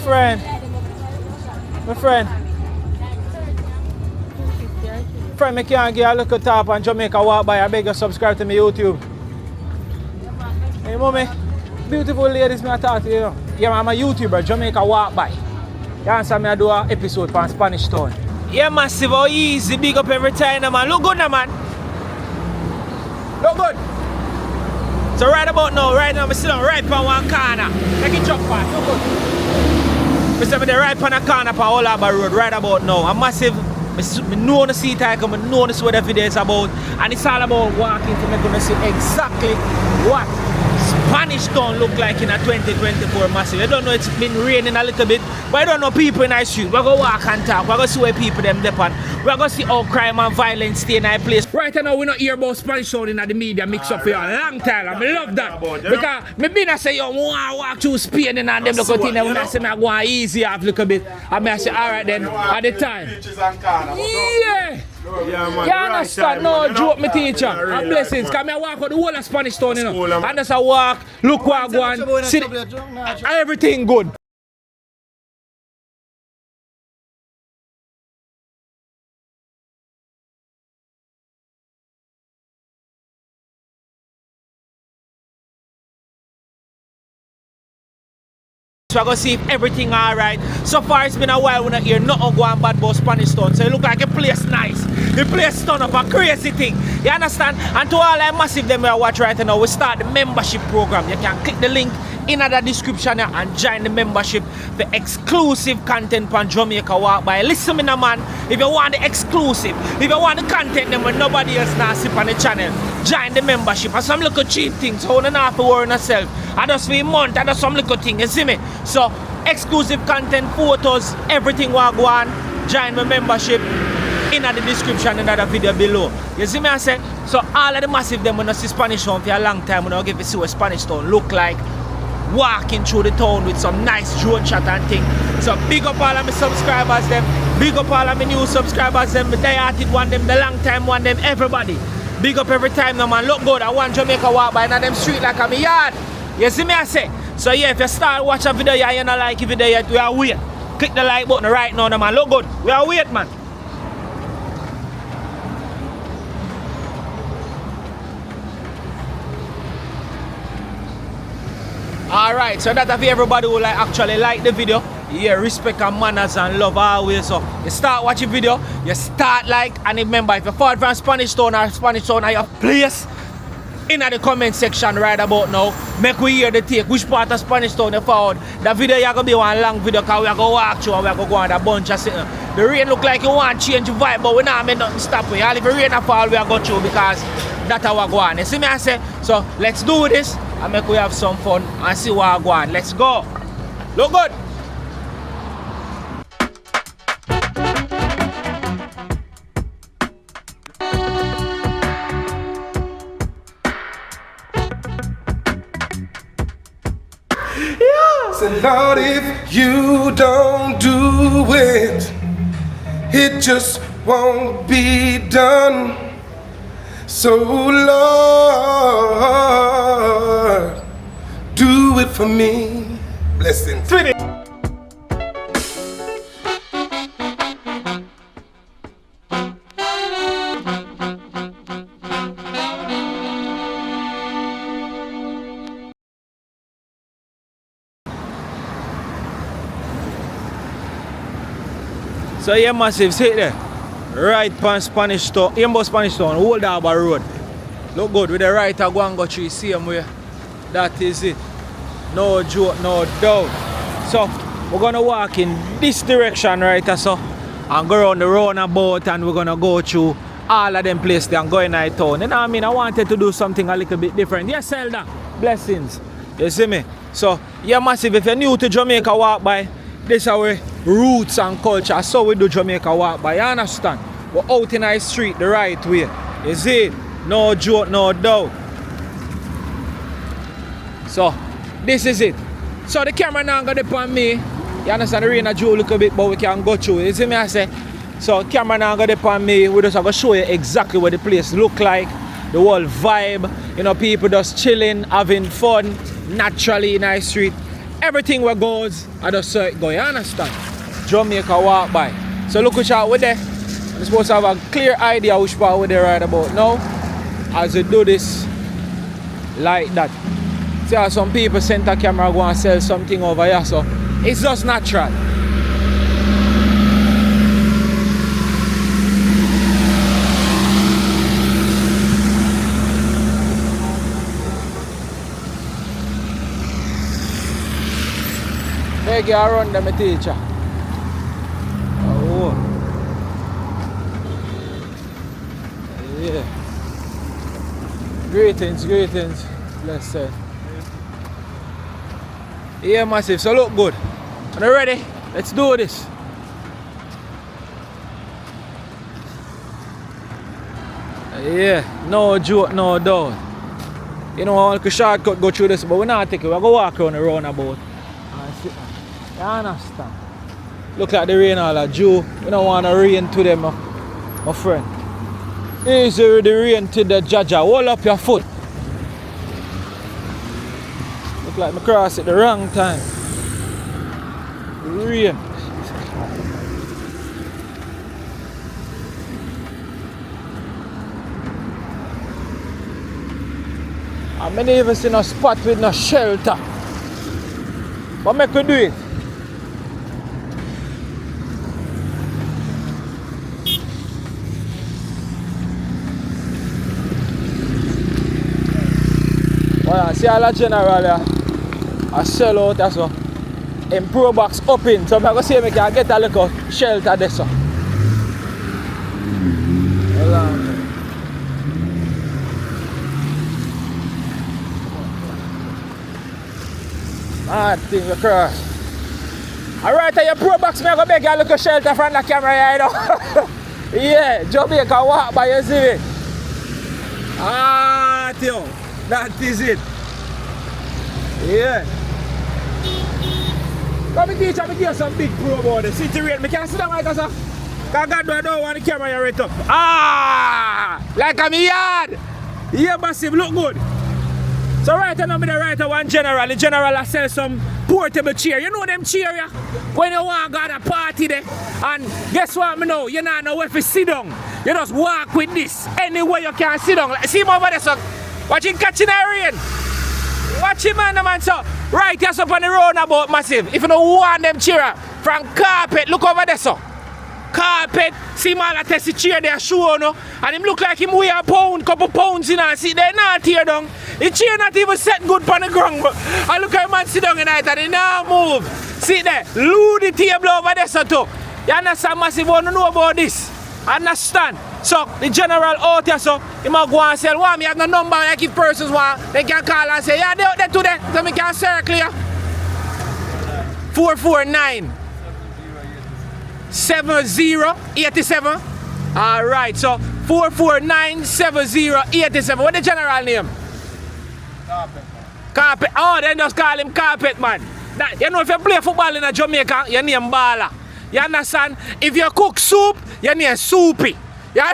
friend. My friend. Friend, I can't get a look at top on Jamaica walk by. I beg you subscribe to my YouTube. Hey, mommy. Beautiful ladies, me I talk to you. Yeah, I'm a YouTuber, Jamaica walk by. You understand me? I do an episode on Spanish Town. Yeah, massive, how easy, big up every time, man. Look good, man. Look good. So right about now, I'm sitting right on one corner. Take it drop fast, look good. I'm sitting right on the corner on All Harbour Road, right about now. I'm massive. I know the seat I come, I know this what every day is about. And it's all about walking to make you see exactly what Spanish Town look like in a 2024 massive. I don't know, it's been raining a little bit, but I don't know people in the street. We're going to walk and talk. We're going to see where people them depend. We're going to see how crime and violence stay in our place. Right now, we don't hear about Spanish Town in the media mix up for a long time. I love that. Because I been say, yo, I want to walk through Spain and them look at things. When I say, I'm going easy off a little bit. And I say, all right then, at the time. Yeah. Yeah, man, you understand? No joke, my teacher. And blessings. Because I walk out the whole of Spanish Town, you know. And just I walk, look what I go on, see everything good. So I'm going to see if everything alright. So far it's been a while when I hear nothing going bad about Spanish Town. So it look like a place nice. The place turn up a crazy thing. You understand? And to all our massive them we watch right now, we start the membership program. You can click the link in the description here and join the membership for exclusive content on Jamaica Walk By. Listen me now, man. If you want the exclusive, if you want the content then when nobody else now see on the channel, join the membership. And some little cheap things, so you don't have to worry on yourself. And just for a month, and just some little thing, you see me? So exclusive content, photos, everything will go on. Join my membership in the description in the video below. You see me I say? So all of the massive them when I see Spanish Town for a long time, when I give you see what Spanish Town look like. Walking through the town with some nice drone shot and thing. So big up all of my subscribers them. Big up all of my new subscribers them. The die-hearted one them, the long time one them, everybody. Big up every time now, man. Look good. I want Jamaica Walk By in them street like I'm a yard. You see me I say? So yeah, if you start watch a video and you don't like the video yet, we are wait. Click the like button right now, man. Look good. We are wait, man. Alright, so that's for everybody who actually like the video. Yeah, respect and manners and love always. So you start watching video, you start like, and remember if you fall from Spanish Town or Spanish Town at your place, in the comment section right about now, make we hear the take which part of Spanish Town you found. The video you're gonna be one long video because we're gonna walk through and we're gonna go on a bunch of things. The rain look like you want to change the vibe, but we not make nothing stop you. All if the rain fall we are going through because that's how we go on. You see me I say? So let's do this and make we have some fun and see what I go on. Let's go. Look good. So Lord, if you don't do it, it just won't be done. So Lord, do it for me. Blessings. So yeah, massive, see it there. Right pan Spanish Town, Spanish Town, Old Harbour Road. Look good with the right I go and go through, same way. That is it. No joke, no doubt. So we're gonna walk in this direction right so and go around the roundabout and we're gonna go through all of them places and go in our town. You know what I mean? I wanted to do something a little bit different. Yes, Zelda. Blessings. You see me? So yeah, massive, if you're new to Jamaica Walk By, this is our roots and culture. So we do Jamaica Walk By. You understand? We're out in our street the right way. You see? No joke, no doubt. So this is it. So the camera now got up on me. You understand? The rain a drew a little bit, but we can go through. You see me I say? So camera now got up on me. We just have to show you exactly what the place look like. The whole vibe. You know, people just chilling, having fun naturally in our street. everything where goes, I just saw it go, you understand? Jamaica walk by. So look which out with there. You're supposed to have a clear idea which part we're there right about now. As we do this like that. See how some people send a camera go and sell something over here, so it's just natural. Beg you around them, teacher. Oh. Yeah. Greetings. Let's say. Yeah, massive. So look good. Are you ready? Let's do this. Yeah. No joke, no doubt. You know, I want a shortcut go through this, but we're not taking it. We're going to walk around the roundabout. You understand? Look like the rain all that Jew. We don't want to rain to them, my friend. Easy the rain to the Jaja. Hold up your foot. Look like I cross at the wrong time. Rain. I may never see no spot with no shelter. But make we do it. Well, see all the general here, I sell out as well. In Pro Box up in, so I'm going to see if I can get a little shelter there. So. Ah, thing across. Alright, your Pro Box, I'm going to beg you a little shelter from the camera here, you know. Yeah, Jamaica walk by, you see it. Ah, Theo. That is it. Yeah. Come and teach me give you some big pro about the city rate. I can't sit down like that, sir. Because God, I don't want the camera here right up. Ah! Like I'm yard. Yeah, massive, look good. So right now, I'm the writer one general. The general has sell some portable chair. You know them chair, yeah? When you want to go to a party there. And guess what I know? You don't know where to sit down. You just walk with this. Anywhere you can sit down. Like, see him over there, so. Watch him catching the rain. Watch him, man, so. Right here, up on the road about massive. If you don't want them chair from carpet, look over there, so. Carpet, see man, I test the chair there, show, no? And him look like him weigh a pound, couple pounds in and see, they're not tear down. The chair not even set good on the ground, but I look at man sit down in night and he now move. See there, loo the table over there, so too. You understand, massive, want to know about this? Understand? So, the general out here, so, he might go and say, well, me have no number, like if persons want, they can call and say, yeah, they out there today, so me can circle you. 449 7087. Alright, so 4497087. What the general name? Carpet. Carpet. Oh, then just call him Carpet Man. That, you know, if you play football in Jamaica, your name Bala. You understand? If you cook soup, your name Soupy. Yeah?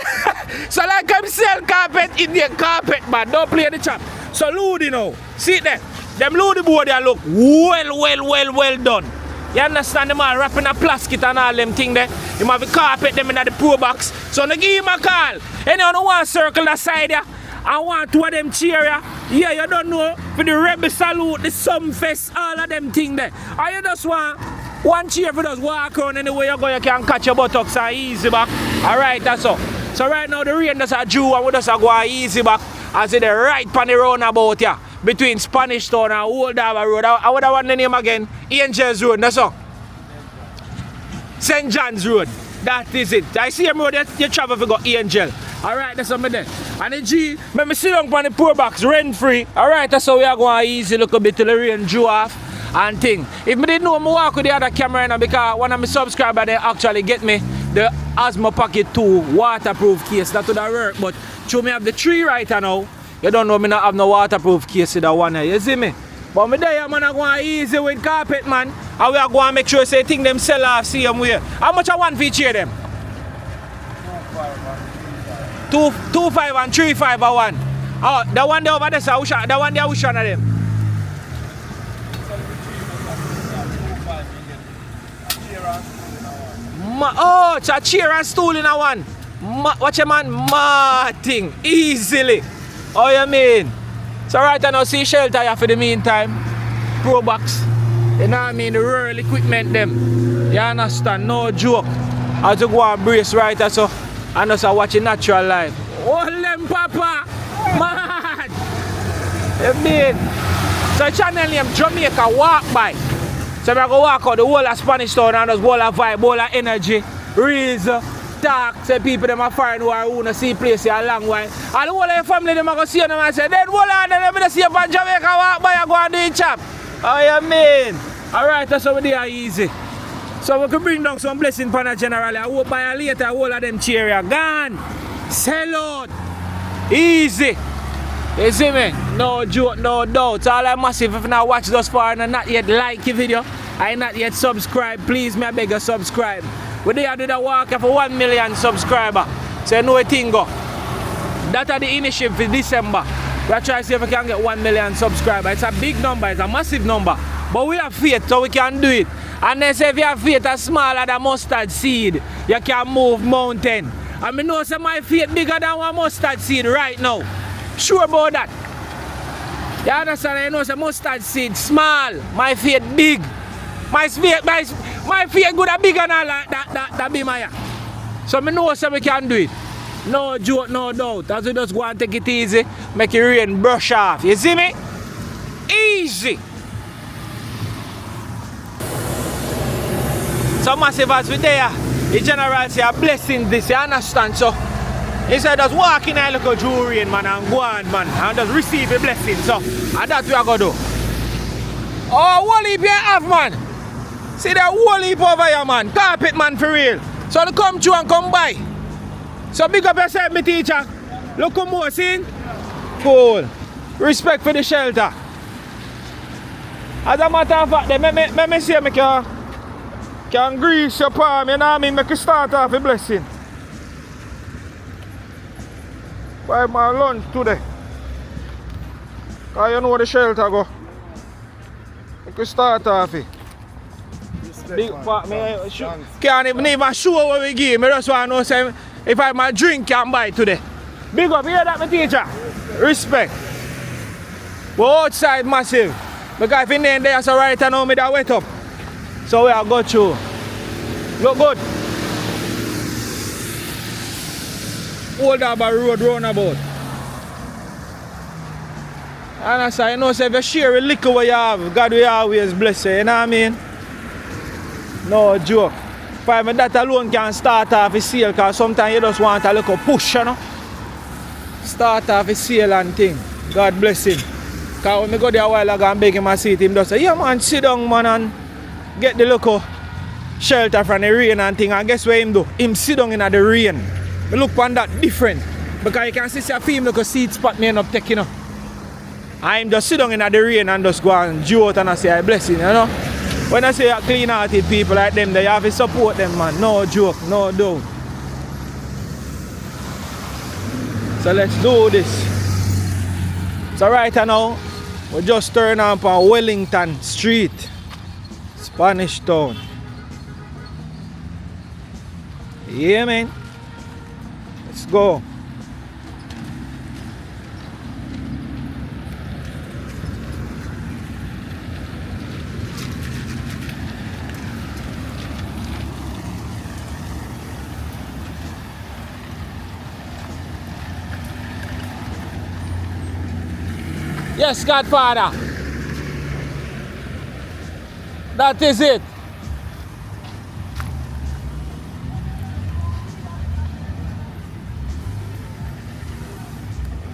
So like I'm sell carpet, Indian Carpet Man. Don't play the chap. So Ludi now. See it there. Them Ludi board there look well done. You understand the man wrapping a plastic and all them thing there. You have a carpet them in the Pro Box. So I give him a call. Anyone who want to circle the side there, I want two of them cheer ya. Yeah, you don't know. For the Rebel Salute, the Sumfest, all of them thing there. Or you just want one cheer for just walk around anywhere you go, you can catch your buttocks and easy back. Alright, that's all. So right now the rain does a Jew and we just go easy back. As in the right pan the roundabout here. Between Spanish Town and Old Harbour Road. I would have want the name again. Angels Road, that's all. St. John's Road. That is it. I see him road you travel if you go Angel. Alright, that's what I'm there. And the G, let me sit down on the Pro Box rent free. Alright, that's how we are going easy look a bit till the rain drew off and thing. If I didn't know I walk with the other camera now because one of my subscribers they actually get me the OSMO Pocket 2 waterproof case. That would have work, but show me have the 3 right now. You don't know me not have no waterproof case in that one here, you see me? But me there, man, I go easy with Carpet Man. And we are going to make sure say thing them sell off same way. How much I want for each of them? 2.5 and 3.5 a one. Oh, the one there over there, so the one there, which one of them? Oh, it's a chair and stool in a one. Watch a man, thing easily. Oh, you mean? So right now, see shelter here for the meantime. Pro box. You know what I mean? The rural equipment them. You understand? No joke. I have to go and brace right there, so I just watching natural life. Oh, them papa! Man! You mean? So channel name Jamaica Walk By. So I go walk out the whole of Spanish Town and just whole of vibe, whole of energy, reels, talk, say people them are foreign who are who to see place here a long while. And the whole of your family them are going to see them and say, then whole of them going to see you from Jamaica Walk By and go and do it, chap. Oh, you mean? Alright, that's how they are easy. So we can bring down some blessing for the general. I hope by later all of them cheer you. Gone. Sell out. Easy. You see me? No joke, no doubt. All I'm massive. If you not watch thus far and not yet like the video, I not yet subscribe, please me I beg you subscribe. We there do the walk for 1 million subscriber. So you know a thing go. That are the initiative for December. We are trying to see if we can get 1 million subscribers. It's a big number, it's a massive number. But we have faith so we can do it. And they say if you have faith as smaller than mustard seed, you can move mountain. And I know say my faith bigger than one mustard seed right now. Sure about that. You understand? You know say mustard seed small, my faith big. My faith good and bigger than that be my. So I know say we can do it. No joke, no doubt. As we just go and take it easy, make it rain brush off. You see me? Easy. So massive as we there, the general say a blessing this, you understand? So he said just walk in a little jewelry man and go on man and just receive a blessing. So and that's what we are going to do. Oh, whole heap you have man. See that whole heap over here man, carpet man for real. So they come through and come by. So big up yourself my teacher. Look how more see? Cool. Respect for the shelter. As a matter of fact, let me see me can grease your palm, you know what I mean? Make you start off a blessing. Buy my lunch today. Cause you know the shelter go. Make you start off it. Big part me can't even show what we give. I just want to know say, if I my drink can buy today. Big up, hear that my teacher? Respect. But outside massive. Because if in there so right now me that wet up. So we are go through. Look good. Old Harbour Road roundabout. And I say, you know, say if you share a little what you have, God will always bless you, you know what I mean? No joke. For me that alone can start off a sale, because sometimes you just want a little push, you know. Start off a sale and thing. God bless him. Because when I go there a while ago and beg him a seat, him just say, yeah man, sit down man and get the local shelter from the rain and thing. And guess what him do? Him sit down in the rain. I look on that different. Because you can see a film look a seat spot me end up taking up. I'm just sit down in the rain and just go and jew out and I say I blessing, you know. When I say clean hearted people like them, they have to support them man. No joke, no doubt. So let's do this. So right now, we just turn up on Wellington Street. Spanish Town. Yeah, man. Let's go. Yes, Godfather. That is it.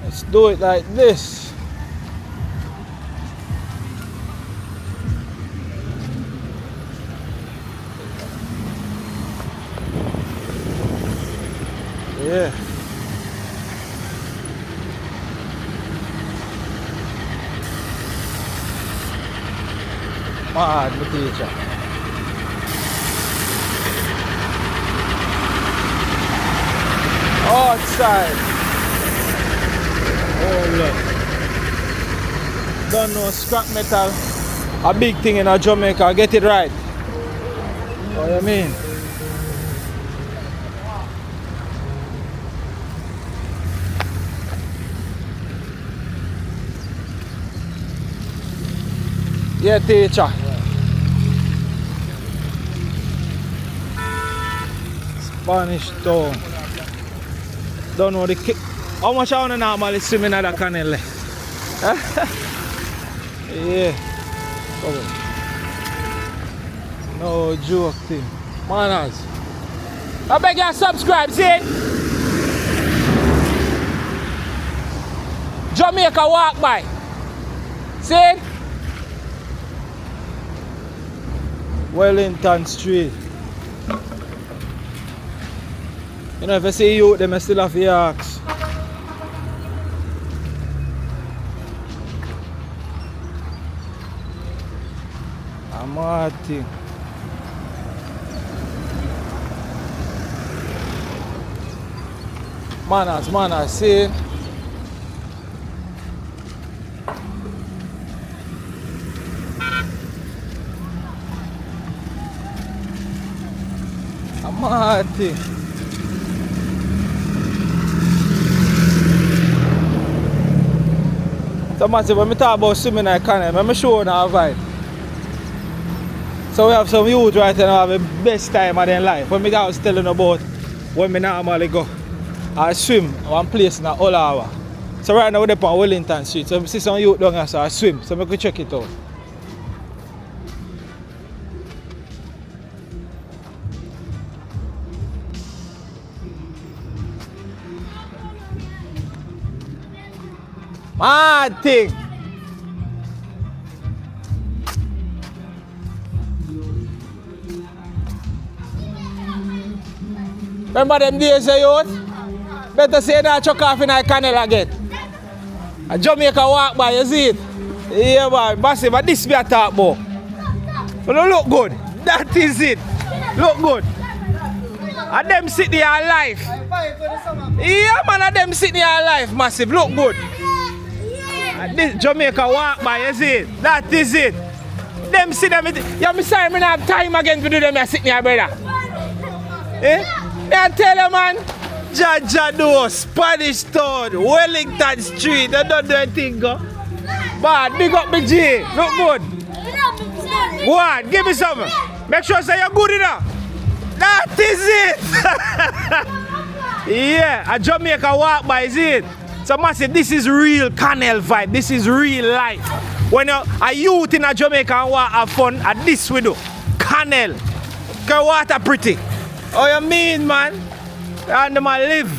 Let's do it like this. Yeah. Mad, my teacher. Outside. Oh look. Don't know scrap metal. A big thing in Jamaica. Get it right. What you mean? Yeah, teacher. Spanish Town. Don't know the how much I wanna normally swim in that canal. Yeah. Come on. No joke thing. Manners. I beg you subscribe, see? Jamaica walk by. See? Wellington Street. You know, if I see you, them I still have to ask. I'm a thing. Manners, see? I'm a thing. So massive, when I talk about swimming in the canal, let me show you now a vibe. So we have some youth right now have the best time of their life. When I was telling about when I normally go, I swim one place in a whole hour. So right now we're on Wellington Street. So I see some youth down here, so I swim. So I can check it out. Mad thing. Remember them days, youth? Better say that chuck off in the canal again. A Jamaica walk by, you see it? Yeah, boy, massive, but this be a talk about. But look good. That is it. Look good. And them sit there alive. Yeah, man, and them sit there alive, massive. Look good. This Jamaica walk by, you see it? That is it. Them sit there, yeah, I'm sorry, I don't have time again to do them sitting here, brother. Eh? I tell you, man, Jajado, Spanish Town, Wellington Street, I don't do anything, go. But big up, Big G, look good. Go on, give me some. Make sure say you're good enough. That is it. Yeah, a Jamaica walk by, is it? So massive, this is real canal vibe. This is real life. When you're a youth in a Jamaica and want to have fun, and this we do. Canal. Because water pretty. Oh, you mean, man? And them a live.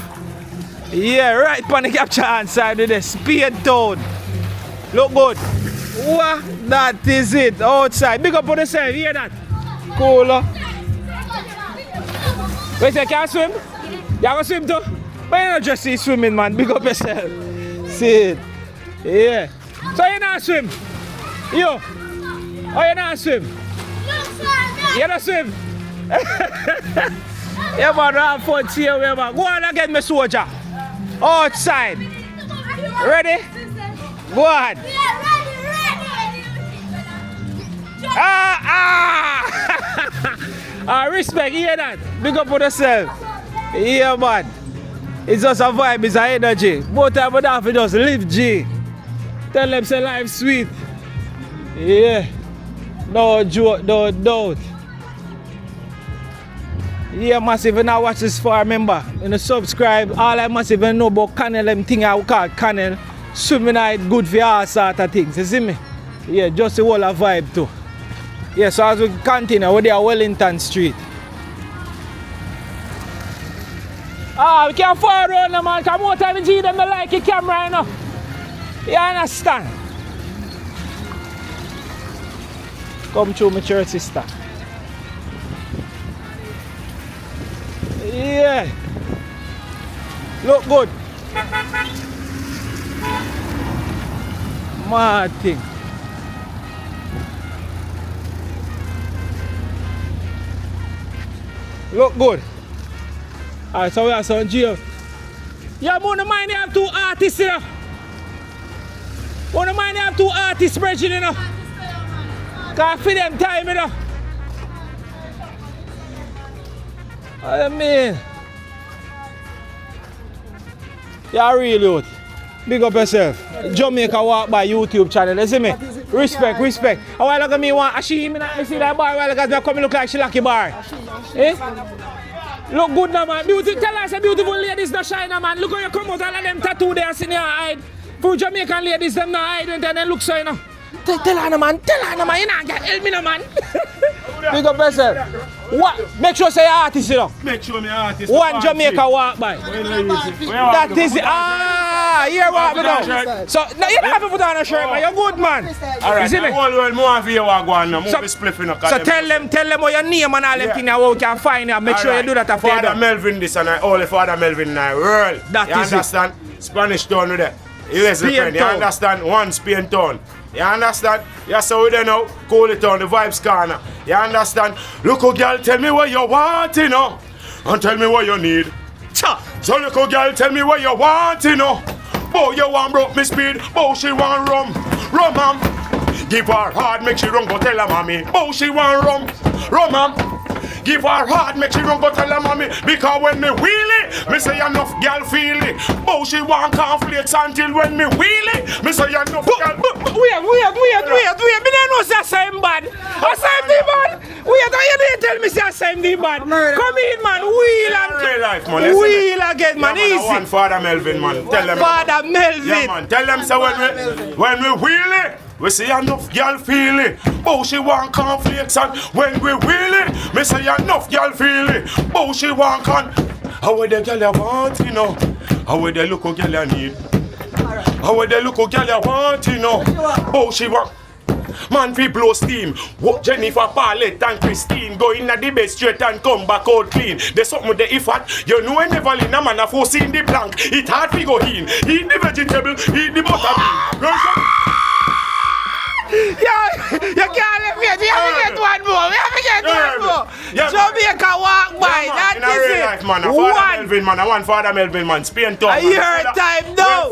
Yeah, right on the capture hand side with the Speed Town. Look good. What? That is it. Outside. Big up on the side. Hear that? Cool. Wait, you can swim? You can swim too? But you not just see swimming, man. Big up yourself. See it. Yeah. So you not swim? You? Oh, you not swim? You not swim? Yeah, man, have fun. See you, man. Go on and get me soldier. Outside. Ready? Go on. Respect, you hear that? Big up for yourself. Yeah, man. It's just a vibe, it's an energy. Both time we have to just live, G. Tell them say life sweet. Yeah. No joke, no doubt. Yeah, massive, when I watch this far, remember, you know, subscribe. All I massive know about canal, them thing I call canal. Swimming night good for all sort of things, you see me? Yeah, just the whole vibe too. Yeah, so as we continue, we're there at Wellington Street. We can't fall around them, man, because more time you see them, they like your camera, you know. You understand? Come through my church sister. Yeah. Look good. Mad thing. Look good. Alright, so we have some jail. Yeah, but mind you have two artists, you know. But mind you have two artists, Bridget, you know. Because for them time, you know. I mean, you're real youth. Big up yourself. Jamaica Walk by YouTube channel, you see me? Respect, respect. A while ago me want, she me see that bar a while ago, they come look like she lucky bar. Eh? Look good now, man. Tell us a beautiful ladies not shine, man. Look how you come out, all of them tattoo there sitting here hide. For Jamaican ladies, them not hide and then look so, you know. Tell her, man, you know, help me, no, man. Big up yourself. What? Make sure say artist, you know. Make sure me artist. One Jamaica walk by. That is it. Here walk me now. So, now you don't have to put on a shirt, man. You're good, man. Alright, the whole world more for you walk on now. More be spliffing up. So tell them what your name and all them things how we can find you. Make sure you do that after Father Melvin this and only Father Melvin in our world. That you is understand? Spanish town with it. You listen, friend. You understand? One Spain town. You understand? Yeah, so we don't know. Call it on the vibes corner. You understand? Look, oh girl, tell me what you want, you know. And tell me what you need. Cha. So look, oh girl, tell me what you want, you know. Boy, you want broke me speed. Boy, she want rum. Rum, ma'am. Give her hard, make she run, go tell her mommy. Boy, she want rum. Rum, ma'am. Give her hard, make she run, go tell her mommy. Because when me wheelie, me say enough girl feel it. But she want conflicts until when me wheelie, me say enough girl. Wait. Me don't know say same bad. I same the bad. Wait, you didn't tell me say same the bad. Come in, man. Wheel and real life, man. wheel again, man. Easy. One Father Melvin, man. Tell them. Father Melvin. Yeah, man. Tell them so when we wheelie. We see enough girl feel it, but she want conflicts, and when we wheel it, me say enough girl feel it, but she want how would the girl you want, you know? How would the look a girl you need? How would the look a girl you want, you know? But she want. Man fi blow steam. Walk Jennifer, Paulette and Christine. Go in at the bed straight and come back out clean. There's something with the ifat. You know when never in a man a foreseen the blank. It hard fi go in. Eat the vegetable, eat the butter bean. You can't let me get one more. Jamaica walk by. That is it. Life, man. One Father Melvin, man. Spain town. Your time, no.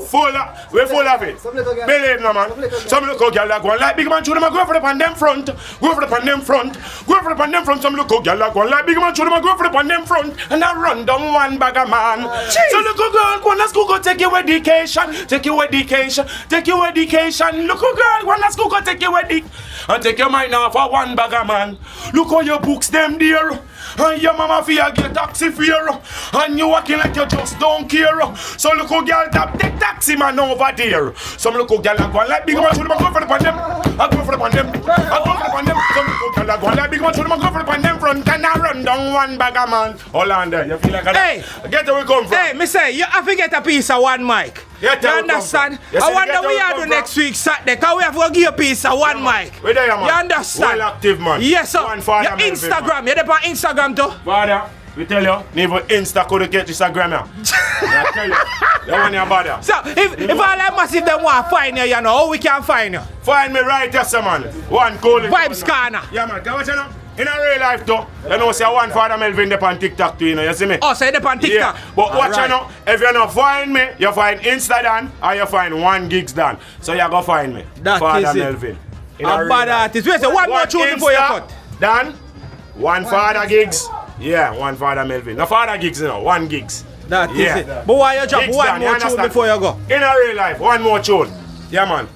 We're full of it. Believe no, man. Some little girl like one like big man. Show them a go for the pan them front. Go for the pan them front. Go for the pan them front. Some little girl like one like big man. Show them a go for the pan them front. And I run down one bag of man. So little girl, go to school, go take your education. Take your education. Take your education. Little girl, go to school, go take your education. And take your mind off for one bag of man. Look how your books them dear. And your mama fear get taxi fare. And you walking like you just don't care. So look how girl tap take taxi man over there. Some look how girl go like big man should go for the pan them. I go for the pan them. I go for the pan them. Some look how girl go like big man should go for the pan them front. Can I run down one bag of man? Hold on there. You feel like hey, get where we come from. Hey, me say you have to get a piece of one mic. You understand? I wonder we are do next week Saturday. Because we have to give a piece of one mic. Where there, man? You understand? Well active, man. Yes, sir. One Father Your Instagram. You're on Instagram too? Father, we tell you, never Insta could get Instagram. I tell you, you want your bother. So, if all that massive them want to find you, you know, how we can find you? Find me right here, sir, man. One call it. Vibes corner. Yeah, man. Can you watch it now? In a real life though, you know, say one Father Melvin up on TikTok too, you know, you see me? Oh, say so on TikTok? Yeah, but watch you know, if you don't find me, you find Insta Dan or you find one gigs Dan. So you go find me, that Father is Melvin. A bad artist. Wait, so one more tune before you cut. Dan, one Father gigs. Yeah, one Father Melvin. No Father gigs, you know, one gigs. That is it. But why you drop gigs one more tune before you go? In a real life, one more tune. Yeah, man.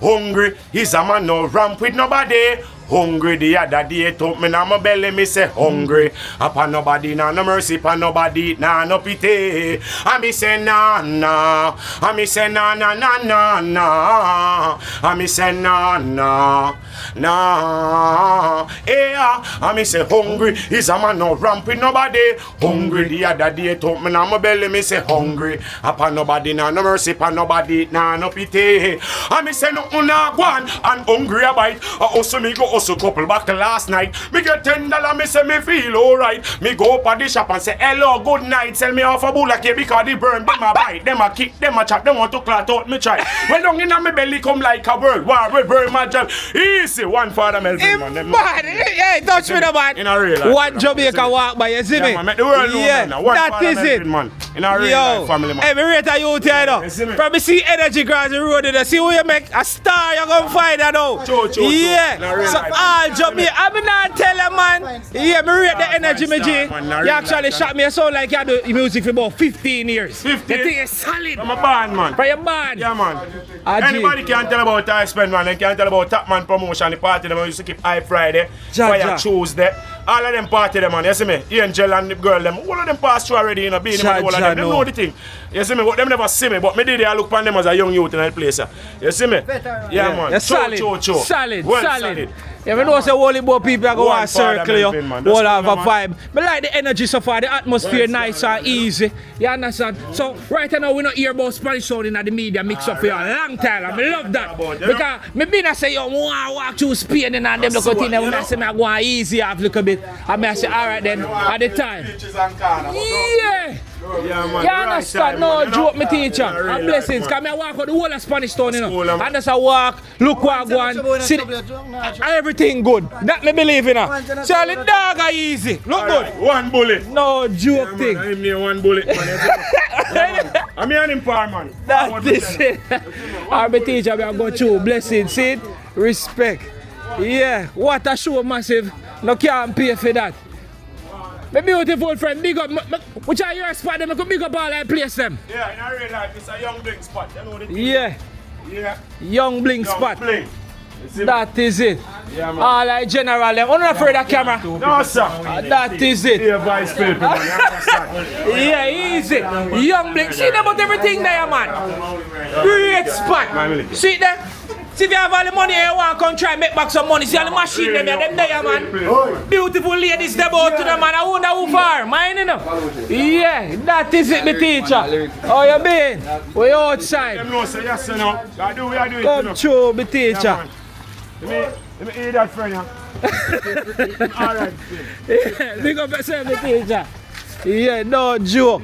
Hungry is a man no ramp with nobody. Hungry the other day, took me na my belly, me say hungry. Upon nobody, nah no mercy, upon nobody, nah no pity. I me say nah nah, I me say nah nah nah nah nah, I me say nah nah nah. Yeah, I me say hungry is a man no ramp with nobody. Hungry the other day, took me na my belly, me say hungry. Upon nobody, nah no mercy, upon nobody, nah no pity. I me say no una one and hungry a bite. Also me go. Also couple back last night. Me get $10, me say me feel alright. Me go up at the shop and say hello, good night. Sell me off a bull like because they burn. Them a bite, them a kick, them a chop. Them want to clot out me try. When long in my belly come like a world war. We burn my job. Easy, one Father Melvin man. Hey, touch me the man. In a real life. One Jamaica walk by, you see me? Man, make the world know, man. One that Father is Melvin, it. Man. In a real life family man. Hey, me rate a youth here though. From me see energy across the road there. See who you make a star, you're gonna find that out. True. Yeah. So all Jamaica. I mean, not tell you, man. Yeah, me rate the energy, me G. You actually shot me a sound like you do music for about 15 years. 15? The thing is solid. I'm a band, man. For your band. Yeah, man. Anybody can tell about I spend, man. They can tell about Top Man promotion, the party them used to keep High Friday, Fire Tuesday. All of them party them, man. You see me? Angel and the girl them. All of them pass through already, you know, being all of them. They know the thing. You see me? But them never see me. But me did I look upon them as a young youth in that place. You see me? Yeah, man. Solid. Solid. Solid. Yeah, we know say only more people are going to circle you. All have a vibe. But like the energy so far, the atmosphere nice and easy. You understand? So right now we not hear about Spanish sound in the media mix up for a long time. I love that. Because me been say yo, I walk through Spain and them look at things when I say I go easy off a little bit. And I say alright then at the time. Yeah. Yeah, man. You understand? No joke, me teacher. And blessings. Because I walk out the whole of Spanish town, you know. And just I walk, look what I go on, see everything good. That me believe in. So the dog are easy. Look good. One bullet. No joke thing. I'm near one bullet, man. I'm here in par, man. That is it. Our teacher, we are going through. Blessings. See it? Respect. Yeah. What a show massive. No can't pay for that. My beautiful friend, big up. Which are your spot? Them I could big up all I place them. Yeah, in real life, it's a young bling spot. You know the thing? Yeah. Yeah. Young bling spot. Bling. That is it. Yeah, man. All I general them. I'm not afraid of camera. No, sir. That is it. Yeah, vice paper, man. You understand? Yeah, easy. Young bling. See them about everything there, man. Great spot. See them? See if you have all the money you want to come try and make back some money. See all the machine them there, man. Beautiful ladies there about to them, man. I wonder who far. Mine, you know. Yeah, that is it, my teacher. How you been? We outside. Them know say yes, you know. I do it. Come true, my teacher. Let me hear that friend, yeah. Alright. Yeah, big up yourself, my teacher. Yeah, no joke.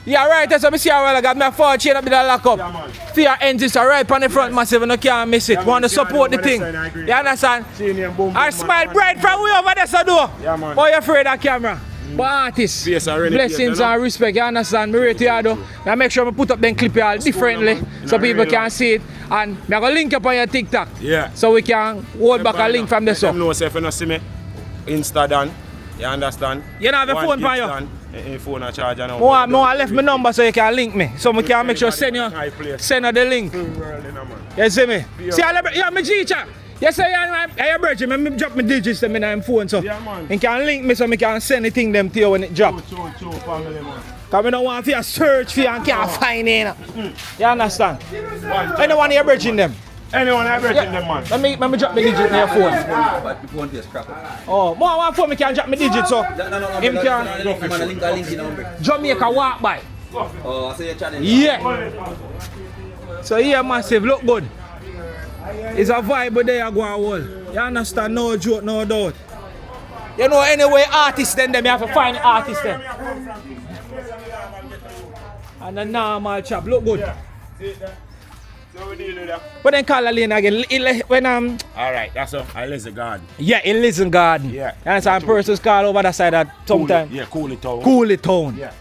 Yeah, right, that's what I see how well I got my phone chain up in the lock up. Yeah, man. Fear engines are right on the front massive and you can't miss it. Want to support the thing. You understand? I smile bright from way over there, so do. Yeah, man. But you're afraid of camera. But artists, blessings and respect, you understand? Me rate you do. I make sure I put up them clip here differently so people can see it. And I'm going to link up on your TikTok. Yeah. So we can hold back a link from the song. You know, if you don't see me, Insta done. You understand? You don't have a phone for you? Phone and charger now. I left my number so you can link me. So we can make sure send you the link. You see me? See, you're my teacher. Yes, I virgin. I drop my digits them in my phone so you can link me so I can send anything them to you when it drop. Because I don't want to search for you and can't find it. You understand? Anyone here virgin them? Anyone I virgin them, man. Let me drop my digit in your phone. Oh, more one phone me can drop my digit so him can Jamaica walk by. Oh, I see your channel. Yeah. So here massive, look good. It's a vibe there you go and hold. You understand? No joke, no doubt. You know anyway artists then you have to find artists then. And a normal chap, look good. So we deal with that. But then call a lane again. When Alright, that's all. I listen garden. yeah, in Listen Garden. Yeah. And some persons call over that side at sometime. Yeah, Cool It Town. Cool It Town. Yeah.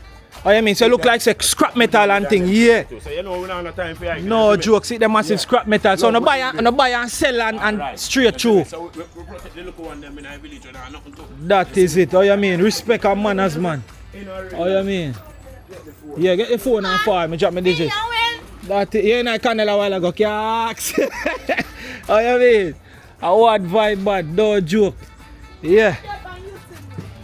Oh, you mean so look like say scrap metal and thing, yeah. So you know we don't have time for you. No jokes, see the massive scrap metal. So no buy and sell and straight through. So we protect the local one them in our village and nothing to. That is it. Oh, you mean respect and manners, man. Oh, you mean? Yeah, get the phone and fire. Me drop my digits. That you and I canal a while ago. Kaks. Oh, you mean? A word vibe bad, no joke. Yeah.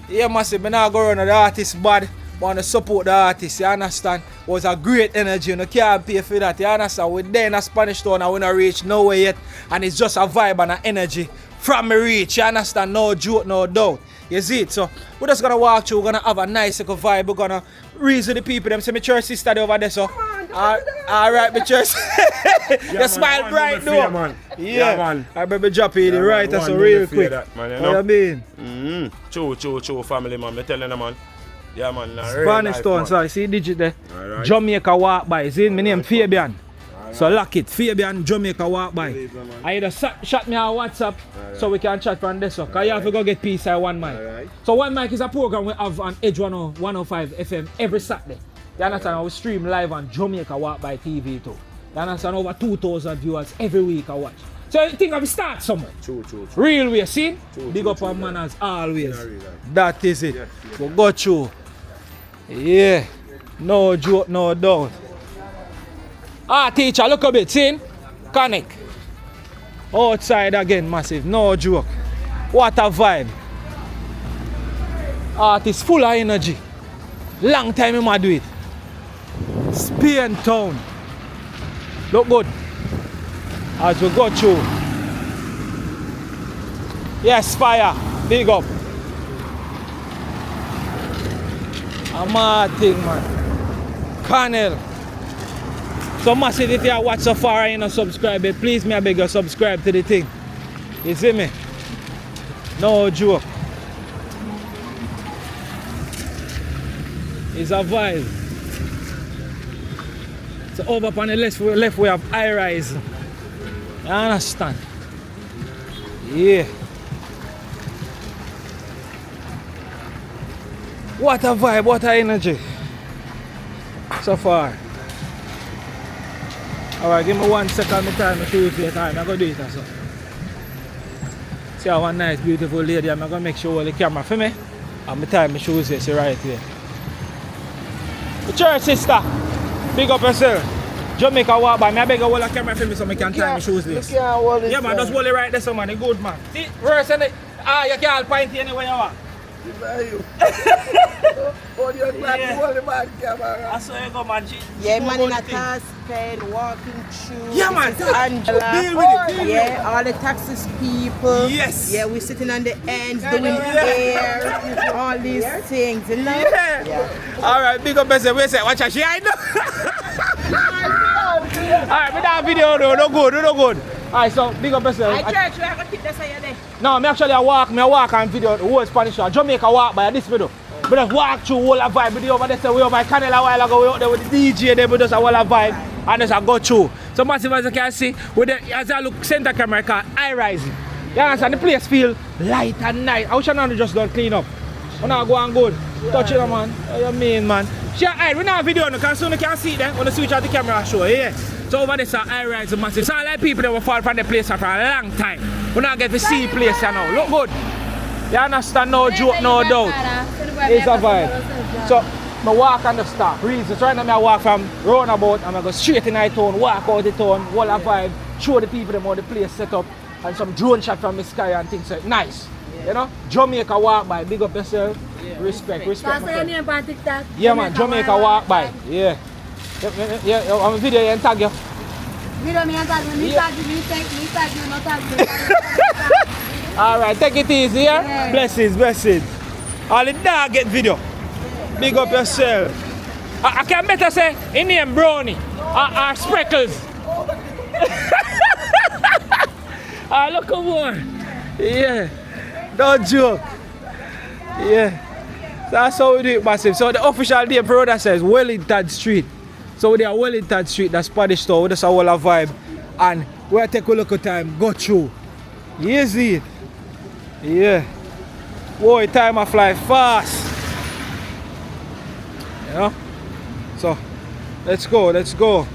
Yeah, massive. Me now go around the artist bad. Want to support the artist, you understand? It was a great energy, you can't pay for that, you understand? We're there in a Spanish town and we not reach nowhere yet. And it's just a vibe and an energy from me reach, you understand? No joke, no doubt. You see it? So we're just gonna walk through, we're gonna have a nice little vibe, we're gonna reason the people, them say my church sister over there, so. Alright, my church. You smile bright though. Man. Yeah, man. I remember drop it right, man, so real quick. That, man, you know? What I mean? True family, man. Me telling them, man. Yeah, man. Spanish town, sorry, see digit there. Right. Jamaica walk by. See, my name Fabian. Right. So lock it. Fabian, Jamaica walk by. I either shot me on WhatsApp so we can chat from this. Because you have to go get peace at One Mic. Right. So One Mic is a program we have on Edge 105 FM every Saturday. You understand? We stream live on Jamaica Walk by TV too. You understand? Over 2,000 viewers every week I watch. So you think of start somewhere? True. Real way, see? True, Big true, up on true, man as always. Yeah, real life. That is it. Yes, We got you. Yeah. No joke, no doubt. Ah, teacher, look a bit, see? Connect. Outside again, massive. No joke. What a vibe. Artist full of energy. Long time him a do it. Spain town. Look good. As we go through. Yes, fire. Big up. A mad thing, man. Colonel. So massive, if you watch so far and you not subscribe, please me I beg you subscribe to the thing. You see me? No joke. It's a vibe. So over on the left we have high rise. You understand? Yeah. What a vibe, what a energy. So far. Alright, give me 1 second my time to show you the time. I'm going to do it also. See how one nice beautiful lady, I'm going to make sure all the camera for me. And my time to show you this right here. The church sister, big up yourself. Jamaica walk by me, I beg you hold the camera for me so I can time my shoes this. Yeah man, just hold it right there so man, it's good man. See, worse than it. Ah, you can't point anywhere you want. I saw you go man. Yeah, man in a task pen, walking through. Yeah, man. Angela. Deal with it. Yeah, all the taxis people. Yes. Yeah, we sitting on the ends doing hair, all these things, you know? Yeah. Alright, big up yourself. Wait a second, watch out. I know. Alright, we that video though, no good. Alright, so big up yourself. I church, we are going to keep this on your day. No, me actually I walk and video the whole Spanish show. Jamaica walk by this video. We just walk through whole a vibe. We over there, so we over Canela a while ago, we out there with the DJ there, we just a whole a vibe and just a go through. So massive as you can see, with the, as I look center camera car, high rising. You understand? The place feel light and nice. I wish I not just done clean up. We not go on good. Touch it man. What you mean man? Sure, alright, we not video because soon you can see it then when you switch out the camera show, yeah. So over there, so high rise massive. So like people that will fall from the place for a long time. We not get to see the place now. Look good. You understand? No joke, no doubt. It's a vibe. So I walk on the stop. Reason. So right now I walk from roundabout and I go straight in the town, walk out the town, whole a vibe, show the people them how the place set up and some drone shot from the sky and things like nice. You know? Jamaica walk by, big up yourself. Respect. Can I say your name on TikTok? Yeah man, Jamaica walk by. Yeah. Yeah, I'm a video and tag you. Video me and tag me. Me tag you, not tag me. Alright, take it easy, yeah? Blessings. All the dog get video. Big up yourself. I can better say in name Brownie or Spreckles. Look at one. Yeah. Don't joke. Yeah. That's how we do it massive. So the official name for that says Wellington Street. So we are Wellington Street, that's Spanish store, we just a whole vibe. And we'll take a look at time, go through. You see it? Yeah. Boy, time I fly fast. You know? So, let's go.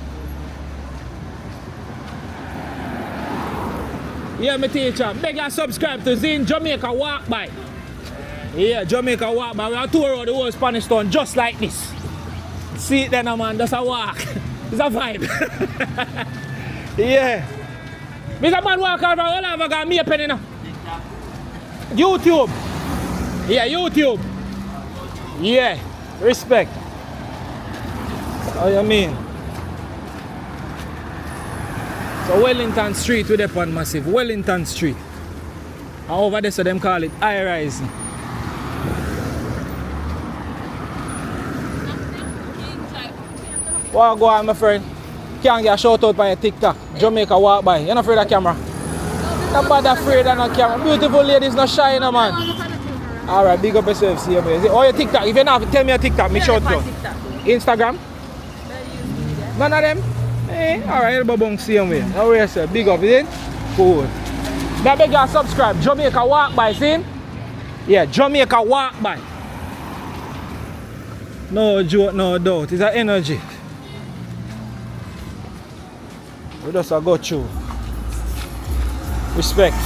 Yeah, my teacher, beg you subscribe to Zine Jamaica Walk By. Yeah, Jamaica Walk By. We are tour around the whole Spanish town just like this. See it then, man, just a walk. It's a vibe. Yeah. Mr. Man walk over, all of got me a penny now. YouTube. Yeah, YouTube. Yeah, respect. How you mean? So Wellington Street with the one massive. Wellington Street. And over there so them call it high rise. What go on my friend? Can't get a shout out by your TikTok. Jamaica walk by. You're not afraid of camera? Not bad afraid of no camera. Beautiful ladies not shy no man. Alright, big up yourself, see you man. Oh your TikTok. If you not tell me your TikTok, me shout you. Instagram? None of them? Eh, alright, elbow bong see you man. How are yourself? Big up, is it? Cool. Now beg you subscribe. Jamaica walk by, see? Yeah, Jamaica walk by. No joke, no doubt. It's an energy. We just go through. Respect.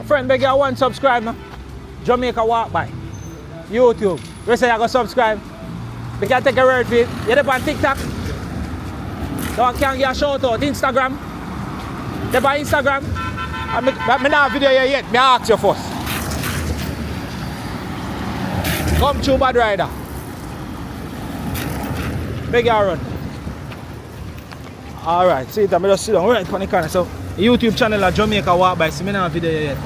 Friend, beg you one subscribe now. Jamaica walk by. YouTube. You say you go subscribe. We can take a word for it. You're on TikTok. So I can get a shout out. Instagram. You're on Instagram. I don't have a video here yet. I ask you first. Come through Bad Rider. Beg you run. Alright, see it, I just sit down right on the corner. So YouTube channel at Jamaica walk by. See me not have a video here yet.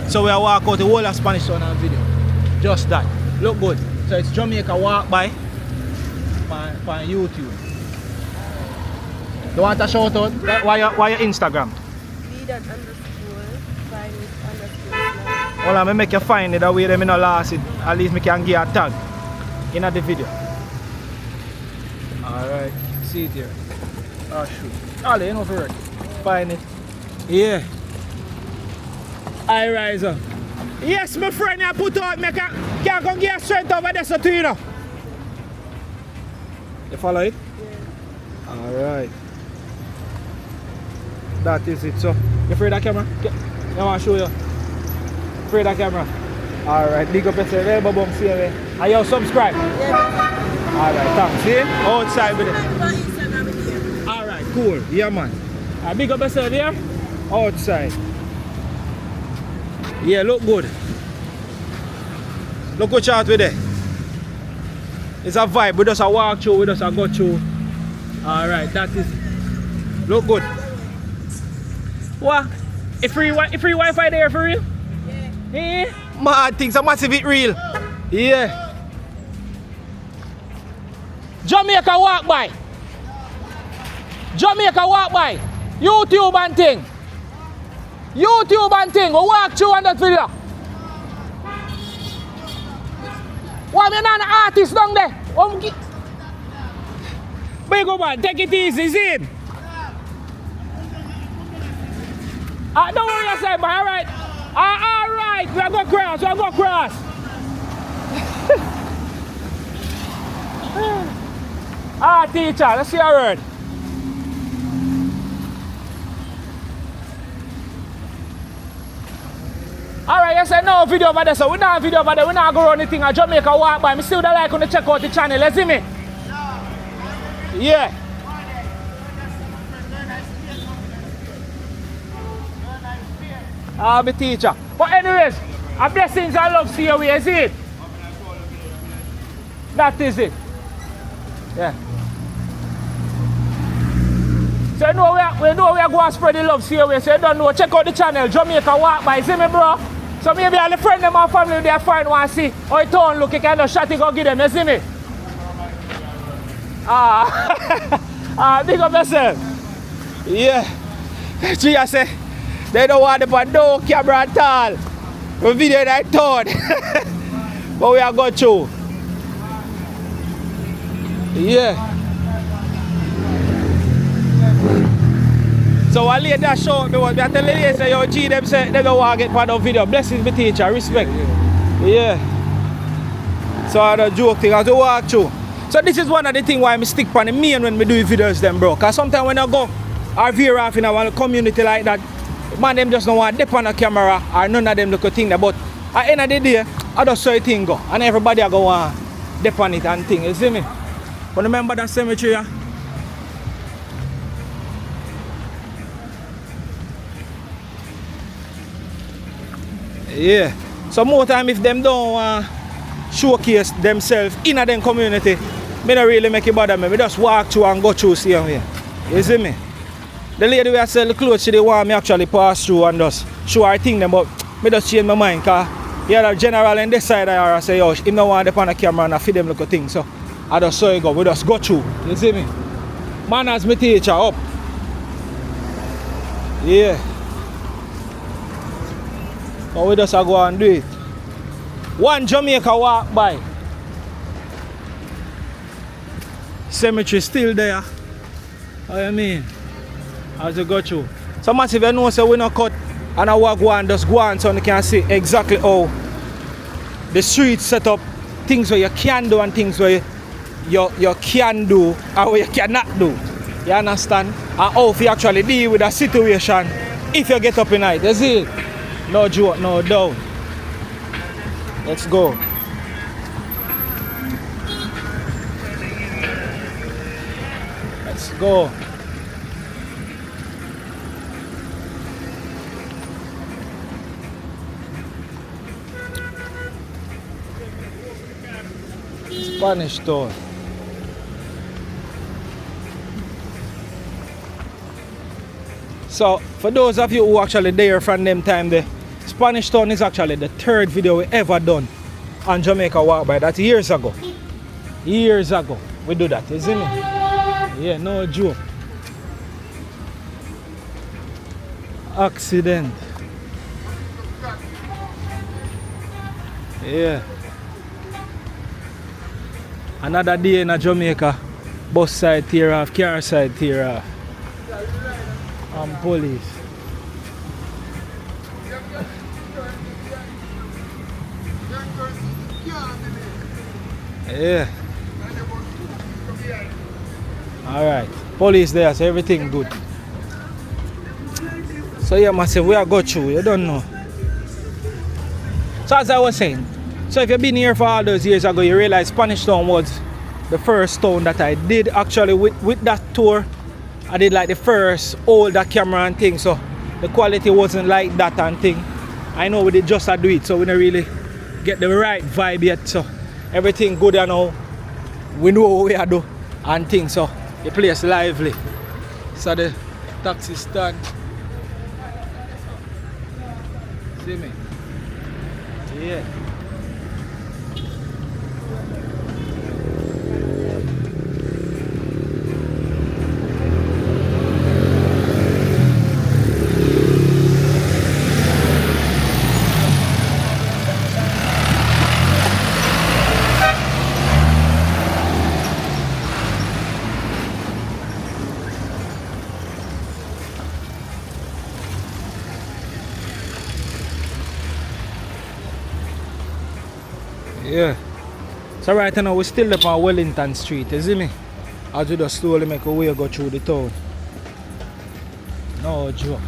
So we walk out the whole of Spanish Town on video. Just that. Look good. So it's Jamaica walk by on YouTube. You want a shout out? Why your Instagram? Well, I make you find it that way them not last it. At least I can give a tag in the video. Alright. See it here. Oh shoot. All you know for it. Find it. Yeah. I rise up. Yes, my friend, I put out, I can go get strength over there, so to you know. You follow it? Yeah. Alright. That is it. So, you afraid of the camera? I want to show you. Afraid of the camera? Alright, big up yourself. Hey, Bob, see you there. Are you subscribe? Yeah. Alright, thanks. See? Outside with it. Alright, cool. Yeah, man. Big up yourself there. Outside. Yeah, look good. Look what chart with there. It's a vibe. We just a walk through, we just a go through. Alright, that is it. Look good. What? A free Wi-Fi there for real? Yeah. Yeah? Mad things, a massive it real. Yeah. Jamaica walk by. Jamaica walk by. YouTube and thing. YouTube and thing, we walk through on that video. Why me not an artist down there? Big up man, take it easy, see it? Don't worry yourself, man, alright? Alright, we are going to cross, teacher, let's see your word. Alright, you said no video over there, so we don't have video over there, we not go run anything at Jamaica walk by. I still would like to check out the channel, you see me? Yeah. I'll be teacher. But anyways, a blessings and love see you, you see it? That is it. Yeah. So you know we are going to spread the love see you, so you don't know, check out the channel, Jamaica walk by, see me bro? So maybe all the friends and my family they find want to see how it town look, you can just shot it go give them, you see me? Big up yourself. Yeah. See I say, they don't want the no camera at all. The video that town. But we are going through. Yeah. So I later show me what I tell you say yo G them say they don't want to get part of video. Blessings be teacher, respect. Yeah. So I had a joke thing as we walk through. So this is one of the things why I stick on the main when we do videos them bro. Cause sometimes when I go or veer off in a community like that, man them just don't want to dip on a camera or none of them look a thing there. But at the end of the day, I just saw a thing go and everybody are going to dip on it and thing, you see me? But remember that cemetery here? Yeah. So more time if them don't showcase themselves in a them community, me don't really make it bother me. Me just walk through and go through same way. You see me? The lady who sell the clothes, she they want me actually pass through and just show her thing them, but me just change my mind cause yeah, the general in this side I say yo, him no want to on the camera and I feed them look a thing. So I just saw it go, we just go through. You see me? Man as me teacher up. Yeah. So we just go and do it. One Jamaica walk by. Cemetery still there. How you mean? As you go through. So massive you know so we not cut and I walk one just go on so you can see exactly how the street set up things where you can do and things where you can do and where you cannot do. You understand? And how you actually deal with a situation if you get up in night. You see? No joke, no doubt. Let's go. Let's go. Spanish Town. So, for those of you who actually there from them time, the Spanish Town is actually the third video we ever done on Jamaica Walk By. That's years ago. Years ago we do that, isn't it? Yeah, no joke. Accident. Yeah. Another day in Jamaica, bus side tear off, car side tear off. And police. Yeah. Alright. Police there, so everything good. So yeah, massive, we are go through, you don't know. So as I was saying, so if you've been here for all those years ago, you realize Spanish Town was the first town that I did actually with that tour. I did like the first older camera and thing, so the quality wasn't like that and thing. I know we did just do it, so we don't really get the right vibe yet, so everything good and now we know what we are do and things, so the place lively. So the taxi stand. See me? Yeah. Yeah. So right now we're still up on Wellington Street, you see me? As we just slowly make our way go through the town. No joke.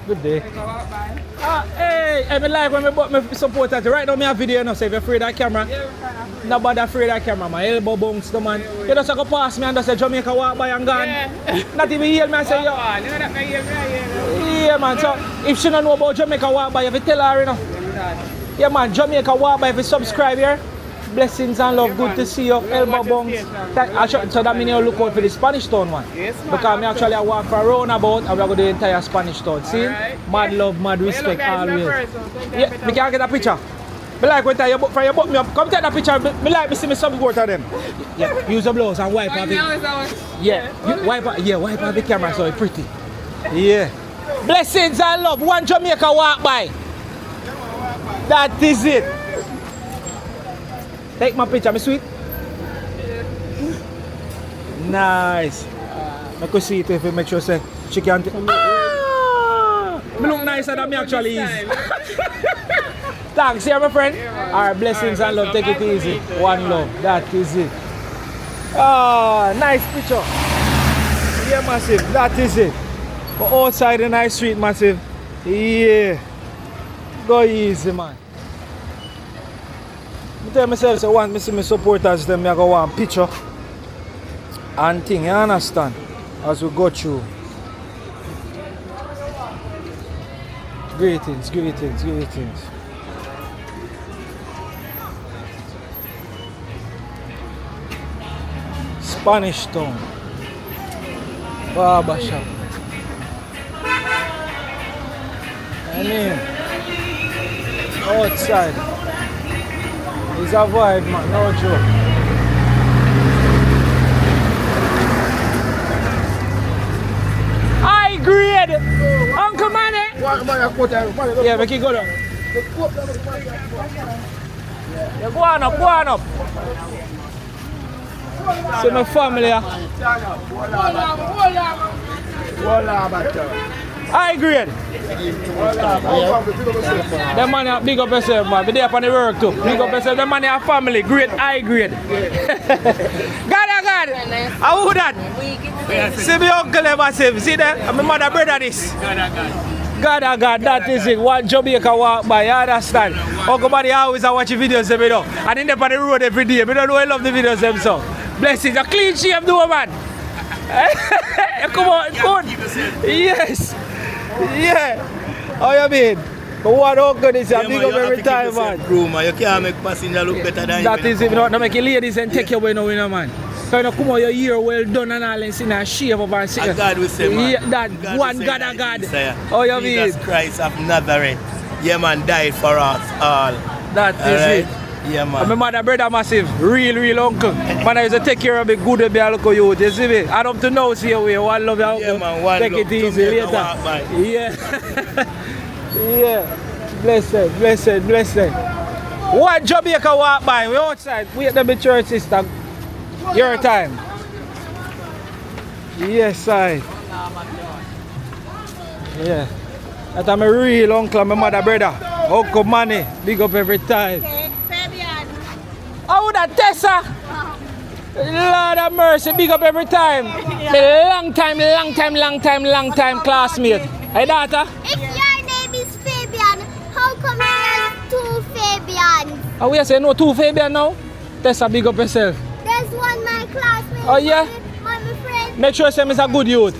Good day. Hey, I like when I bought my supporters. Right now, I have video, so if you're afraid of that camera, nobody afraid of that camera. My elbow bounce, the man. You just go past me and just say Jamaica Walk By and gone. Not even hear me and say, yo. Yeah, man. So, if she don't know about Jamaica Walk By, you have to tell her, you know. Yeah, man. Jamaica Walk By, if you subscribe here. Blessings and love, good to see you. Elbow bounce. So that means you look out for the Spanish Town one. Yes, man. Because I actually walk for a roundabout and we go to the entire Spanish Town. See? Right. Mad love, mad respect always. Yeah, we can get a picture. I like when you book for your book me up. Come take that picture. I like to see me support of them. Yeah, use the blouse and wipe off it. Yeah, wipe off the camera so it's pretty. Yeah. Blessings and love. One Jamaica Walk By. That is it. Take my picture, my sweet. Nice. I could see it if you make sure say she can't. Ah! Me look nicer than me actually is. Thanks, yeah, my friend. Alright, blessings and love. Take it easy. One love. That is it. Ah, nice picture. Yeah, massive. That is it. But outside the nice street, massive. Yeah. Go easy, man. I tell myself, so want me see my supporters, then I go want picture and thing, you understand? As we go through. Greetings, greetings, greetings. Spanish Town. Barber shop. I mean, outside. It's a vibe, man, no joke. High grade! Uncle Manny! Yeah, make it go down. Yeah, go on up, go on up. See my family. High grade. The man big up yourself, man. Be there up on the work too. Big up yourself. The man have family. Great, high grade. God. How would that? See my uncle ever say. See that? And my mother brother this. God, that is it. One Jamaica walk by, you understand? Uncle Buddy always watch videos them, you know. And in the on the road every day. I don't know I love the videos them so. Blessings. A clean shave do man. Come on, good. Yes. Yeah. How you mean? But what uncle is a big up every time, man. You can't make passenger look better than that is it. Not make ladies and take you away now, man. So you come out your year well done and all and see a shave up and see. God will say, man. Yeah, that God one say, God that of God. Oh, you mean? Jesus Christ of Nazareth. Yeah, man, died for us all. That is it. Yeah, man. And my mother brother massive, real uncle. Man, I used to take care of me good and be a local youth. You see me? I don't to know see you. One love your uncle. Yeah, man, one take love. it easy later. Yeah. Yeah. Blessed. What Jamaica walk by? We outside. We at the church sister. Your time. Yes, I. Yeah. That's my real uncle and my mother brother. Uncle Manny. Big up every time. Fabian. Oh, that Tessa. Lord of mercy. Big up every time. The long time classmate. Hey, daughter. If your name is Fabian, how come there's two Fabians? Oh, we say no two Fabian now? Tessa, big up yourself. There's one my classmate. Oh, yeah? My friend. Make sure Sam is a good youth.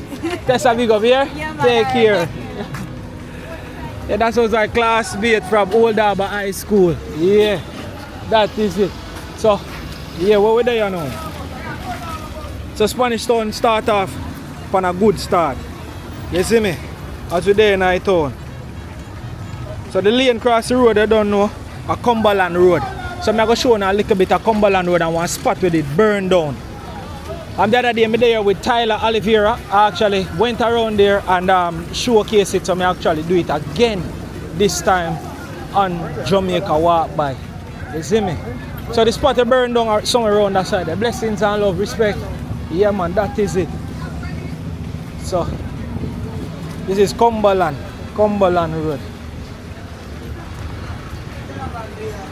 Tessa, big up here. Take care. Yeah, that was our classmate from Old Harbour High School. Yeah, that is it. So, yeah, what we there now? So Spanish Town start off on a good start. You see me? As we there in our town. So the lane across the road, I don't know, a Cumberland Road. So I'm going to show you a little bit of Cumberland Road and one spot with it burned down. And the other day I'm there with Tyler Oliveira. I actually went around there and showcase it. So I actually do it again this time on Jamaica Walk By. You see me? So the spot burned down somewhere around that side. The blessings and love, respect. Yeah man, that is it. So this is Cumberland Road.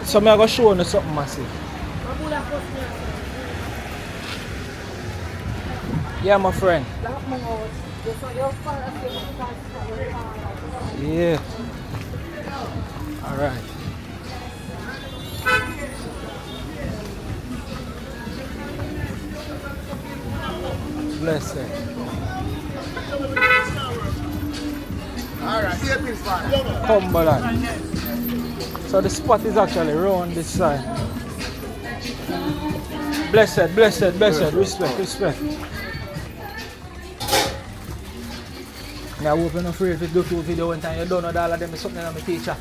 So I'm going to show you something massive. Yeah, my friend. Yeah. All right. Bless it. All right. Cumberland. So the spot is actually around this side. Blessed. Respect. Now I hope you're not afraid if you do two videos one time you don't know all of them is something that my teacher.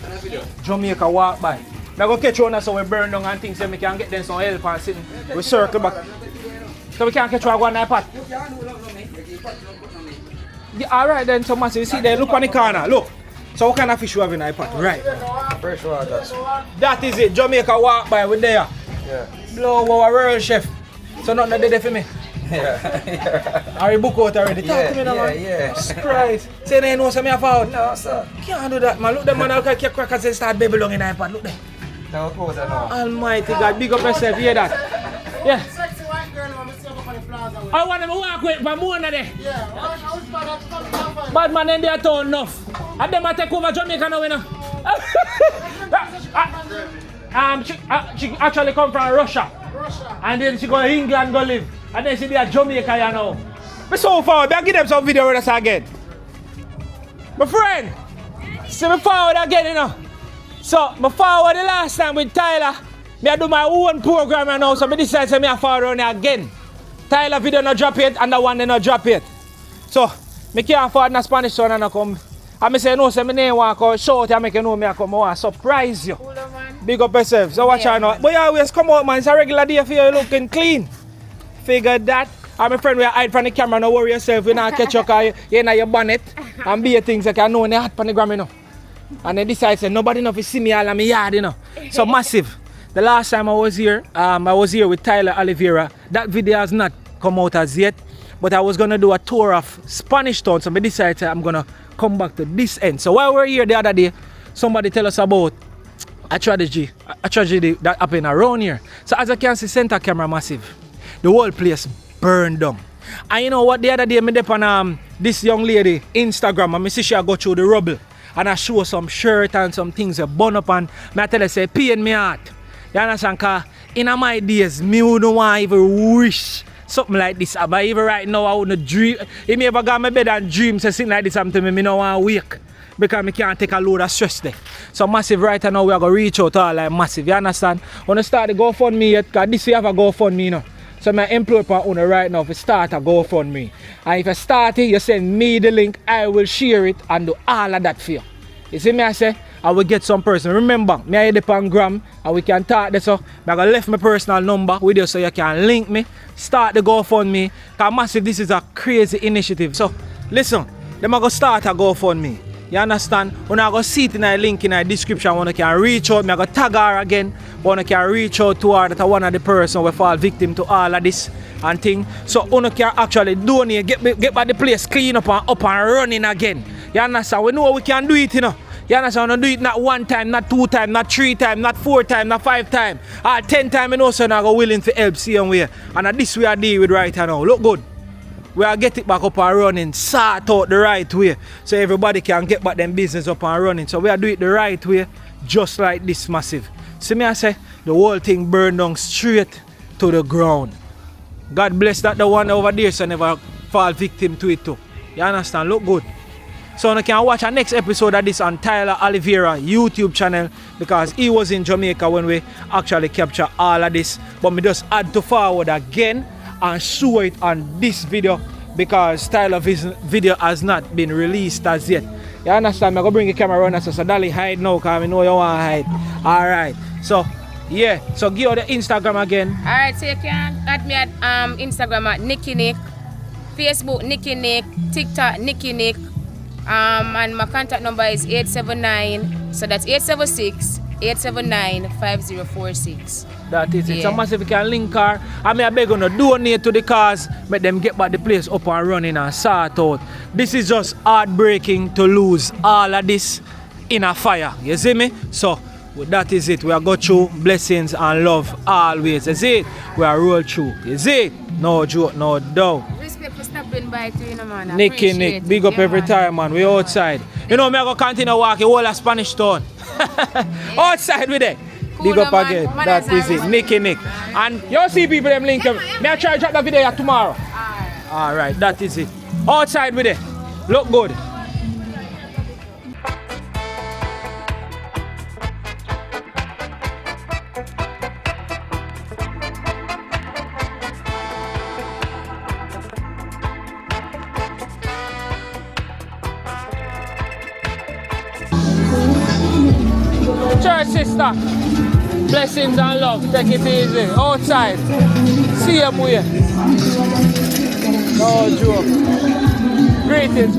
Jamaica Walk By. Now go catch one so we burn down and things so we can get them some help and sit. We circle back. So we can't catch one iPad. Yeah, alright then, so massive. You see there, look on the corner, look. So what kind of fish you have in iPad? Right. Fresh water. That is it, Jamaica Walk By with there. Yeah. Blow our world chef. So nothing that they there for me. Yeah. Are you book out already? Talk to me now, man. Yeah. Jesus Christ. Say they know something about. No, sir. Can't do that, man. Look them man, look like crackers and start baby long in iPad. Look there. Now close that now. Almighty God, big up yourself, hear that? Yeah. I want them to walk with for more than that. Yeah. Bad man in their town enough. And them take over Jamaica now, you know. She actually come from Russia. And then she go to England go live. And then she be at Jamaica, you know. But so far, I give them some video with us again. My friend, see me forward again, you know. So, I forward the last time with Tyler. I do my own program now, so I decide to forward on again. Tyler video not drop yet and the one they not drop yet. So, me can't afford no Spanish son and I come. And me say no, say me name want to show it and make you know me I come. I want to surprise you. Big up yourself. So watch out now. But you always come out, man. It's a regular day for you looking clean. Figure that. And my friend, we hide from the camera. No worry yourself. We not catch you because you're in your bonnet. And be things like I know in the hot on the gram, you know. And they decide, say, nobody enough to see me all in my yard, you know. So massive. The last time I was here with Tyler Oliveira. That video has not come out as yet. But I was going to do a tour of Spanish Town. So I decided I'm going to come back to this end. So while we're here the other day, somebody tell us about a tragedy that happened around here. So as you can see, center camera massive. The whole place burned down. And you know what, the other day I did on this young lady Instagram and I see she go through the rubble. And I show some shirt and some things that burn up and I tell her say, pain me heart. You understand? Because in my days, me wouldn't want to even wish something like this. But even right now, I wouldn't dream. If me ever go to my bed and dream something like this happen to me, I don't want to wake. Because I can't take a load of stress there. So massive right now we are going to reach out to all like massive. You understand? When I start the GoFundMe yet, because this we have a GoFundMe, you know. So I employ for owner right now to start a GoFundMe. And if you start it, you send me the link, I will share it and do all of that for you. You see me I say? I will get some person. Remember, me I dip on gram and we can talk this so I gonna left my personal number with you so you can link me. Start the GoFundMe. Because massive, this is a crazy initiative. So listen, them are gonna start a GoFundMe. You understand? When I go see it in a link in the description, when I can reach out, I go tag her again. When I can reach out to her, that one of the person will fall victim to all of this and thing. So you can actually donate, get back the place clean up and running again. You understand? We know we can do it, you know. You understand? We don't do it not 1 time, not 2 times, not 3 times, not 4 times, not 5 times. Or 10 times, you know, so I go willing to help see and way. And this we are dealing with right now. Look good. We are get it back up and running, sort out the right way. So everybody can get back them business up and running. So we are doing it the right way, just like this massive. See me I say, the whole thing burned down straight to the ground. God bless that the one over there so never fall victim to it too. You understand? Look good. So you can watch our next episode of this on Tyler Oliveira YouTube channel because he was in Jamaica when we actually captured all of this. But me just add to forward again and show it on this video because Tyler's video has not been released as yet. You understand? I'm going to bring the camera around so Dolly hide now because I know you want to hide. Alright. So, yeah. So, give you the Instagram again. Alright. So, you can add me at Instagram at Nicky Nick, Facebook Nicky Nick, TikTok Nicky Nick. And my contact number is 879, so that's 876-879-5046. That is it. So massive you can link her. I mean I beg you to donate to the cause, make them get back the place up and running and sort out. This is just heartbreaking to lose all of this in a fire. You see me? So that is it. We are go through blessings and love always. You see it? We are roll through. You see it? No joke, no doubt. Respect for stopping by too, you know, man. Nicky Nick, big up every time, man. We outside. You know, me I go continue walking whole of Spanish Town. Outside with it. Big up again. That is it. Nicky Nick. And you see people them link them. May I try to drop the video tomorrow? Alright, that is it. Outside with it. Look good. Church sister, blessings and love, take it easy, outside, see you way. No joke. Greetings,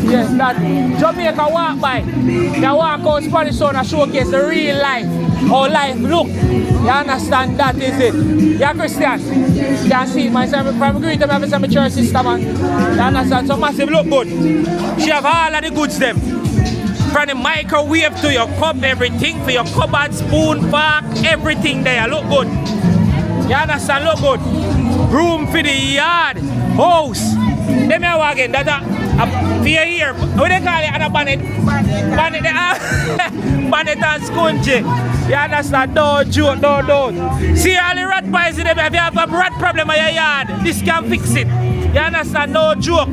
yes, that Jamaica walk by, they walk out Spanish Town and showcase the real life, how life look, you understand, that is it. You're Christian, you can see myself from greeting me from my church sister, man, you understand, so massive look good, she have all of the goods them. From the microwave to your cup, everything for your cupboard, spoon, fork, everything there. Look good. You understand? Look good. Room for the yard, house. Let me walk in. That's a for your ear. What they call it? And a bonnet. Bonnet. Bonnet and scunchie. You understand? Don't joke, don't. See all the rat pies in them. If you have a rat problem in your yard, this can fix it. You understand? No joke.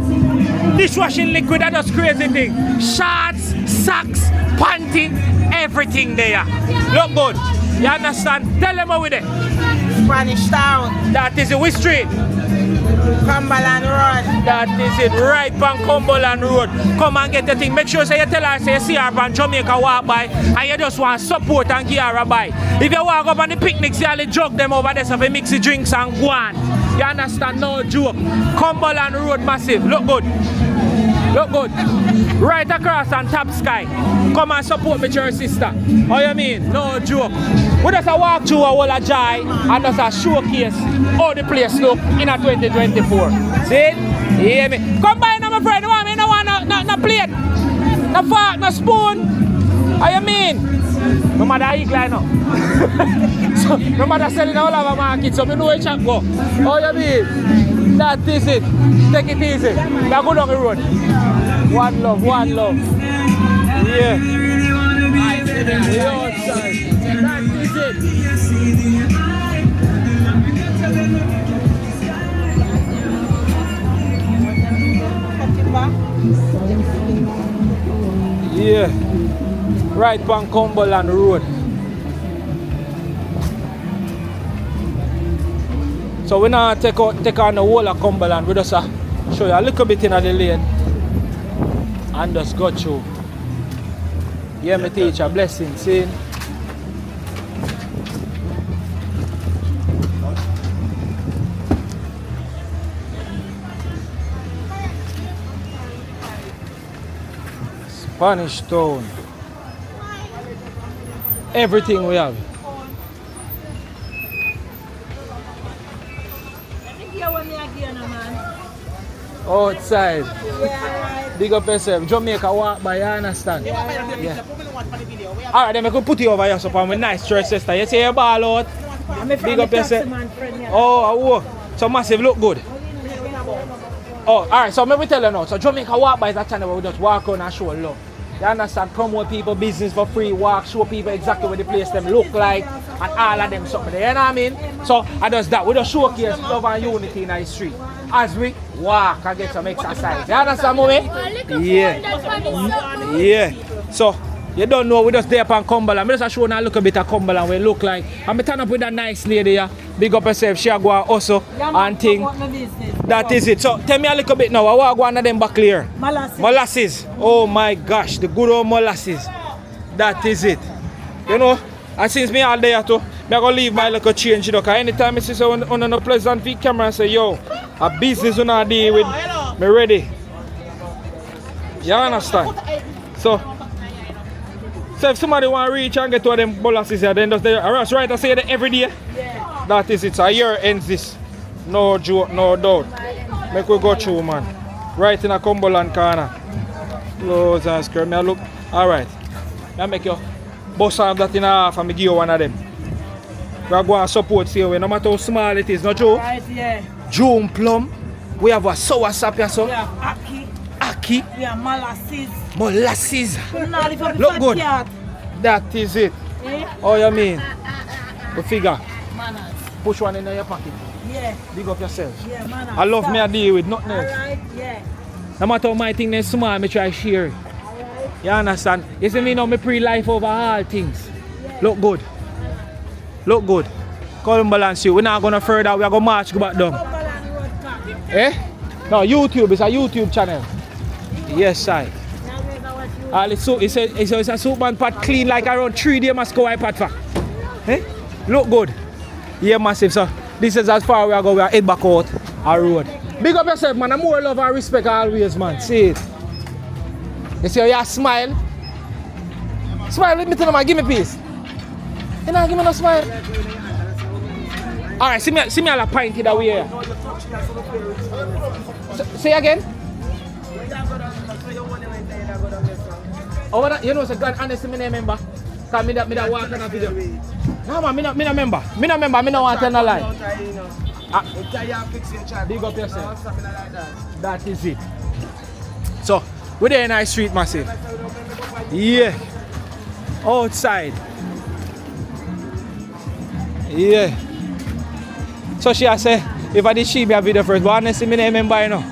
Dishwashing liquid, that does crazy thing. Shorts, socks, panty, everything there. Look good. You understand? Tell them how with it. Spanish Town, That is it. Which street? Cumberland Road. That is it. Right on Cumberland Road. Come and get the thing. Make sure say you tell her say you see her from Jamaica walk by and you just want support and give her a buy. If you walk up on the picnic, see all the jug them over there so they mix the drinks and go on. You understand? No joke. Cumberland Road massive. Look good. Look good. Right across on top sky. Come and support me, your sister. How you mean? No joke. We just walk through a whole of joy and just a showcase how the place look in a 2024. See it? You hear me? Come by now, my friend. You don't want no plate, no fork, no spoon. How you mean? My mother eat like now. So, my mother selling all of our market, so I know where you go. How you mean? That is it. Take it easy. Now go down the road. One love, one love. Yeah. The outside. That is it. Yeah. Right on Cumberland Road. So we now take on the whole of Cumberland. We just show you a little bit in the lane and just go through. Yeah, my teacher, blessing, see? Spanish Town. Everything we have. Outside. Yeah, Big up yourself. Jamaica walk by, you understand? Yeah. Alright, then I could put you over here so for my nice church sister. You see your ball out. Big up yourself. Oh, so massive, look good. Oh, alright, so let me tell you now. So Jamaica walk by is a channel where we just walk on and show love. You understand? Promote people business for free, walk, show people exactly what the place them look like and all of them something. You know what I mean? So I does that. We just showcase love and unity in the street. As we walk and get some exercise. You understand, mommy? Yeah. Yeah. So you don't know, we just there upon Cumberland. I'm just showing a little bit of Cumberland where it look like. I'm turn up with a nice lady here. Big up herself, she go also and thing. That is it. So tell me a little bit now. I want one of them back clear. Molasses. Molasses. Oh my gosh, the good old molasses. That is it. You know, and since me all there too, I'm gonna leave my little change, you know, because anytime I see someone on a pleasant feed camera and say, yo, a business you not deal with, me ready. You understand? So if somebody want to reach and get to them molasses here, then just right I say that every day. Yeah. That is it. So a year ends this. No joke, no doubt. Make we go through, man. Right in a Cumberland corner. Close and square. Me look. Alright. I make you bust off that in half and me give you one of them. We go and support here. No matter how small it is, no joke. Right, yeah. June plum. We have a sour sap here, so. We have Aki. Aki. We have molasses. Molasses. Look good. That is it. Eh? Oh, you mean? The figure. Manners. Push one in your pocket. Yeah. Big up yourself. Yeah, manners. I love me a deal with nothing else. Alright, yeah. No matter how my thing is small, me try share it. Alright. You understand? You see me now, me pre-life over all things. Yeah. Look good. Look good. Cumberland you. We're not going to further. We are going to march go back down. Cumberland Road Park. Eh? No, YouTube. It's a YouTube channel. Yes, I. It's a Superman pot clean like around 3 days must go pot for. Eh? Look good. Yeah, massive. So this is as far as we are going. We are head back out our road. Big up yourself, man. I'm more love and respect always, man. See it. You see how you smile? Smile with me to them, give me peace. You know, give me no smile. Alright, see me all a pint that way here. Say again? Oh, that, you know, so God honestly, me not remember. Because me that walk on a video. No, man, me not remember. Me not remember, me not want to tell no lie. Big up yourself. That is it. So, we're there in our street, massive. Yeah. Outside. Yeah. So she has said, if I did she be a video first, but honestly, me not remember, you know.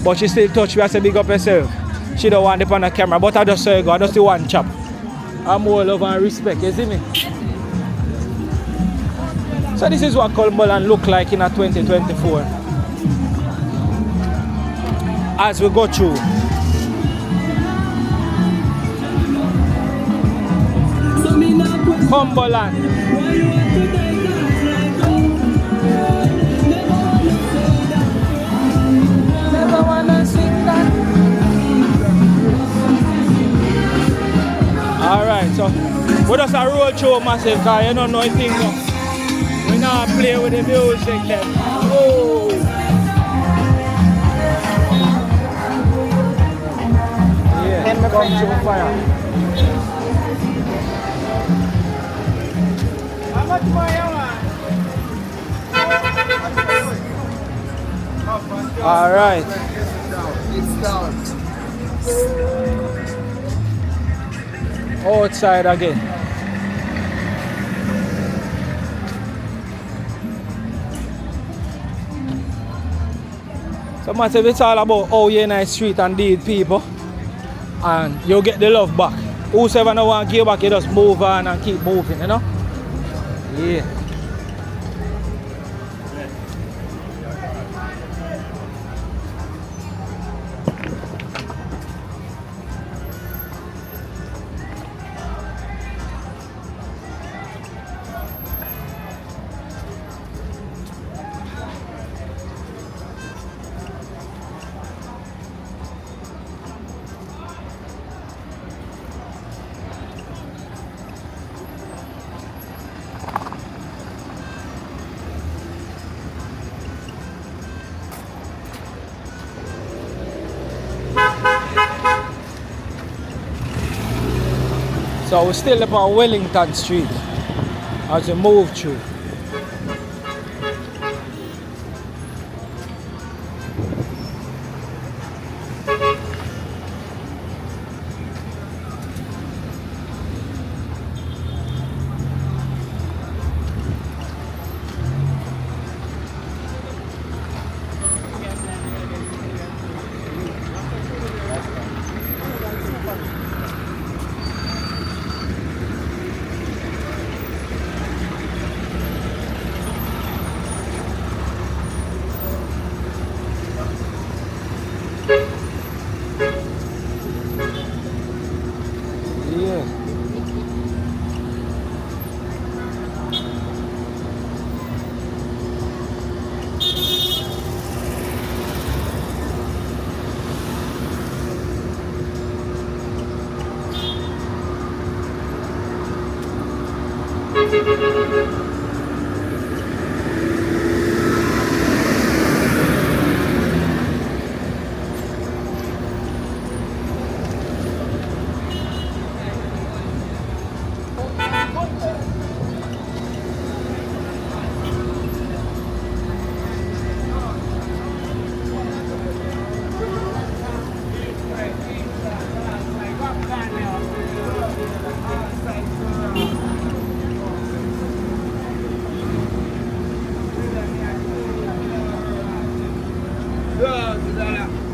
But she still touch me, I said, big up yourself. She don't want it on the camera, but I just say go, I just see one chop. I'm more love and respect, you see me? So this is what Cumberland look like in a 2024. As we go through. Cumberland. Never wanna sing that. Alright, so we just a road show massive because you don't know anything. We not play with the music then. Oh. Yeah, come to fire. How much more you want? Alright. It's down. Outside again. So massive, it's all about how you in the street and deal with people and you get the love back. Whoever no want to give back, you just move on and keep moving, you know? Yeah. So we're still up on Wellington Street as we move through.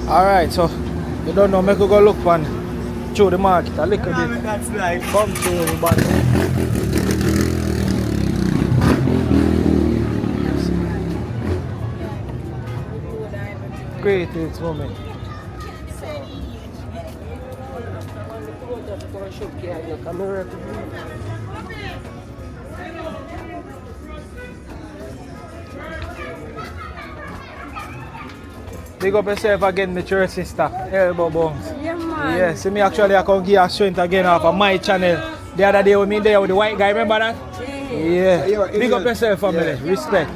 Alright, so you don't know, make you go look on through the market a little bit. That's right. Come through everybody. Great, it's moment. Big up yourself again, my church sister, Elbow Bones. Yeah, man. Yeah, see me actually I come give a strength again off of my channel. The other day with me there with the white guy, remember that? Yeah. Big up yourself, family. Respect.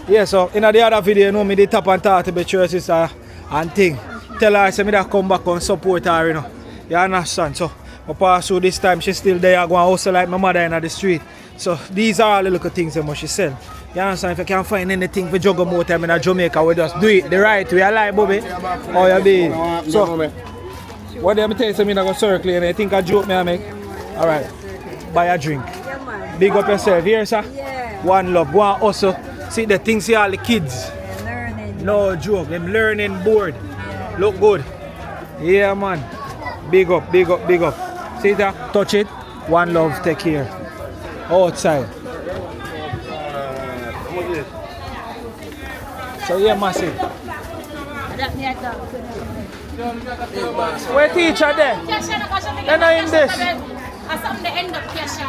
Yeah, so in the other video, you know me, they tap and talk to my church sister and thing. Tell her, say me that come back and support her, you know. You understand? So, I pass through this time, she's still there, going hustle like my mother in the street. So, these are all the little things that she sell. You understand? If you can't find anything for juggle more time in Jamaica, we just do it the right way. You like, Bobby? Oh, you be. So, what do you tell you? I'm going to circle and I think a joke me I make. Alright, buy a drink. Big up yourself. Here, sir? One love, one hustle. See the things here, all the kids. Learning. No joke, them learning board. Look good. Yeah, man. Big up, big up, big up. See that? Touch it. One love, take care. Outside. So yeah, massive. That me a dog. Where teacher there? They're not in this. I saw them end up cashier,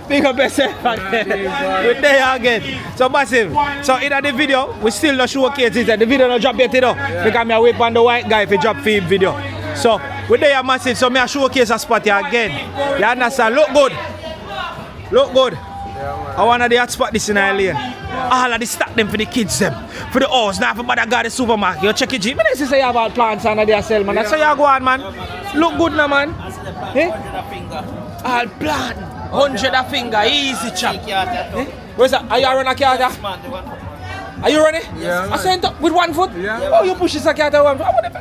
Big up yourself again. We're there again. So massive. So in the video, we still not showcase it. The video not drop yet, you know. Because I wait on the white guy if he drop feed video. So we're there massive. So I showcase a spot here again. You understand? Look good. Look good. I want to the hot spot this in our lane. All of the stock them for the kids them. For the house, not for bother guy the supermarket. You check it, G. I say you have all plants under there sell, man. That's how you go on, man. Look good now, man. Eh? All plant. 100 a finger. Easy, chap. Eh? Where's that? Are you running a car? Are you running? Yeah, I sent up with 1 foot? Yeah. Oh, you push this car with 1 foot?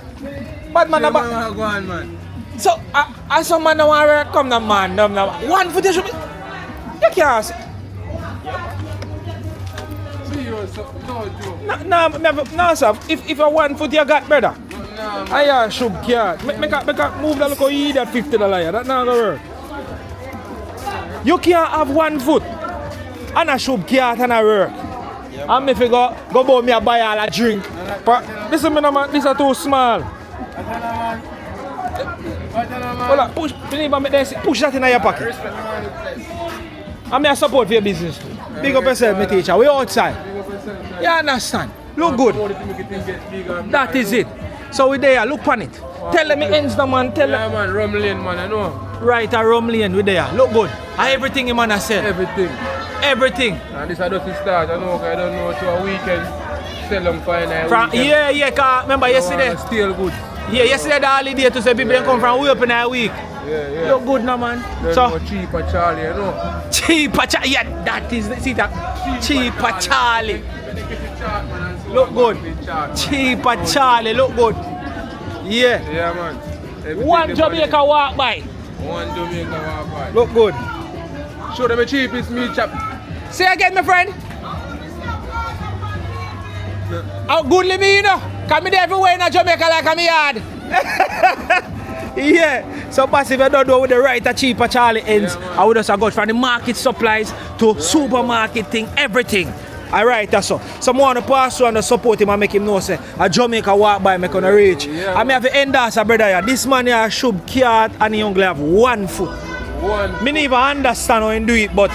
Bad man, Go on, man. So, I some man want to come now, man. 1 foot, you should be. You can't. No, sir. If a 1 foot you got, brother. I should care. Make move that look how you eat that $50. That's not gonna work. You can't have 1 foot and a should care and a work. And if you go buy me a buy all a drink. But this is me, man. This is too small. Hold on, push that in your pocket. I'm here support for your business too. Big up yourself, my teacher. We outside. You understand? Look good. That is it. So we there, look on it. Tell them it ends the man. Tell them. Yeah, man, rum lane, man, I know. Right, a rum lane, we there. Look good. And everything you man has said. Everything. Everything. And this is just start, I know, I don't know, to a weekend. Sell them fine. Yeah, cause remember yesterday. Still good. Yeah, yesterday the holiday to say people come from way up in a week. Yeah. Look good now, man. There's So no cheaper Charlie, you know. cheaper Charlie. Yeah, that is see that. Cheaper Charlie. Look good. Cheaper Charlie. Look good. Yeah. Yeah, man. Everything 1 Jamaica walk by. 1 Jamaica walk by. Look good. Show them the cheapest meat chop. Say again, my friend. How good me, you know? Come in everywhere in Jamaica like I'm yard. Yeah. So passive, I don't know with the right or cheaper Charlie ends. Yeah, I would just go from the market supplies to supermarket thing, everything. Alright, that's so. Someone want to pass through and support him and make him know say a Jamaica walk by make on a reach. Yeah, I may have to endorse a brother here. This man here should cat and he only have 1 foot. Me don't even understand how he do it, but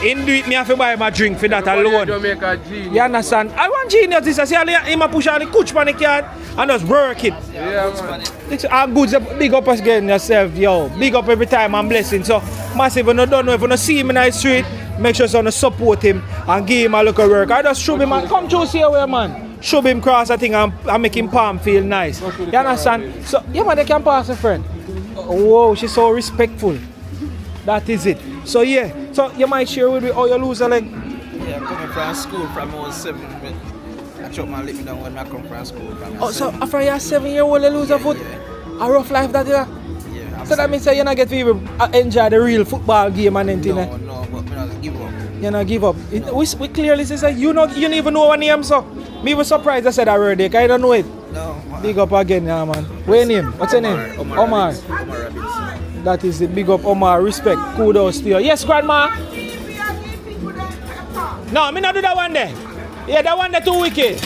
he do it, me have to buy my drink for that alone. Jamaica genius. You understand? I want genius this. I see him push on the coach on the card and just work it. Yeah, man. It's a good big up again yourself, yo. Big up every time and blessing. So massive, if you don't know, if you don't see him in the street, make sure you support him and give him a look of work. I just show him and come to see where man. Show him cross a thing and make him palm feel nice. You understand? So yeah man, they can pass a friend. Whoa, she's so respectful. That is it. So yeah. So you might share with me how you lose a leg. Yeah, coming from school from I was 7. I chop my lip down when I come from school. Oh, so after you're 7-year-old you lose a foot? A rough life that you have? Yeah. So that means you not get to even enjoy the real football game and anything. No, but I don't give up. You not give up. We clearly say you don't even know what name so. Me was surprised I said that word, I don't know it. No. Big up again, yeah man. What's your name? What's your name? Omar. That is it. Big up Omar. Respect. Kudos to you. Yes, grandma. No, me not do that one there. Yeah, that one there too wicked.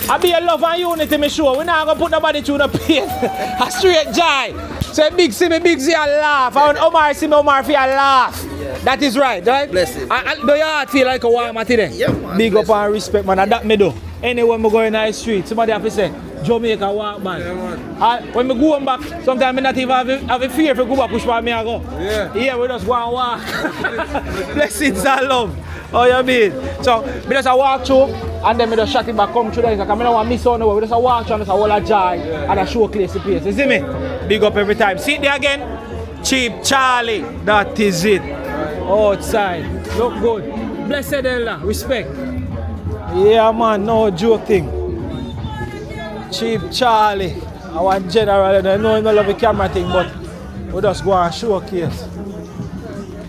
I be a love and unity, me sure. We not gonna put nobody through the pain. A straight joy. So big see me, big see a laugh. And Omar see me, Omar feel a laugh. Yeah. That is right? Bless it. Do your heart feel like a warm today? Yeah, man. Big up and respect, man. And that me do. Anyway, me go in the street, somebody have to say, Jamaica walk, man. Yeah, man. When me go back, sometimes I not even have a fear if I go back, push by me and go. Yeah. Yeah, we just go and walk. Blessings and love. Oh, you mean? So, we just walk through and then we just shut it back, come through there. Like, I don't want to miss on the way. We just walk through and just hold a joy and a showcase the place. You see me? Big up every time. See it there again? Cheap Charlie. That is it. Outside. Look good. Blessed Ella. Respect. Yeah, man. No joke thing. Cheap Charlie. I want general. I know you don't love the camera thing, but we just go and showcase.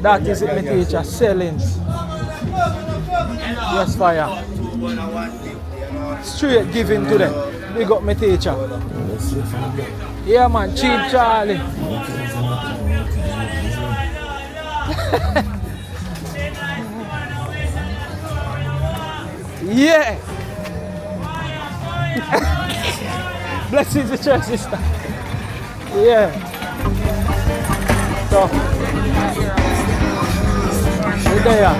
That is it, my teacher. Sellings. Yes, fire. Straight giving to them. Big up my teacher. Yeah, man. Cheap Charlie. Yeah. Blessings to church sister. Yeah. So. We're there.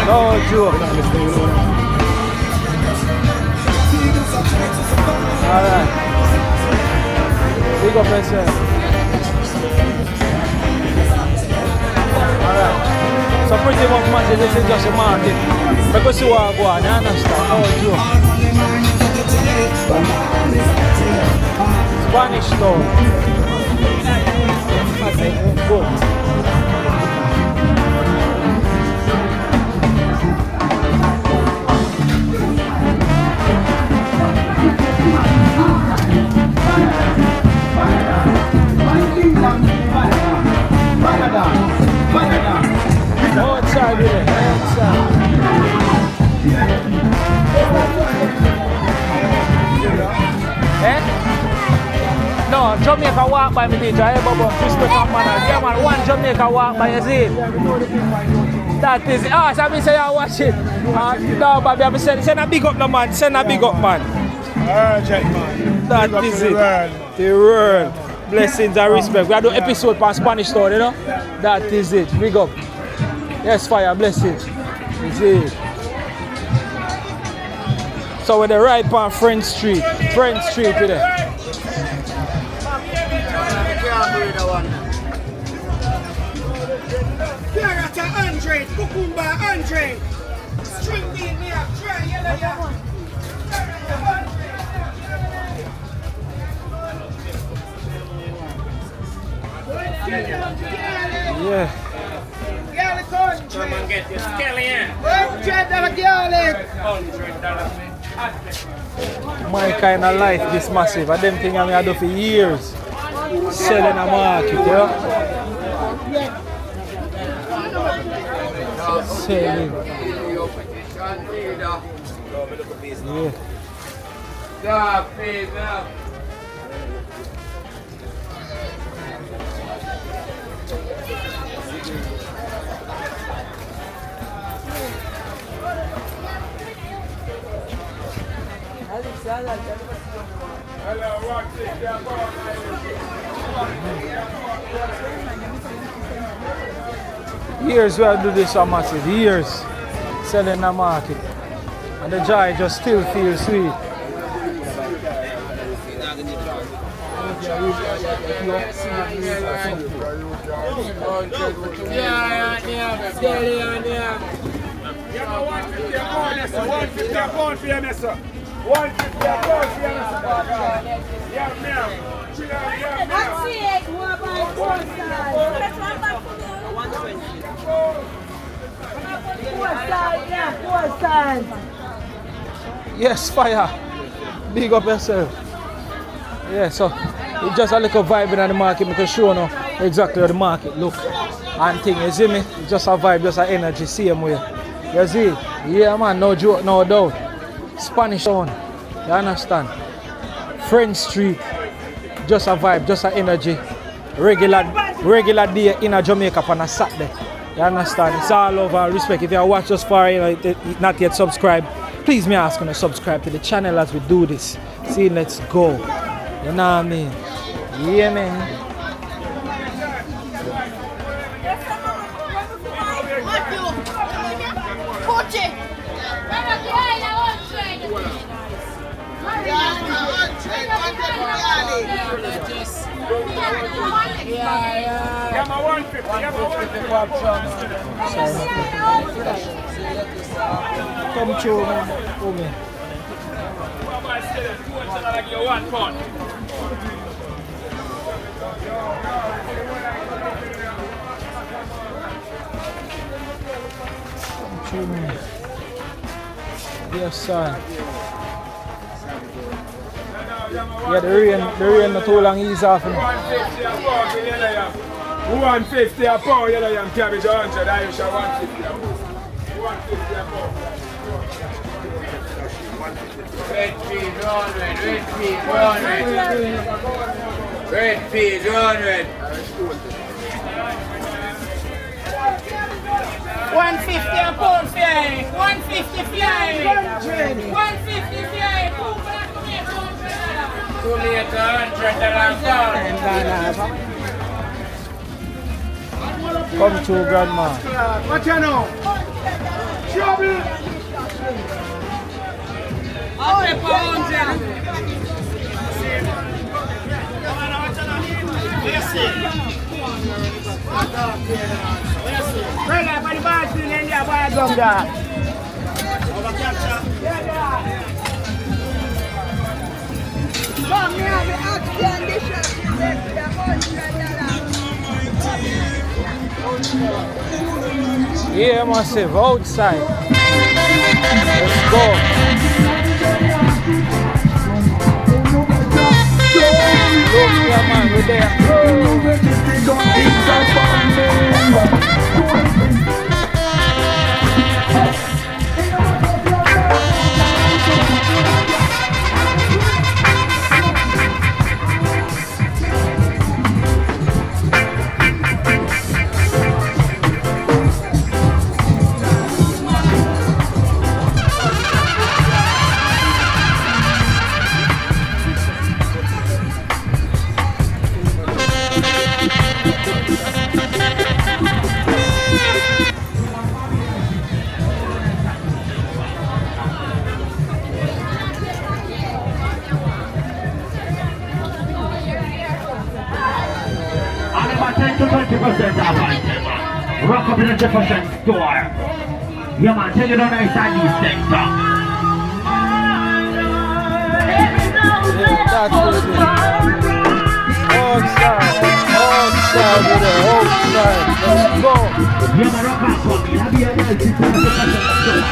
No joke. Alright. Big up yourself. Alright. So pretty much man, this is just a market. Because you are going, you understand? No joke. Spanish town. Good. Outside with it, outside. Eh? No, Jamaica walk by me teacher, eh, Bobo? Respect and manners. Yeah, man, one Jamaica walk by, you see? That is it. Ah, so I say you watch it. No, baby, I send a big up, no, man. Send a big up, man. Urgent, man. That is it. The world. Blessings and respect. We are doing episode for Spanish Town, you know? That is it. Big up. Yes, fire, blessings. You see? So we're the right on French Street. French Street today. Carrot 100, cucumber 100. String bean me up, try yellow. Yeah. Garlic 100. Come and get your scallion. $100 garlic. My kind of life this massive. I them thing I do for years. Selling a market, yeah. Selling. Yeah. Years we have do this so massive, years selling the market, and the joy just still feels sweet. Yes, fire. Big up yourself. Yeah, so it's just a little vibe in the market because show you exactly how the market look and thing, you see me? It's just a vibe, just an energy, same way. You see? Yeah man, no joke, no doubt. Spanish Town, you understand? French Street, just a vibe, just an energy. Regular day in a Jamaica on a Saturday. You understand? It's all over. Respect. If you watch us far, not yet subscribed, please me ask you to subscribe to the channel as we do this. See, let's go. You know what I mean? Yeah, man. Yeah, my 150. Come through, man. Come here. Come through, man. Yes, sir. Yeah, the rain not too long ease off. 150 a pound, you know, you cabbage 100, I use 150 a pound. 150 a pound. Red peas 100, red peas 100. Red peas 100. 150 a pound fare. 150 fare. 150 fare. $2 $100. Come to grandma. What you know? Trouble. I'll pay for 100. Brother, for the bad thing in there, boy, come there. Come here, we ask condition. Yeah, massive, outside. Let's go. Look here, man, we're there. Rock up in a 10% store. Yeah man, take it on the inside this sector. Outside, with the outside. Let's go. Yeah man, rock up for me. I'll be a nice 10% store.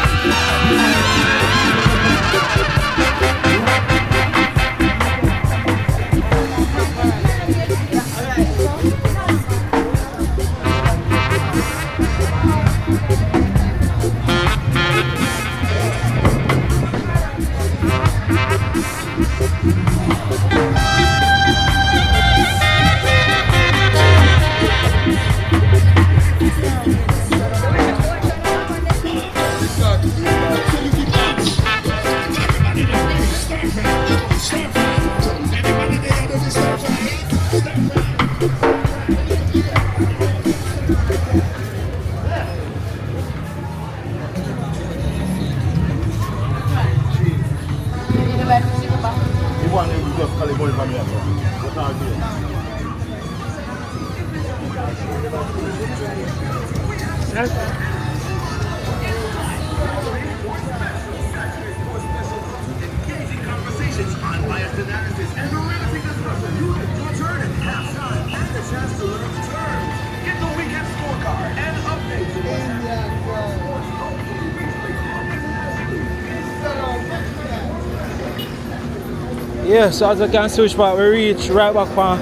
Yeah, so as you can switch back, we reach right back on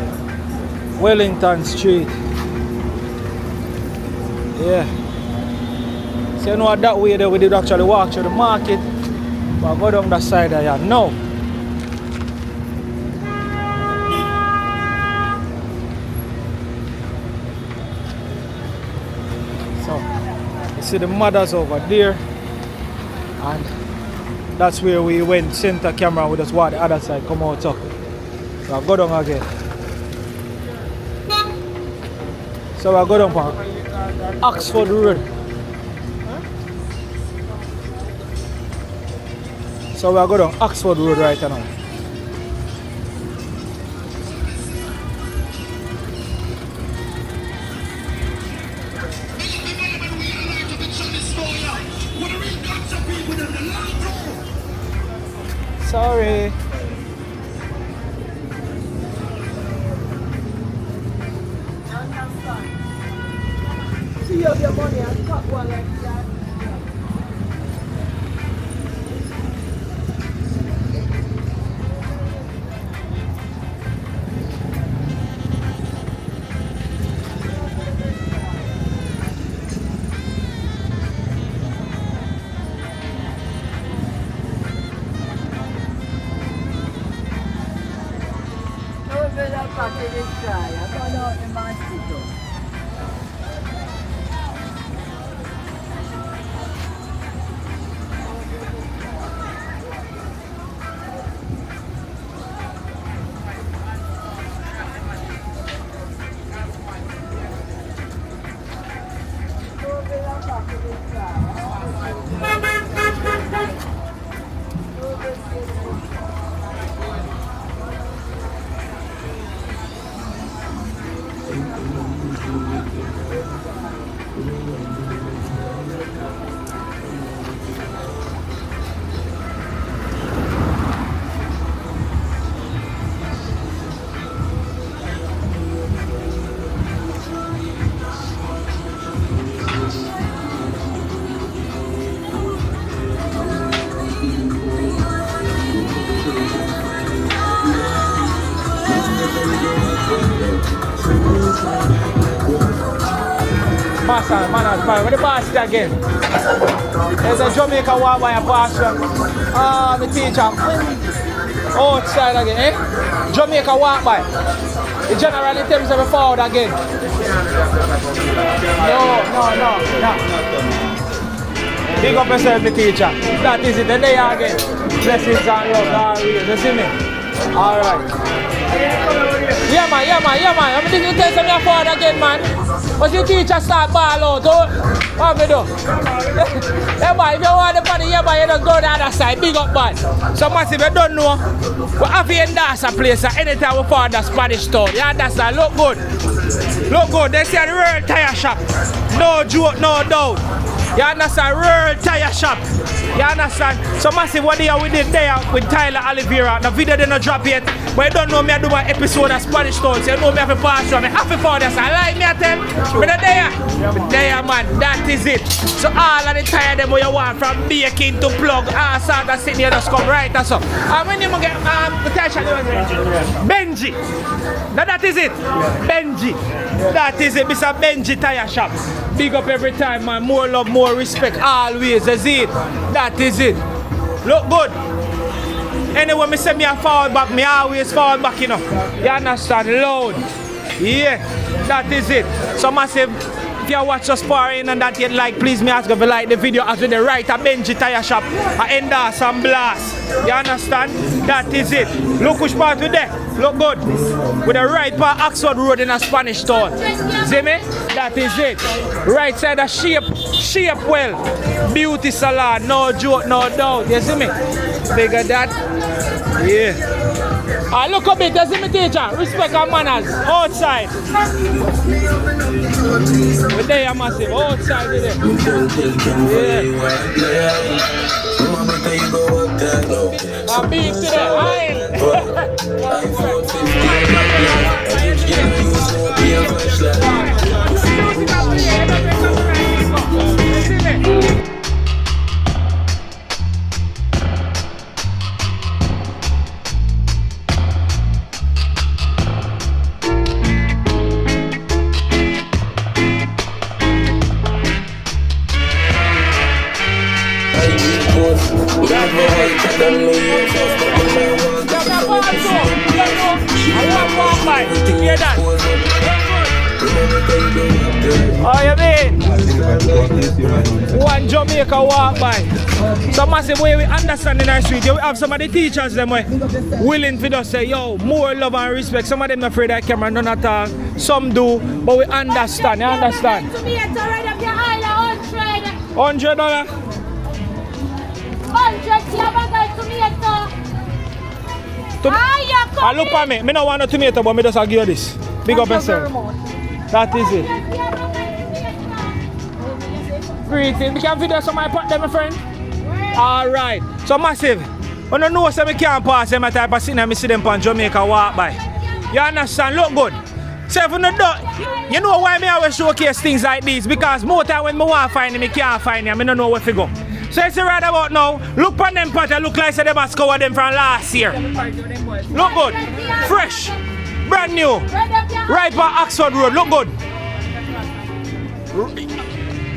Wellington Street. Yeah. So you know that way there we did actually walk through the market. But go down that side there, no. So you see the mothers over there. And that's where we went, center camera, we just walk the other side, come out up. So I go down again. So I go down for Oxford Road. So I go down Oxford Road right now. Sorry. See you have your money and top one like that. Manners, where the boss is again? There's a Jamaica walk by a passion. The teacher. Outside again, eh? Jamaica walk by. The general in terms of a forward again. No. Big up yourself, the teacher. That is it, the day again. Blessings and love, you see me? Alright. Yeah man. I'm going to tell some forward again, man. But your teacher start ball out, what we do? Yeah, boy, if you want the money, yeah, boy, you don't go to the other side. Big up, man. So, massive, you don't know. We have to endorse a place anytime we find the Spanish town. You understand? Look good. Look good. They say the real tire shop. No joke, no doubt. You understand? Real tire shop. You understand? So, massive, what we did there with Tyler Oliveira. The video didn't drop yet. But you don't know me, I do my episode of Spanish town. So, you know me have to pass through. I have to find this. I like me, I tell you. But there, man, that is it. So all of the tire them what you want from baking to plug, all sort of sitting here just come right or so. And when you get the tire shop, Benji. Now that is it. Benji. That is it. Mr. Benji tire shop. Big up every time, man. More love, more respect. Always. That's it. That is it. Look good. Anyway, me say me a forward back, me always forward back, you know. You understand? Loud. Yeah, that is it. So massive, if you watch us sparring and that yet like, please me ask if you like the video as with the right a Benji tire shop, a endorse and blast. You understand? That is it. Look which part with there. Look good. With the right part Oxford Road in a Spanish town. See me? That is it. Right side of shape well. Beauty salon, no joke, no doubt. You see me? Bigger that. Yeah. Look a bit, you see me teacher? Respect our manners. Outside. We're there massive. Outside with it. Yeah. I'm being to the Oh, you mean? One Jamaica walk by. So massive way we understand in our street. We have some of the teachers them willing to just say, yo, more love and respect. Some of them not afraid of camera, none at all. Some do, but we understand. You understand? $100. I look at me. I don't want a tomato, but I just give you this. Big up yourself. That is it. Greeting. We can video some of my pot there, my friend. Alright. So massive. I don't know so I can't pass them type of scene and I see them on Jamaica walk by. You understand? Look good. So if you don't, you know why I always showcase things like these? Because more time when I want to find them, I can't find them. I don't know where to go. So it's right about now, look on them pot and look like they must cover them from last year. Look good. Fresh. Brand new. Right by Oxford Road. Look good.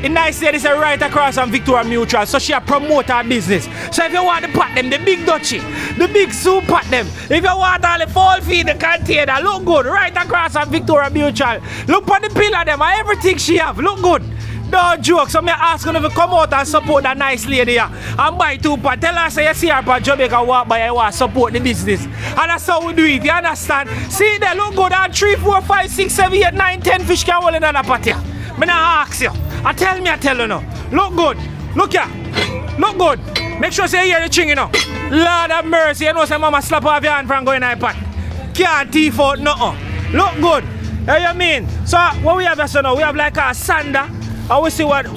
In nice day, this is right across from Victoria Mutual. So she a promote her business. So if you want to pot them, the big dutchie, the big soup pot them. If you want all the fall feed, the container, look good. Right across from Victoria Mutual. Look on the pillar them and everything she have. Look good. No joke. So me ask her if you come out and support that nice lady here and buy 2 pot. Tell her say you see her for Jamaica walk by, you want to support the business. And that's how we do it. You understand? See there, look good. And 3, 4, 5, 6, 7, 8, 9, 10 fish can hold in that pot here. Me not ask you. I tell you now. Look good. Look here. Look good. Make sure you hear the ching, you know. Lord have mercy. You know say mama slap off your hand from going in pot. Can't thief out nothing. Look good. You know what I mean? So what we have here now, we have like a sander. And we see what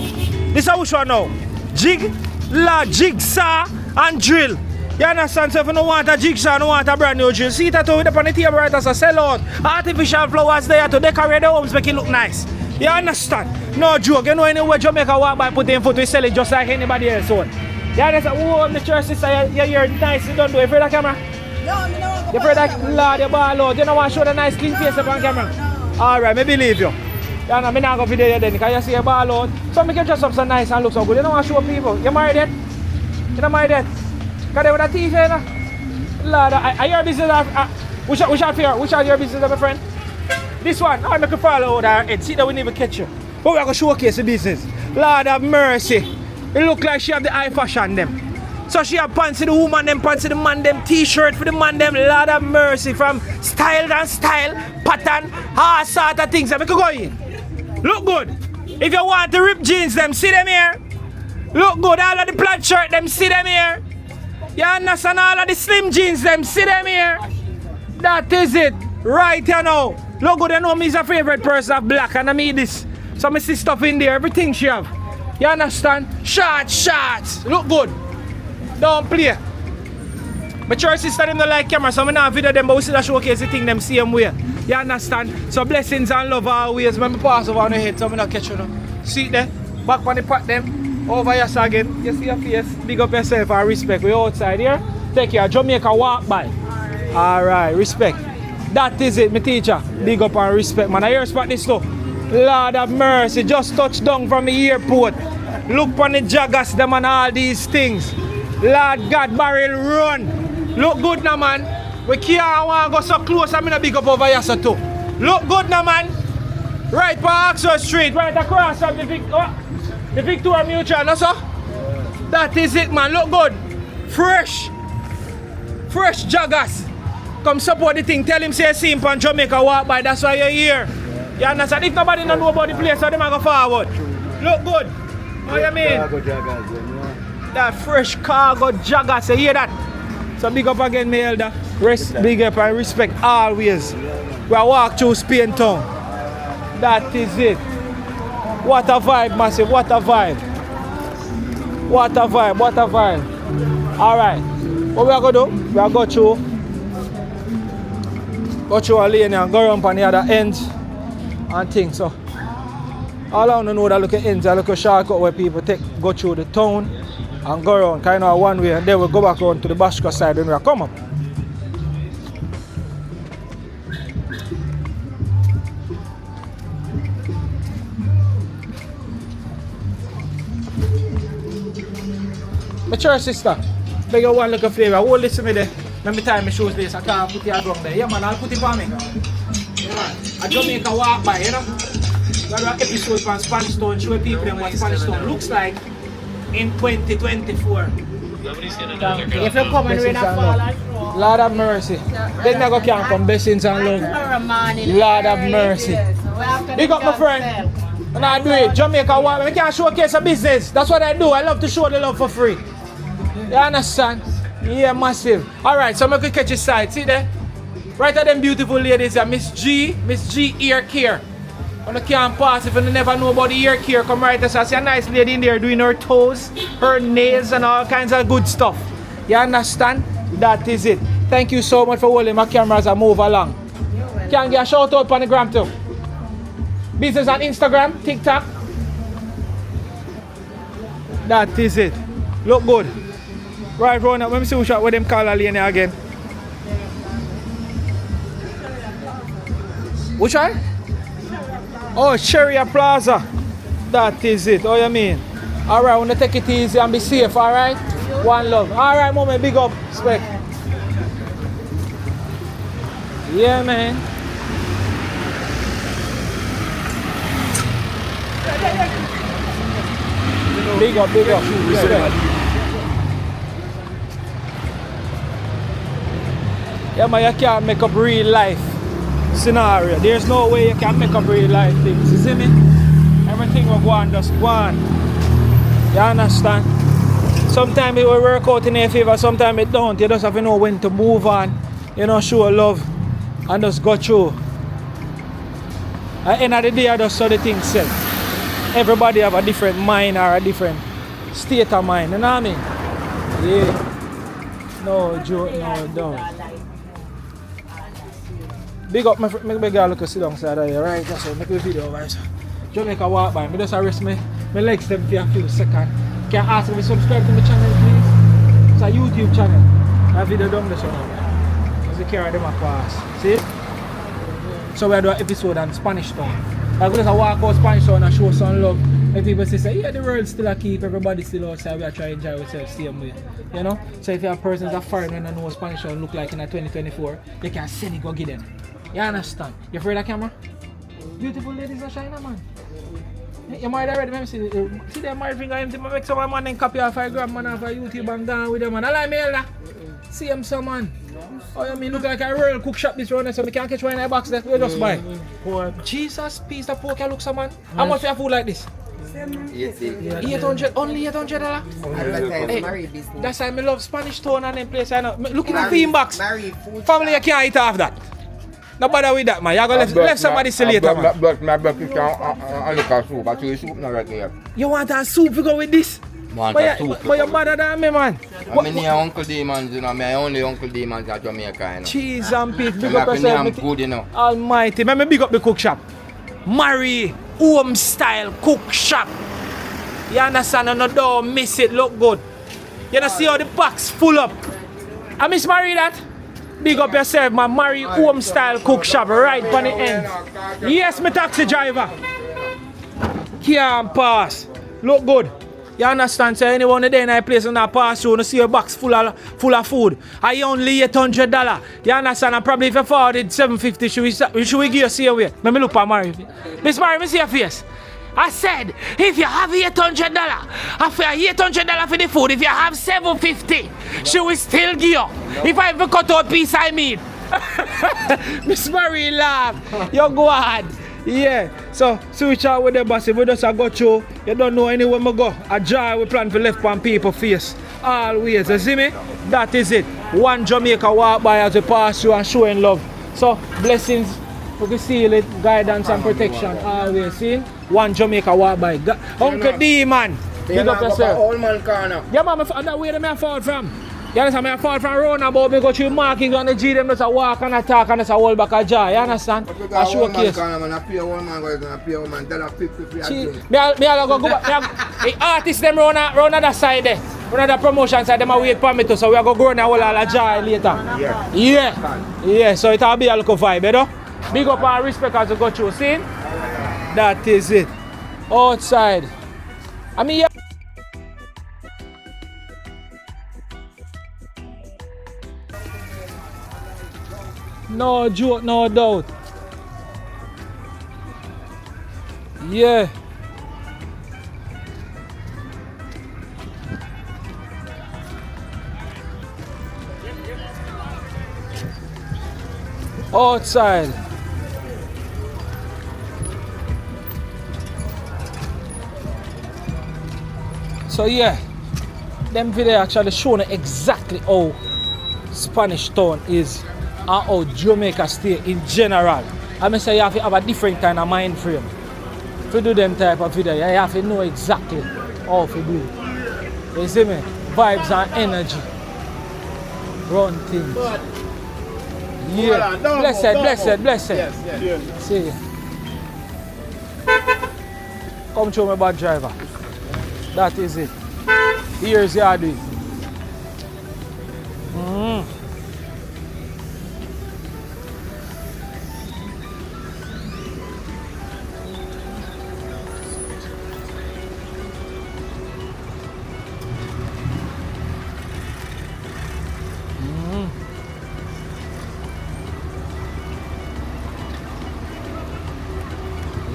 this is which one now. Jigsaw and drill. You understand? So if you don't want a jigsaw, you don't want a brand new drill. See it at with up on the table right as a sell out. Artificial flowers there to decorate the homes, make it look nice. You understand? No joke. You know anywhere Jamaica walk by put in foot, we sell it just like anybody else own. You understand? Oh, the church sister, you're nice, you don't do it for the camera. You afraid that Lord you ball out? You don't want to show the nice clean face up on camera? Alright, me believe you. Yeah, no, me not go video you then because you see a ball out. So me can dress up so nice and look so good. You don't want to show people. You married yet? You not married yet? Because they with a teeth, you know? Lord, are your business? Which are your business, my friend? This one. I make a follow out and see that we never catch you. But we are going to showcase the business. Lord have mercy. It look like she have the high fashion them. So she have pants for the woman them, pants for the man them, t-shirt for the man them. Lord have mercy from style and style, pattern, all sort of things. I make you go in. Look good. If you want to rip jeans them, see them here. Look good. All of the plaid shirt them, see them here. You understand? All of the slim jeans them, see them here. That is it. Right here now. Look good. You know me is a favorite person of black and I need this. So I see stuff in there, everything she have. You understand? Shots. Look good. Don't play. But your sister them don't like camera, so I not video them, but we still showcase the thing them same way. You understand? So blessings and love always. When I pass over on the head, so I not catch you now. See it there? Back on the pot them. Over your again. You see your face? Big up yourself and respect. We outside here. Take care. Jamaica walk by. Alright, respect. That is it, my teacher. Big up and respect, man. I hear spot this stuff. Lord have mercy. Just touched down from the airport. Look on the joggers, them and all these things. Lord God, barrel run. Look good now, man. We can't want to go so close. I'm going to big up over here, so too. Look good now, man. Right by Oasis Street, right across from the Victoria Mutual, no, sir? That is it, man. Look good. Fresh joggers. Come support the thing. Tell him say see him on Jamaica walk by. That's why you're here. You understand? If nobody don't know about the place, so they might go forward. Look good. What you mean? Cargo joggers, yeah. That fresh cargo joggers. You hear that? So big up again, my elder. Big up and respect always. We walk through Spain town. That is it. What a vibe, massive. What a vibe. What a vibe. What a vibe. Alright. What we are going to do? We are going to go through a lane and go around on the other end and things. So all I want to know that look at ends, I look at shortcut where people go through the town and go around kind of one way, and then we'll go back around to the Bashka side when we come up. My church sister, beg you one look of flavor. Hold this to me there. Let me tie my shoes this. I can't put it around there. Yeah man, I'll put it for me. Yeah man. I Jamaica walk by, you know. We have an episode from Spanish Town, show people them what Spanish Town looks like in 2024. If you come and rain and fall, Lord have mercy. Then I go can't come blessings and love. Lord have mercy. Big up my friend. And I do it. Jamaica walk. We can't showcase a business. That's what I do. I love to show the love for free. You understand? Yeah, massive. Alright, so I'm going to catch your side. See there? Right at them beautiful ladies are Miss G Ear Care. On the can't pass if you never know about the ear care, come right there. So I see a nice lady in there doing her toes, her nails and all kinds of good stuff. You understand? That is it. Thank you so much for holding my camera as I move along. Can get a shout out on the gram too. Business on Instagram, TikTok. That is it. Look good. Right round up. Let me see which what them call a lane again. Which one? Oh, Cherry Plaza. That is it. Oh, you mean? Alright, I want to take it easy and be safe, alright? One love. Alright, moment, big up. Spec. Yeah, man. Big up, big up. Respect. Yeah, man, you can't make up real life scenario. There's no way you can make up real life things. You see me? Everything will go on, just go on. You understand? Sometimes it will work out in your favor, sometimes it don't. You just have to know when to move on. You know, show love and just go through. At the end of the day, I just saw the thing said. Everybody have a different mind or a different state of mind. You know what I mean? Yeah. No joke, no don't. Big up my girl, look at sit down side of here, right? That's it, make a video over here. Jamaica walk by, I just arrest my legs them for a few seconds. Can I ask if you subscribe to my channel, please? It's a YouTube channel. I have video down there, so now. the car them a pass. See? So we do an episode on Spanish Town. I'm going to walk out Spanish Town and show some love. And people say, yeah, the world still a keep, everybody still outside, we are trying to enjoy ourselves same way. You know? So if you have persons that foreign and know what Spanish Town look like in a 2024, you can send it, go get them. You understand? You afraid of camera? Beautiful ladies in China, man. You married already, let me see them married finger empty, make some man and copy off a grab man off a YouTube and gone with them, man. I like me, Elda. See him, some man. Oh, you mean look like a real cook shop this round, so we can't catch one in a box that we just buy. Jesus, piece of pork, look, some man. How much for food like this? 800, only $800. Hey, that's why I love Spanish Town and them place. I know. Look in the theme box. Family, you can't eat off that. No bother with that, man. You're going to left somebody still later, man. But my blood you can't look at soup. Actually, soup not right here. You want a soup to go with this? Want but a soup. But you're better than me, man. I mean, your Uncle Demons, you know. My only Uncle Demons at Jamaica, you know. Cheese and pig. Big up yourself. Good, you know. Almighty. Let me big up the cook shop. Mary home style cook shop. You understand? And don't miss it. Look good. You know, see how the box full up. I miss Mary that. Big up yourself, man. Mary home style cook shop right on the end. Yes, my taxi driver. Can't pass. Look good. You understand? So anyone there in a place and I pass through and see a box full of food. I only $800. You understand? And probably if you forwarded $750, should we give you see a way? Let me look at Mary. Miss Mary, let me see your face. I said, if you have $800, after $800 for the food, if you have $750, she will still give you. If I have a cut out piece, I mean. Miss Mary laugh. You go ahead. Yeah. So switch out with the boss. If we just go through, you don't know anywhere we go. A jar we plan for left on people's face. Always. You see me? That is it. One Jamaica walk by as we pass through and showing love. So blessings. We can seal it, guidance and protection. Always seen. One Jamaica walk by. Uncle D, man. Big up yourself. Old man corner. Yeah, man, that way I fall from. You understand? I fall from roundabout, me go through markings and the G them just a walk and a talk and just a hold back a jar. You understand? I showcase. I pay old man, I pay old man, $50 for your drink. Me I go back. The artists them round that side there. Round the promotion side, them a wait for me too. So we go grow and hold all a jar later. Yeah. So it'll be a little vibe, you know? Big up and respect as you go through, see? That is it. Outside. I mean, yeah. No joke, no doubt. Yeah. Outside. So yeah, them video actually showing exactly how Spanish Town is and how Jamaica stay in general. I mean say you have to have a different kind of mind frame. To do them type of video, you have to know exactly how to do it. You see me? Vibes and energy. Run things. Yeah. Blessed. Yes. See. Come show me bad driver. That is it. Here's your do.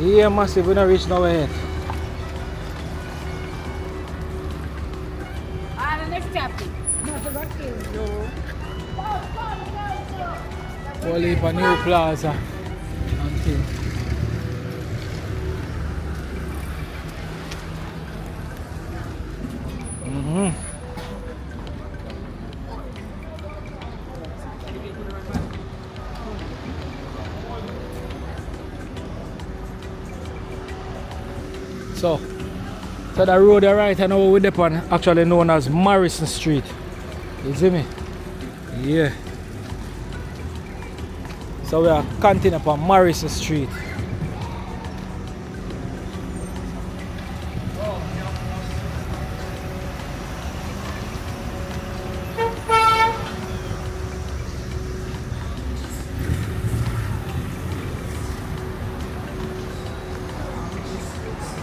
Yeah, massive, we don't reach nowhere yet. We'll leave a new plaza and things. So the road right and over with the pan actually known as Morrison Street. You see me? Yeah. So we are continuing upon Morrison Street.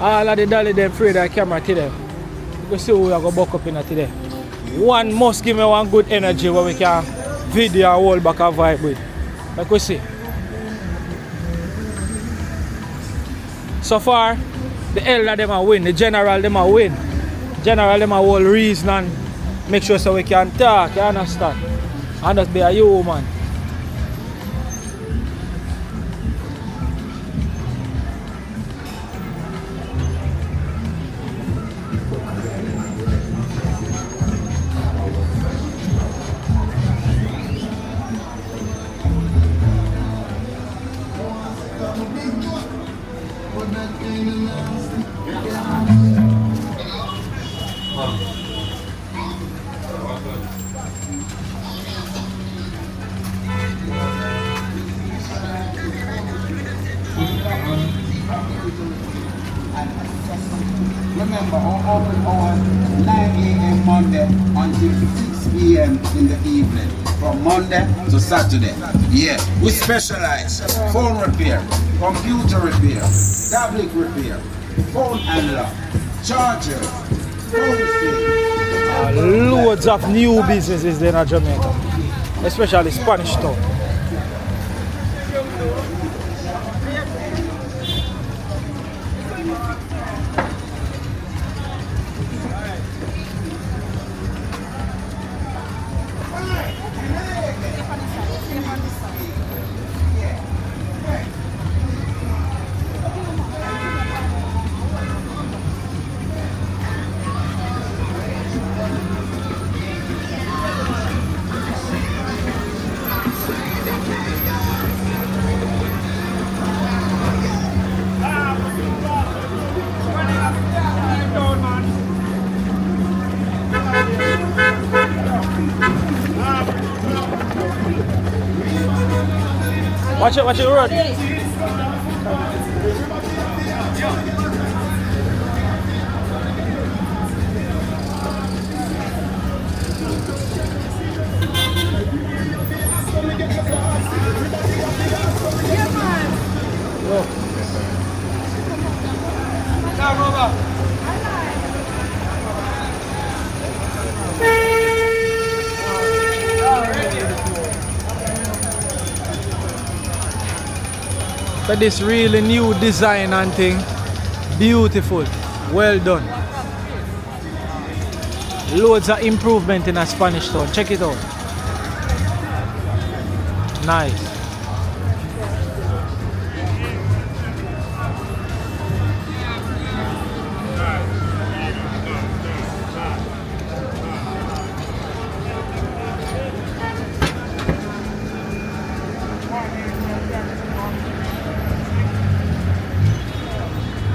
All of the dolly them afraid of the camera today. You can see we are going to buck up in today. One must give me one good energy where we can video and hold back a vibe with. Like we see. So far, the elder them a win, the general them a win. General them a whole reason and make sure so we can talk, you understand? And just be a human. Remember, our open hours 9 a.m. Monday until 6 p.m. in the evening. From Monday to Saturday. Yeah, we specialize phone repair, computer repair, tablet repair, phone handler, charger, phone Loads of new businesses there in Jamaica, especially Spanish Town. Watch it run. But this really new design and thing, beautiful, well done. Loads of improvement in a Spanish Town. Check it out. Nice.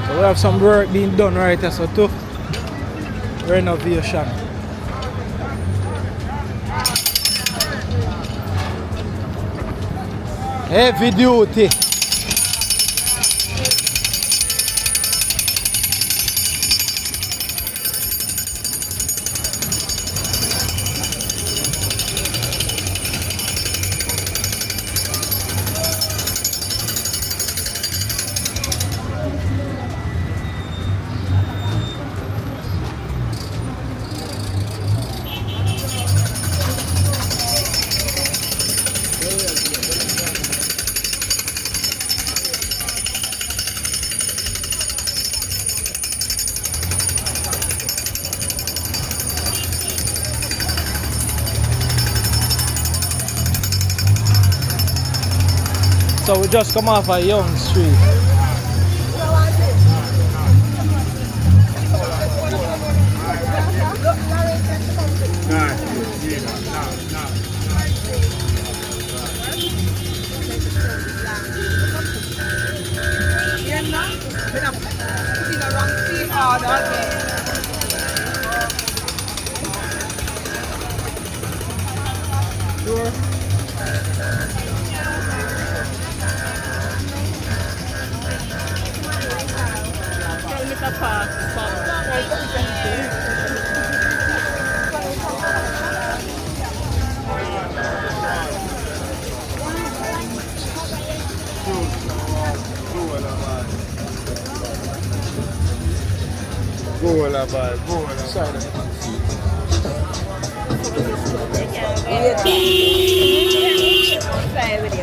We have some work being done right here, so to renovation. Heavy duty. So we just come off a Young Street. Bowler ball, bowler.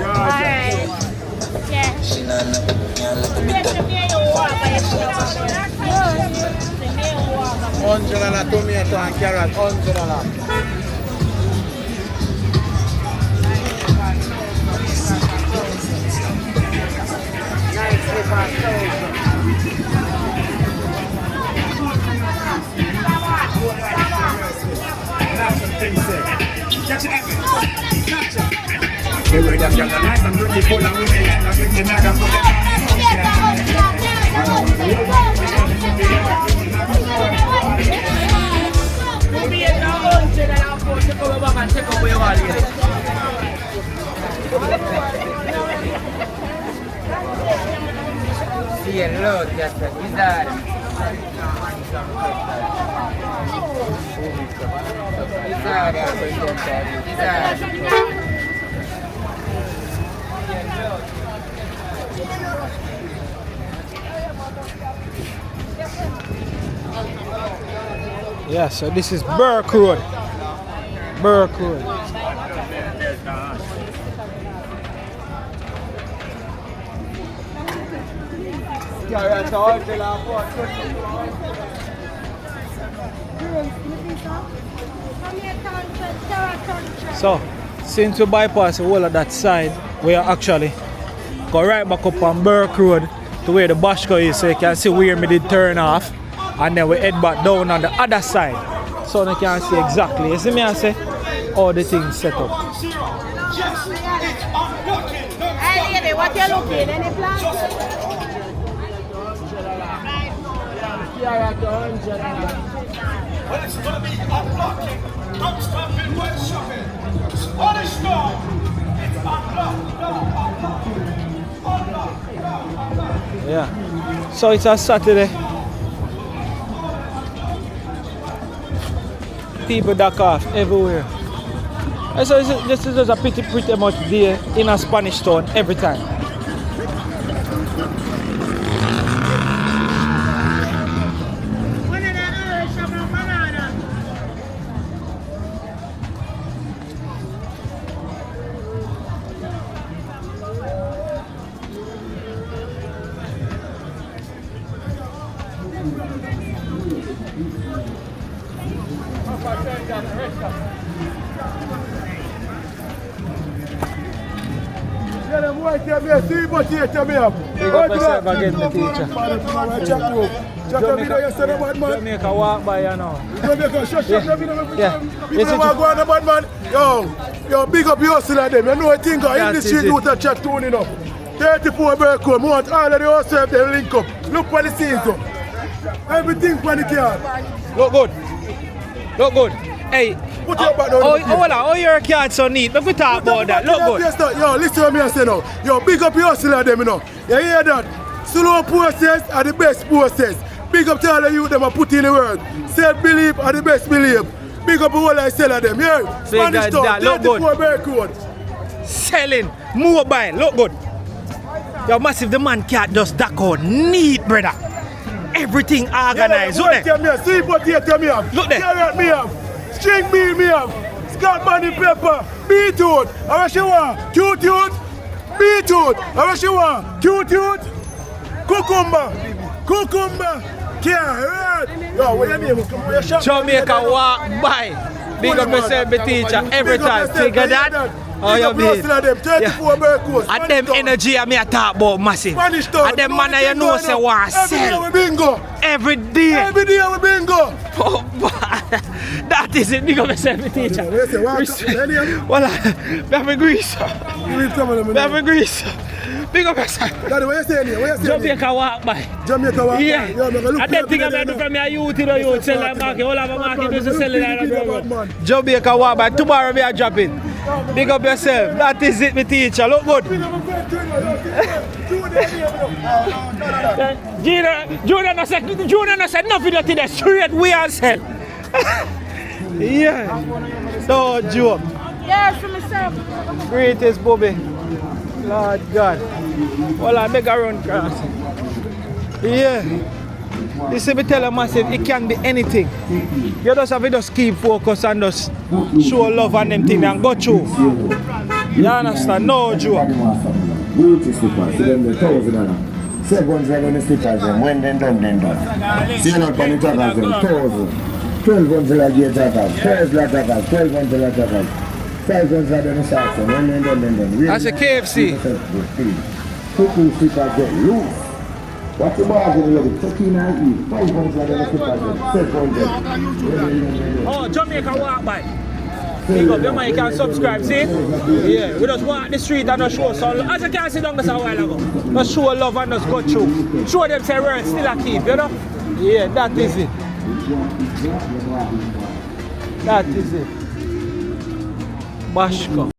Alright. Yeah. $100 tomato and carrot, $100. Yeah, so this is Burke Road. Burke Road. So, since we bypass the whole of that side, we are actually go right back up on Burke Road to where the Bashko is, so you can see where me did turn off, and then we head back down on the other side, so you can see exactly. You see me I say all the things set up. Hey lady, what you looking? Any plans? Well, it's gonna be unblocking. Don't stop it when shopping. On a storm. It's unblocked. Yeah. So it's a Saturday. People duck off everywhere. And so this is just a pretty much day in a Spanish town every time. Jamaica walk by, you know. Yo, big up your hustle them. You know I think in the street you to chat tune enough. 34 Berkeley, we want all of the hustle they link up. Look for the scenes up. Everything for the car. Look good. Look good. Hey, put your back down. Oh, your card so neat. Let me talk about that. Look good. Yo, listen to me I say now. Yo, big up your hustle them, you know. You hear that? Slow process are the best process. Big up to all of you them are put in the word. Self-belief are the best belief. Big up all I sell of them, yeah? Spanish town, 34 Berkeley. Selling mobile, look good. Yo, massive, the man can't just duck out. Neat, brother. Everything organized. Look there. Sweet potato me have. Look there. Carrot me have. String bean me have. Scott money pepper. Beetroot. How much you want? Cute. Beetroot. How much you want? Cute. Cucumber. Carrot. Yo, what you name? Jamaica walk by. Big up yourself, the teacher, every time. Figure that. Oh, you be. And them energy I talk about massive. And them man you know say want sell. Every day we bingo. That is it. Big up yourself, the teacher. Well, Beverly Grease. Big up yourself. Daddy, what you saying here? Jamaica walk by. Jamaica walk by. Yeah. And that thing I'm do from your youth to the youth, sell that market. All of a market does sell it. Jamaica walk by. Tomorrow we are dropping. Big up yourself. That is it, my teacher. Look good. Junior said no video today. Straight we are sell. Yeah. No joke. Yes, for myself. Greatest Bobby. Lord God. Well, I make a run cross. Yeah. You see me tell a massive, it can be anything. You just have to just keep focus and just show love and them thing and go through. You understand? No joke. Beauty slippers, see them the $1,000. 700 on the slippers, them. When then done, then done. See you not on the joggers, them. 1,000. 1,200 like your joggers. 1,200 joggers. 1,200 like joggers. 500 on the socks, them. When then done, then done. That's a KFC. Cuckoo slippers get loose. What's the bargain with it? 13 and eat. 500 on the slippers, them. 700. Oh, Jamaica walk by. Pick up your man, you can subscribe, see? Yeah, we just walk the street and just show some love. As you can see down this a while ago. Just show love and just go through. Show them say we're still a keep, you know? Yeah, that is it. That is it. Bashko.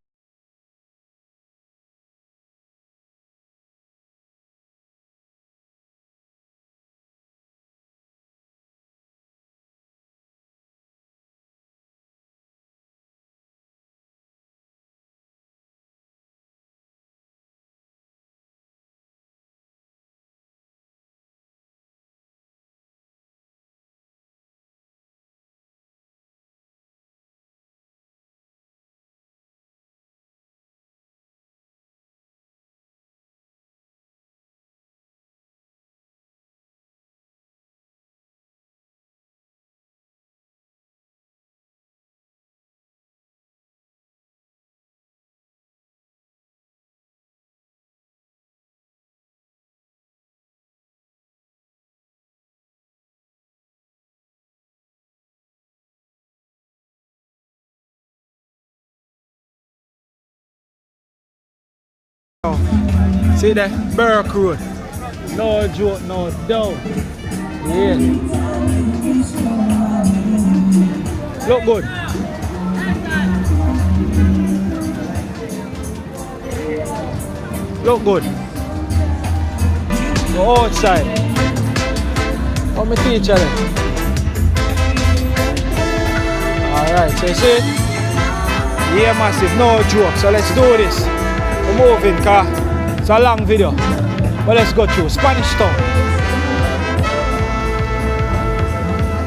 See that? Burke Road. No joke, no doubt. Yeah. Look good. Look good. Go outside. How my teacher then? Alright, so you see it? Yeah, massive, no joke. So let's do this. We're moving, car. It's a long video. But let's go through. Spanish Town.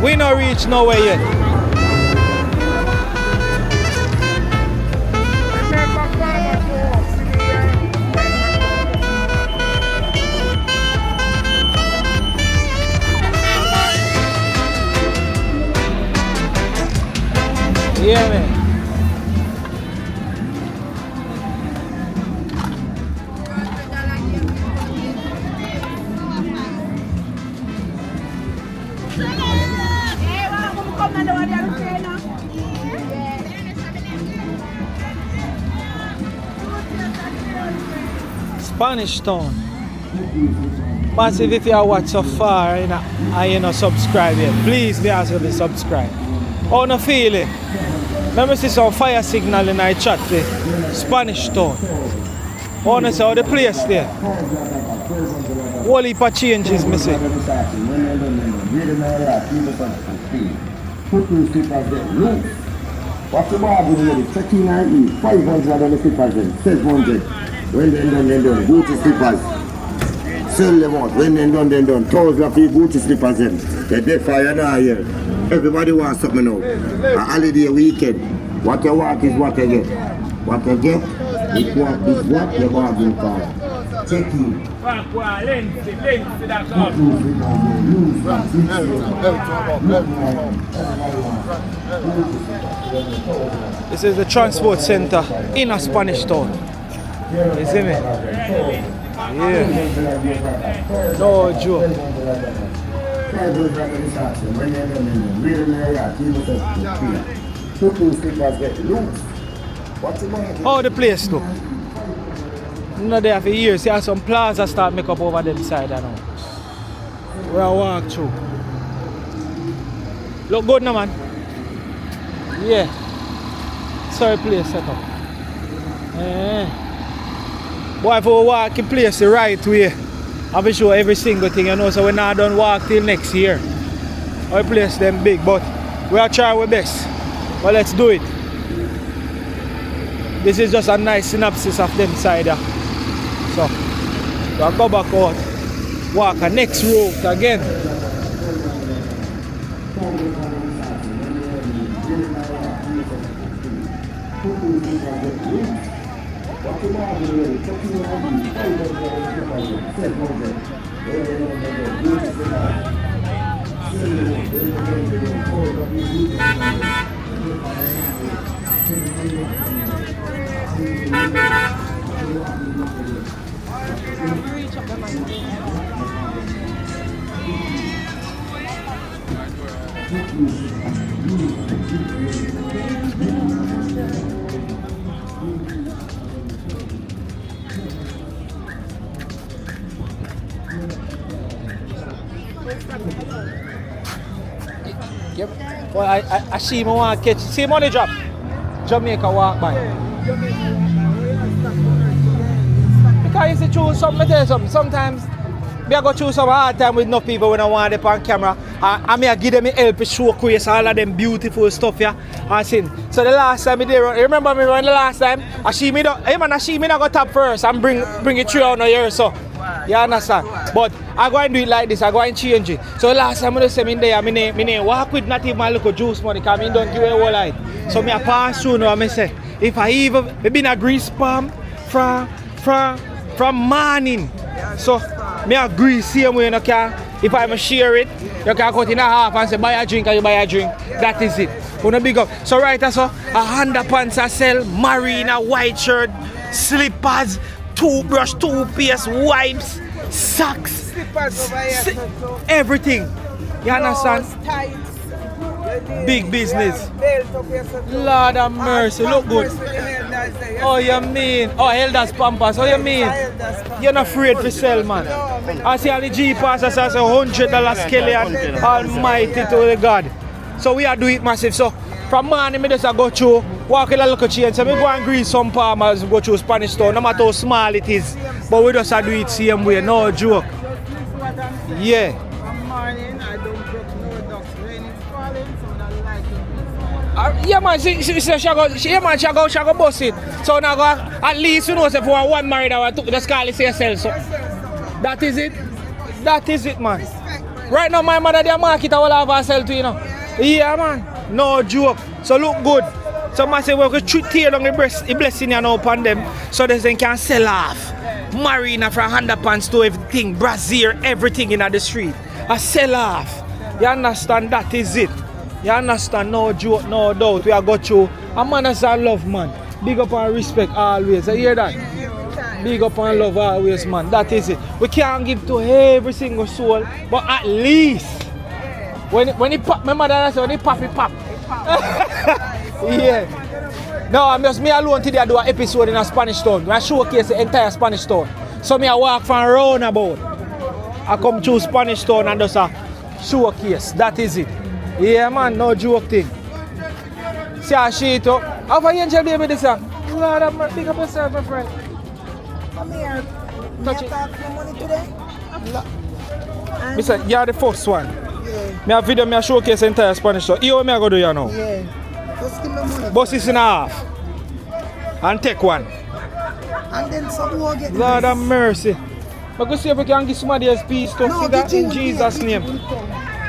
We not reach nowhere yet. Yeah, man. Spanish Town. Massive, if you watch so far and you not subscribe yet, please be asked to subscribe. How no feeling? Let me see some fire signal in our chat for Spanish Town. I want to see how the place there. Whole heap of changes, me see. What's the bargain with it? 13 and eat. 500 on the slippers, 700. When then done, Gucci slippers. Sell them out. When then done, 1,000 of the Gucci slippers then. They're dead fire now here. Everybody wants something now. A holiday weekend. What you want is what you get. What you get is what you bargain for. Check in. This is the transport center in a Spanish Town. You see me? Yeah. No joke. How the place look? Not there for years. See, some plaza start make up over them side now. Where I walk through. Look good now, man. Yeah. Sorry, place set up. Boy, if we walk the place the right way, I will show every single thing, you know, so we're not done walk till next year. Our place them big, but we'll try our best. But let's do it. This is just a nice synopsis of them side there. So, we'll go back out, walk the next route again. Yep. Well, I see him want to catch. See him on the drop. Jamaica walk by. Because you see, choose something, I tell you something. Sometimes I go through some hard time with no people when I want them on camera. I may give them help to show Chris all of them beautiful stuff here. So the last time I did, remember me when the last time? I see me go top first and bring it through on here. So you understand? But I go and do it like this, I go and change it. So last time I say me there, I walk with not even my little juice money because I don't give away whole life. So I pass through now and I say, if I even been a grease palm from morning. So I agree same way you can. If I share it, you can cut in a half and say buy a drink and you buy a drink. That is it. Wanna big up. So right so a underpants I sell, marina, white shirt, slippers, toothbrush, toothpaste, wipes, socks, everything. You understand? Big business. Lord have mercy, look good. Oh, you mean? Oh, elders pampers. Oh, you mean? You're not afraid to sell, man. I see all the G passes as $100 scale almighty to the God. So we are doing it massive. So from morning, I just go through, walk in a local chain. So I go and greet some farmers, go through Spanish Town, no matter how small it is. But we just do it same way, no joke. Yeah. Yeah man, she go bust it. So now go at least you know if you want one married or two, just call it yourself. So that is it. That is it, man. Right now my mother the market I will have herself to, you know. Yeah man. No joke. So look good. So I say we could tear down the blessing you know upon them so that they can sell off. Marina from underpants to everything, brassiere, everything in the street. I sell off. You understand? That is it. You understand? No joke, no doubt. We are got through. A man is a love, man. Big up and respect always. You hear that? Big up and love always, man. That is it. We can't give to every single soul, but at least when he pop, my mother said when he pop, he pop. Yeah. No, I'm just me alone today. I do an episode in a Spanish Town. I showcase the entire Spanish Town. So me I walk from roundabout. I come to Spanish Town and just a showcase. That is it. Yeah man, no joke thing. See how she talk. How far Angel baby this one? Lord have mercy, pick up yourself, my friend. Come here. Touch it. Talk for money today? Mister, you are the first one. Yeah. Me a video me a showcase the entire Spanish show. Here what me a go do you now? Yeah. Just give me money. Bust this in half. And take one. And then some more get Lord have mercy. But go see if we can give somebody else peace to no, figure in Jesus' name.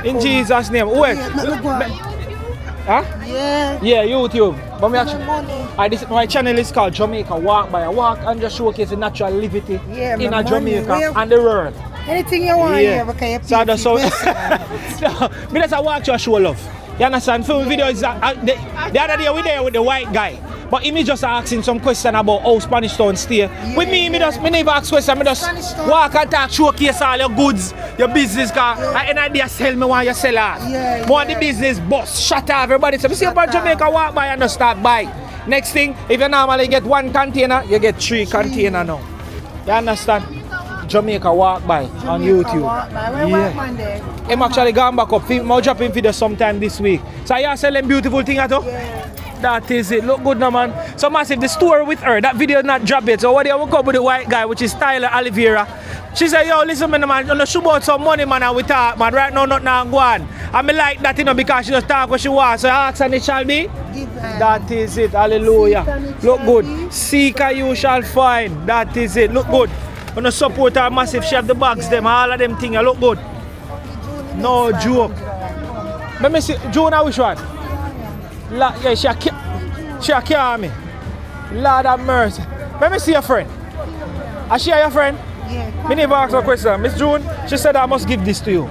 In Jesus' name. Wait. Huh? Yeah. Yeah, YouTube. But me actually, my channel is called Jamaica Walk By. I walk and just showcase the natural liberty in a Jamaica and the world. Anything you want here, okay, you so that's so me just walk to show love. You understand? Film video is the other day we there with the white guy. But he me just asking some question about how Spanish Town stay. Yeah, with me never ask question, me just walk and talk, showcase all your goods, your business car. And any idea sell me want you sell out. Want the business boss, shut up everybody. So we see about Jamaica Walk By and just start buy. Next thing, if you normally get 1 container, you get 3 container now. You understand? Jamaica Walk By on YouTube. Yeah. I'm actually going back up. I'm dropping video sometime this week. So you are selling beautiful thing at all? Yeah. That is it. Look good now, man. So massive. The story with her. That video not drop yet. So what do you woke up with the white guy, which is Tyler Oliveira. She said, yo, listen, man, on the show about some money, man, and we talk, man. Right now, nothing now go on. I mean like that, you know, because she just talk what she wants. So I ask and it shall be. That is it. Hallelujah. Look good. Seek and you shall find. That is it. Look good. On the support her massive. She have the bags, them, all of them things. Look good. No joke. Let me see. Juna, which one? Yeah, she a care me. Lord have mercy. Let me see your friend. Is she your friend? Yeah. Me never ask a question. Miss June, she said I must give this to you.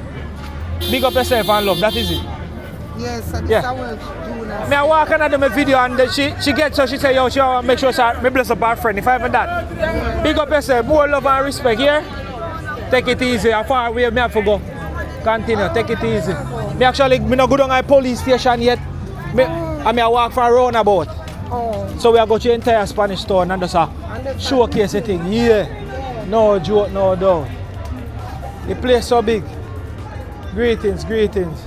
Big up yourself and love. That is it. Yes, so this Yeah. is what Juna. Me I walk and I do my video and then she gets so she say yo, she want to make sure me bless up her friend. If I haven't that. Big up yourself. More love and respect here. Take it easy. How far away me have to go. Continue. Take it easy. Me not go down at police station yet. I walk for a roundabout. So we are going to the entire Spanish town and just showcase the thing. Yeah. No joke, no doubt. The place so big. Greetings, greetings.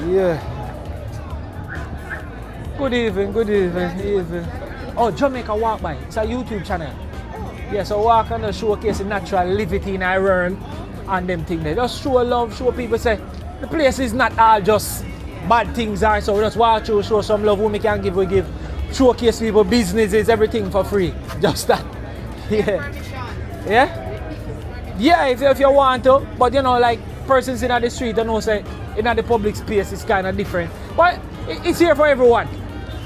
Yeah. Good evening, good evening. Oh, Jamaica Walk By. It's a YouTube channel. Yeah, so walk and just showcase the natural living in Iran and them things there. Just show love, show people say the place is not all just bad things are, so we just walk through, show some love who we can give, we give. Showcase people, businesses, everything for free. Just that. Yeah. Yeah? Yeah, if you want to, but you know, like persons in the street, you know, say in the public space it's kind of different. But it's here for everyone.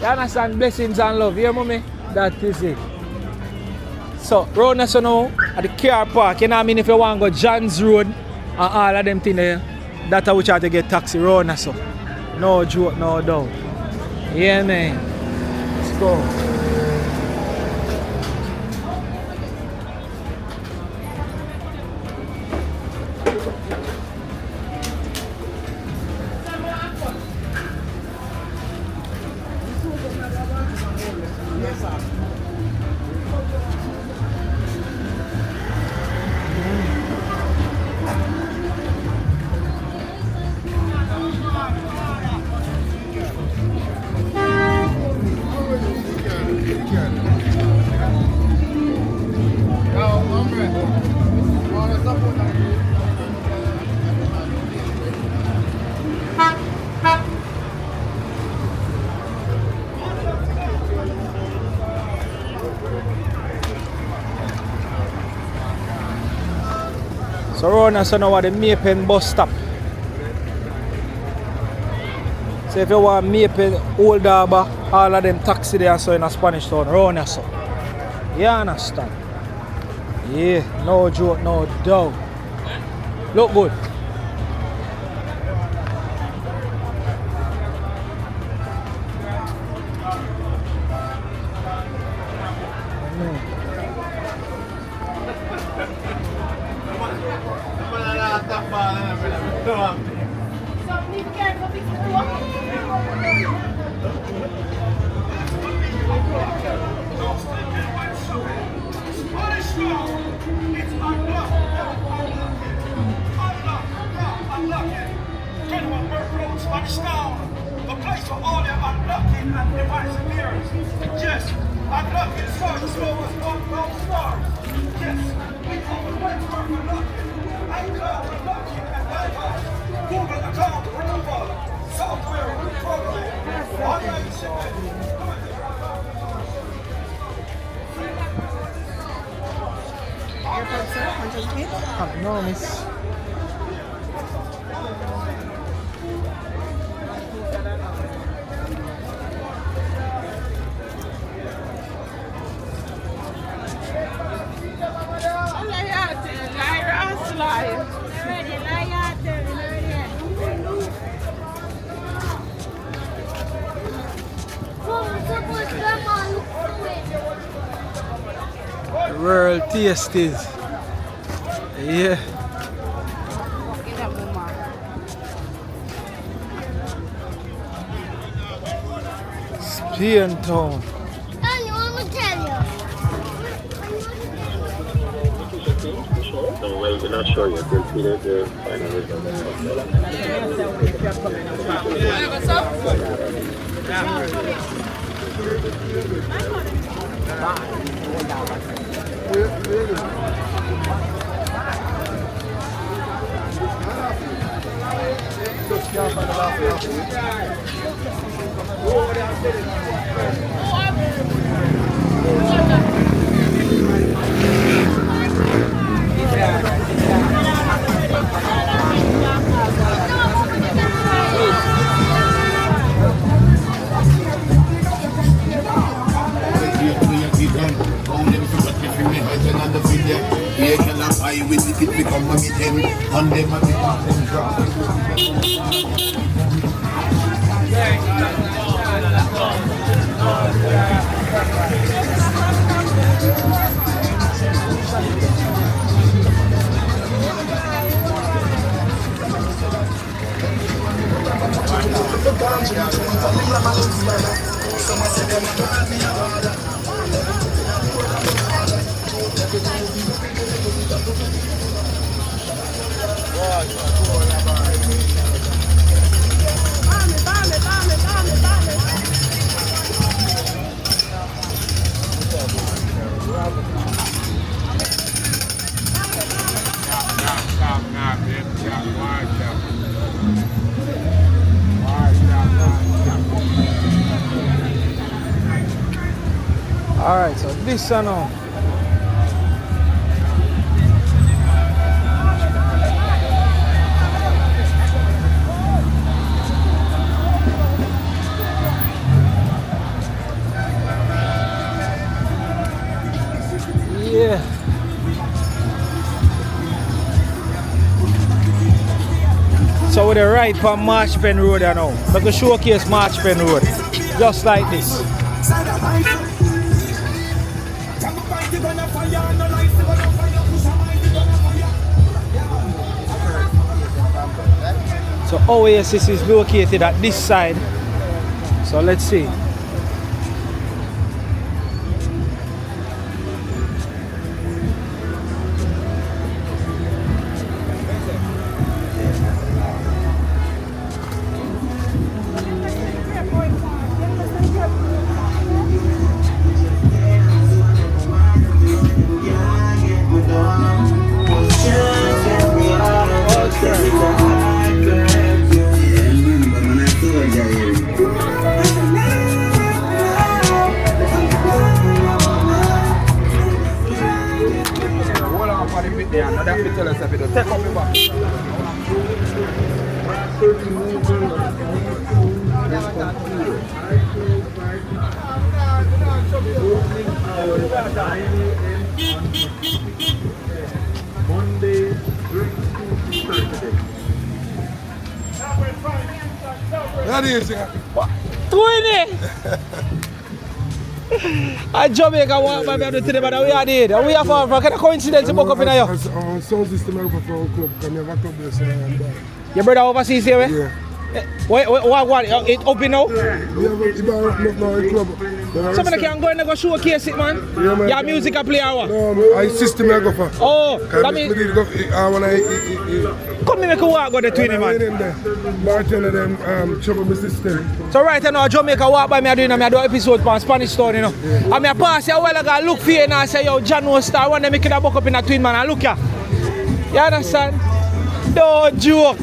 You understand? Blessings and love. You hear me? That is it. So, round us now at the car park, you know what I mean? If you want to go John's Road and all of them things there, that's how we try to get taxi round us. No joke, no doubt. Yeah, man. Let's go. So round us now at the Mapen bus stop. So if you want Mapen, Old Harbour, all of them taxi there so in a Spanish town, round us up. You understand? Yeah, no joke, no doubt. Look good. No, miss. World tasties. Yeah. Spain town. Well, we're not sure yet. We'll see the final result. Alright, so this one now. Yeah. So we're right from March Pen Road now. We're going to showcase March Pen Road. Just like this. So Oasis is located at this side. So let's see. That is it. 20! At Jamaica, what am I doing today? But we are dead. We are for kind of coincidence to book up in here. Sound system I go for a club. Can you have a club there? Your brother overseas here? Yeah. What? It open now? Yeah, but if I open now in club. Somebody can go and go showcase it, man. Yeah, man. Your music a play hour. No, I system I go for. Oh, that means. Come make a walk go the 20, man. Bartender them trouble my system. So right now, Jamaica walk by me doing an episode on Spanish Town, you know. Yeah. And I pass here while I go look for you and I say, yo, John was star, one day make it a book up in a twin, man. And look here. You understand? Don't joke.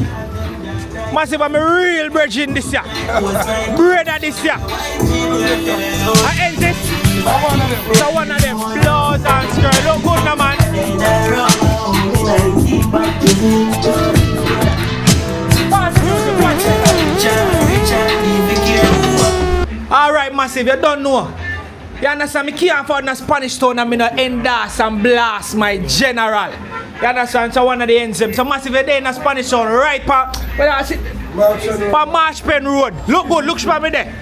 Massive, I'm a real virgin this year. Brother this year. I end it. So one of them. Blouse and skirt. Look good now, man. Alright, Massive, you don't know. You understand? I can't afford a Spanish Town and I don't endorse and blast my general. You understand? So one of the ends. So Massive, you're there in a Spanish Town, right? Pa March Pen Road. Look good, look shot me there.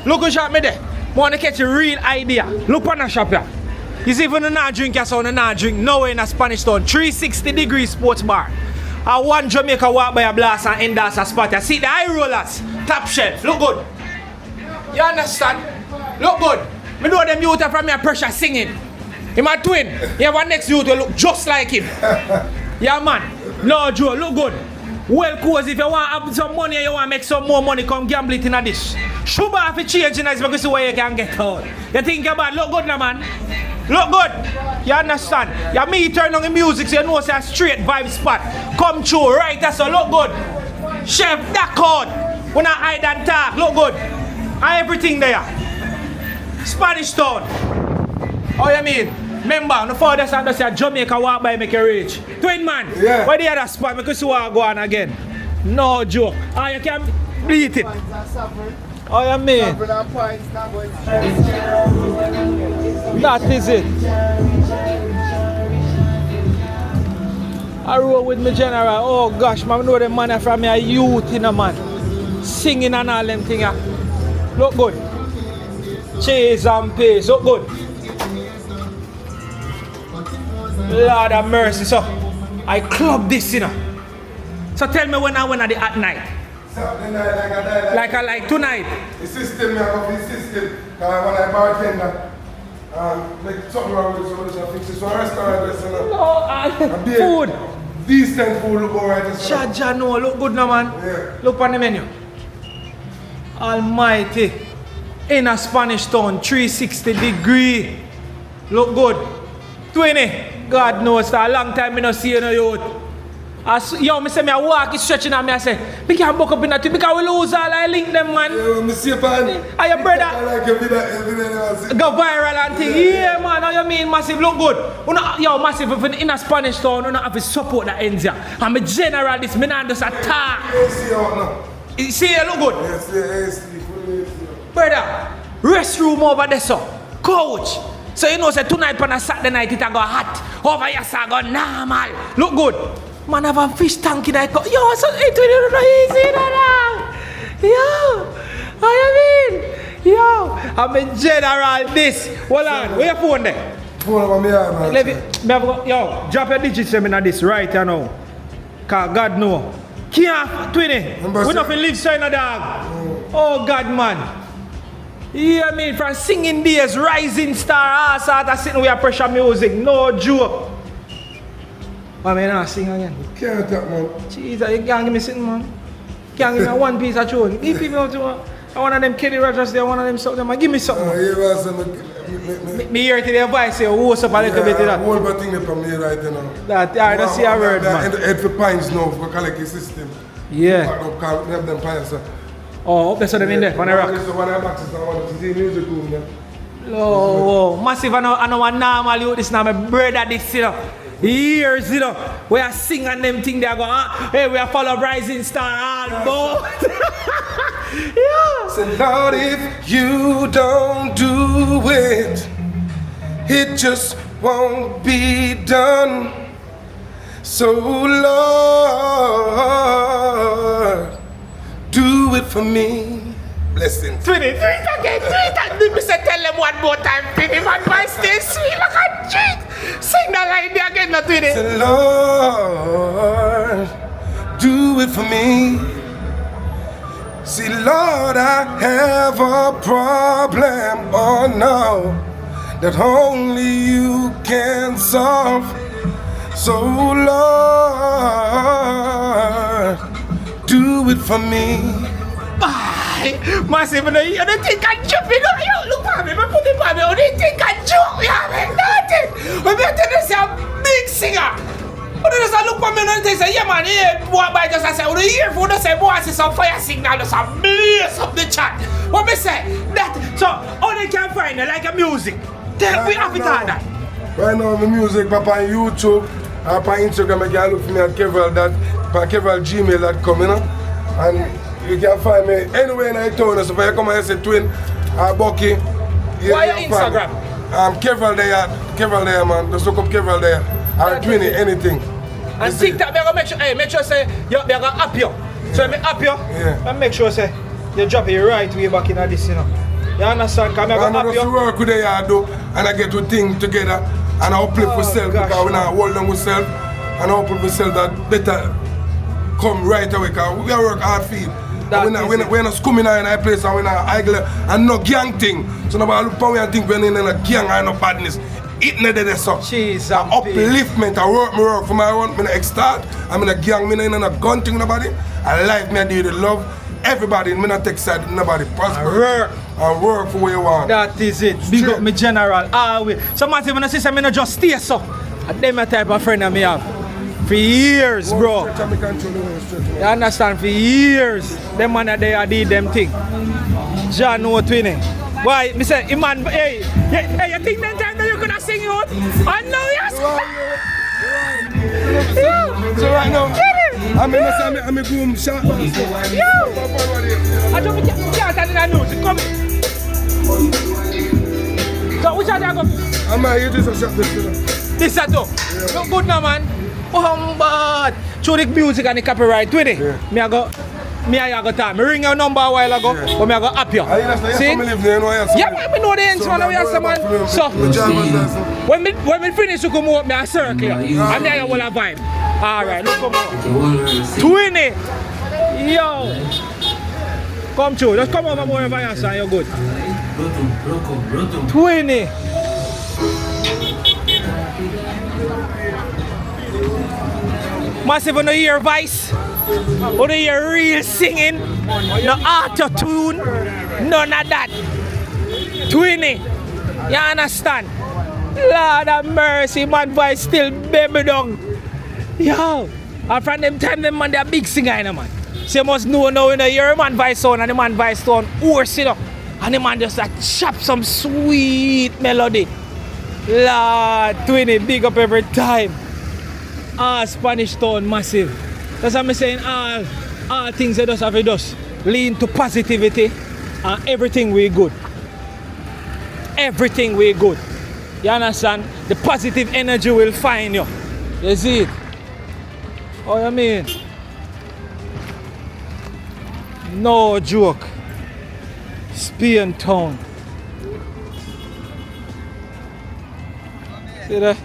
Look good shot me there. I want to catch a real idea. Look on the shop here. You see, if you not drink, you sound not drink. Nowhere in a Spanish Town. 360-degree sports bar. I want Jamaica walk by a blast and endorse a spot. You see the high rollers, top shelf. Look good. You understand? Look good. I know them youth from your pressure singing. Him a twin. You have a next youth will look just like him. Yeah, man. No, Joe, look good. Well, cause if you want to have some money and you want to make some more money, come gamble it in a dish. Shuba if you change in this because see where you can get out. You think about look good now, man. Look good. You understand? You me turn on the music so you know it's a straight vibe spot. Come true, right? That's so look good. Chef, that code. When I hide and talk, look good. And everything there. Spanish Town. Oh, you mean? Remember, on the father side, they say Jamaica walk by make you reach. Twin man, yeah. Where the other spot make you see what go on again? No joke. Oh, you can beat it. Oh, you mean? That is it. I roll with me general. Oh gosh, man, I know them man from me a youth, you know, man. Singing and all them things. Look good. Cheese and pace, look good. Lord have mercy, so I club this, you know. So tell me when I went at night. Saturday night, like tonight. The system, I have the system. When I bartender, like something wrong with solution fixes. So a restaurant, food. Decent food look alright. Chaja, no, look good now, man. Yeah. Look on the menu. Almighty. In a Spanish town, 360 degree. Look good. 20. God knows, for a long time I don't see you no youth. Yo, I say I walk, stretching and I say, we can't book up in that because we lose all I link them, man. Yeah, I see pan. Are your brother? I like every day. Go viral and thing. Yeah, man, how you mean massive? Look good. Yo, massive, if in a Spanish town, you don't have to support that ends here. I'm a general, this man not just attack. You see, you look good? Yes. Brother, restroom over there, so. Coach. So you know, say tonight on a Saturday night, it a go hot. Over here, so go normal. Look good. Man have a fish tank in that. Yo, so it will easy, yo, how you mean? Yo, I'm a general this. Hold on, where your phone there? Phone over me, man. Yo, drop your digits in this right now. Cause God know. Can't, Twinny. We don't live China, dog. Oh, God, man. Yeah, I mean, from singing days, rising star, all sort of sitting with pressure music, no joke. I mean, I sing again. Can't talk, man. Jesus, you can't give me sitting, man. Can't give me one piece of tune. Give people to one of them Kenny Rogers there, one of them something, man. Give me something. Me hear to their voice, say, what's up a little bit of that. Whole bad thing from me right now. That, I don't see a word, man. Head for pines now, for collect the system. Yeah. We have them pines, sir. Oh, up there, so them in there, on the rock. So one of the boxes, I want to see music room, yeah. Oh, massive, I know one normal youth, this now my brother, this, you know. Years, you know, we are singing them thing, they are going, hey, we are follow Rising Star, all yeah. So Lord, if you don't do it, it just won't be done. So Lord, do it for me. Blessings. Do it again. Let me say, tell them one more time, Twinny, man, my stay sweet like a cheat. Sing that line there again, not Twinny. So Lord, do it for me. See, Lord, I have a problem, oh no, that only you can solve. So Lord, do it for me. Massive, you don't think I jump, you know, look at me, put it by me, you don't think I jump, you haven't nothing. But you tell us you're a big singer. But you just look at me and say, yeah man, yeah, boy, I just say, oh, the earphone just say, boy, I see some fire signal, just a blaze up the chat. What me say? That, so, how they can find it, like a music? Tell me have it all that. Right now, my music, papa, on YouTube, on Instagram, you can look for me at kevrel.gmail.com, you know? And you can find me anywhere in the town. So if you come and say Twin or Bucky, why your Instagram? Kevrel there, man. Just look up Kevrel there. Or Twinny, anything. And TikTok, they're gonna make sure say they're gonna up you. So let me up you, and make sure say you drop it right way back in this, you know. You understand? Because I'm gonna just work with the yard though, and I get to think together and I uplift myself because we not hold on myself and I uplift myself that better come right away because we work hard for it. We're not scumming in a place and we're not idle and no gang thing. So nobody look for me and think we're in a gang and no badness. It not there so. Jesus. Upliftment, I work for my own, I'm in a start, I'm in a gang, I'm in a gun thing nobody. I like me, I do the love. Everybody, I'm not take side nobody. Prosper and work for what you want. That is it. Big up me general. So massive when I say I'm not just stay so. And them a type of friend I me have. For years, bro. You understand? For years. Them man they did them thing. John no Twinny. Why? Me say, man, hey, you think that time that you gonna sing out? I know yes. So right now, I'm a boom shot. Yo! I don't can't stand in the news. Come. So which are they going? I'm here to shot this. This is Look good now, man. But through the music and the copyright with it. Me I go talk. Me ring your number a while ago, but me I go up you. See? Yeah, man, me know the ends man. We have some man. So when me finish, you come out, me a circle you. And there you will have vibe. Alright, look come out. 20. Yo. Come through. Just come over more Viance and you're good. 20. Massive on the ear Vice. On the ear real singing. No auto-tune. None of that. 20. You understand? Lord of mercy, man, Vice still baby down. Yo. And from them time, them man, they're big singer, man. So you must know now, you know, you're a man Vice sound and the man Vice sound horse, you know. And the man just like chop some sweet melody. Lord, 20, big up every time. Spanish Town, massive. That's what I'm saying, all things that just have to just lean to positivity and everything we good. Everything we good. You understand? The positive energy will find you. You see it? Oh, you mean? No joke. Spain Town. See that?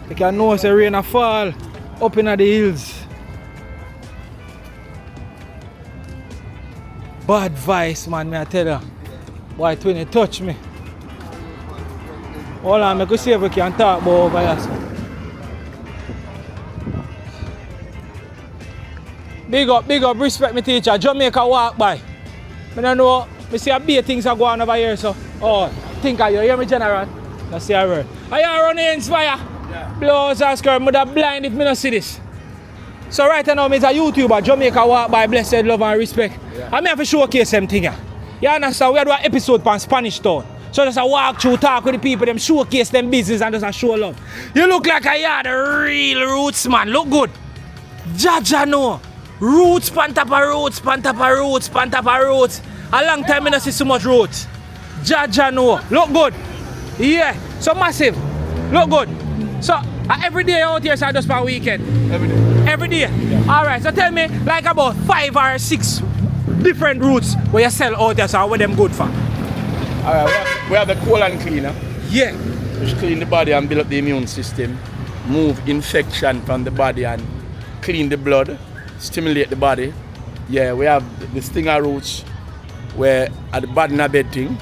You can know it's a rain a fall up in the hills. Bad Vice, man, me I tell you. Boy, 20 touch me. Hold on, I could see if we can talk about over here. Big up, respect me teacher. Jamaica walk by. I don't know, I see a big things are going over here, so. Oh, think of you, hear me general? Let's see a word. Are you running inspire? Yeah. Blows and skirt, I'm blind if I don't see this. So right now, I'm a YouTuber, Jamaica walk by, blessed love and respect. Yeah. I have to showcase them thing. You understand? We had an episode on Spanish Town. So just a walk through, talk with the people, them showcase them business and just a show love. You look like a yard real roots, man. Look good. Jaja no. Roots, pan top of roots, pan top of roots, pan top of roots. A long time I don't see so much roots. Jaja no. Look good. Yeah. So massive. Look good. So every day out here, so just for a weekend? Every day. Every day? Yeah. Alright, so tell me like about 5 or 6 different routes where you sell out here, so what them good for? Alright, we have the colon cleaner. Yeah. Which clean the body and build up the immune system. Move infection from the body and clean the blood. Stimulate the body. Yeah, we have the stinger roots where at the bad in a bed thing.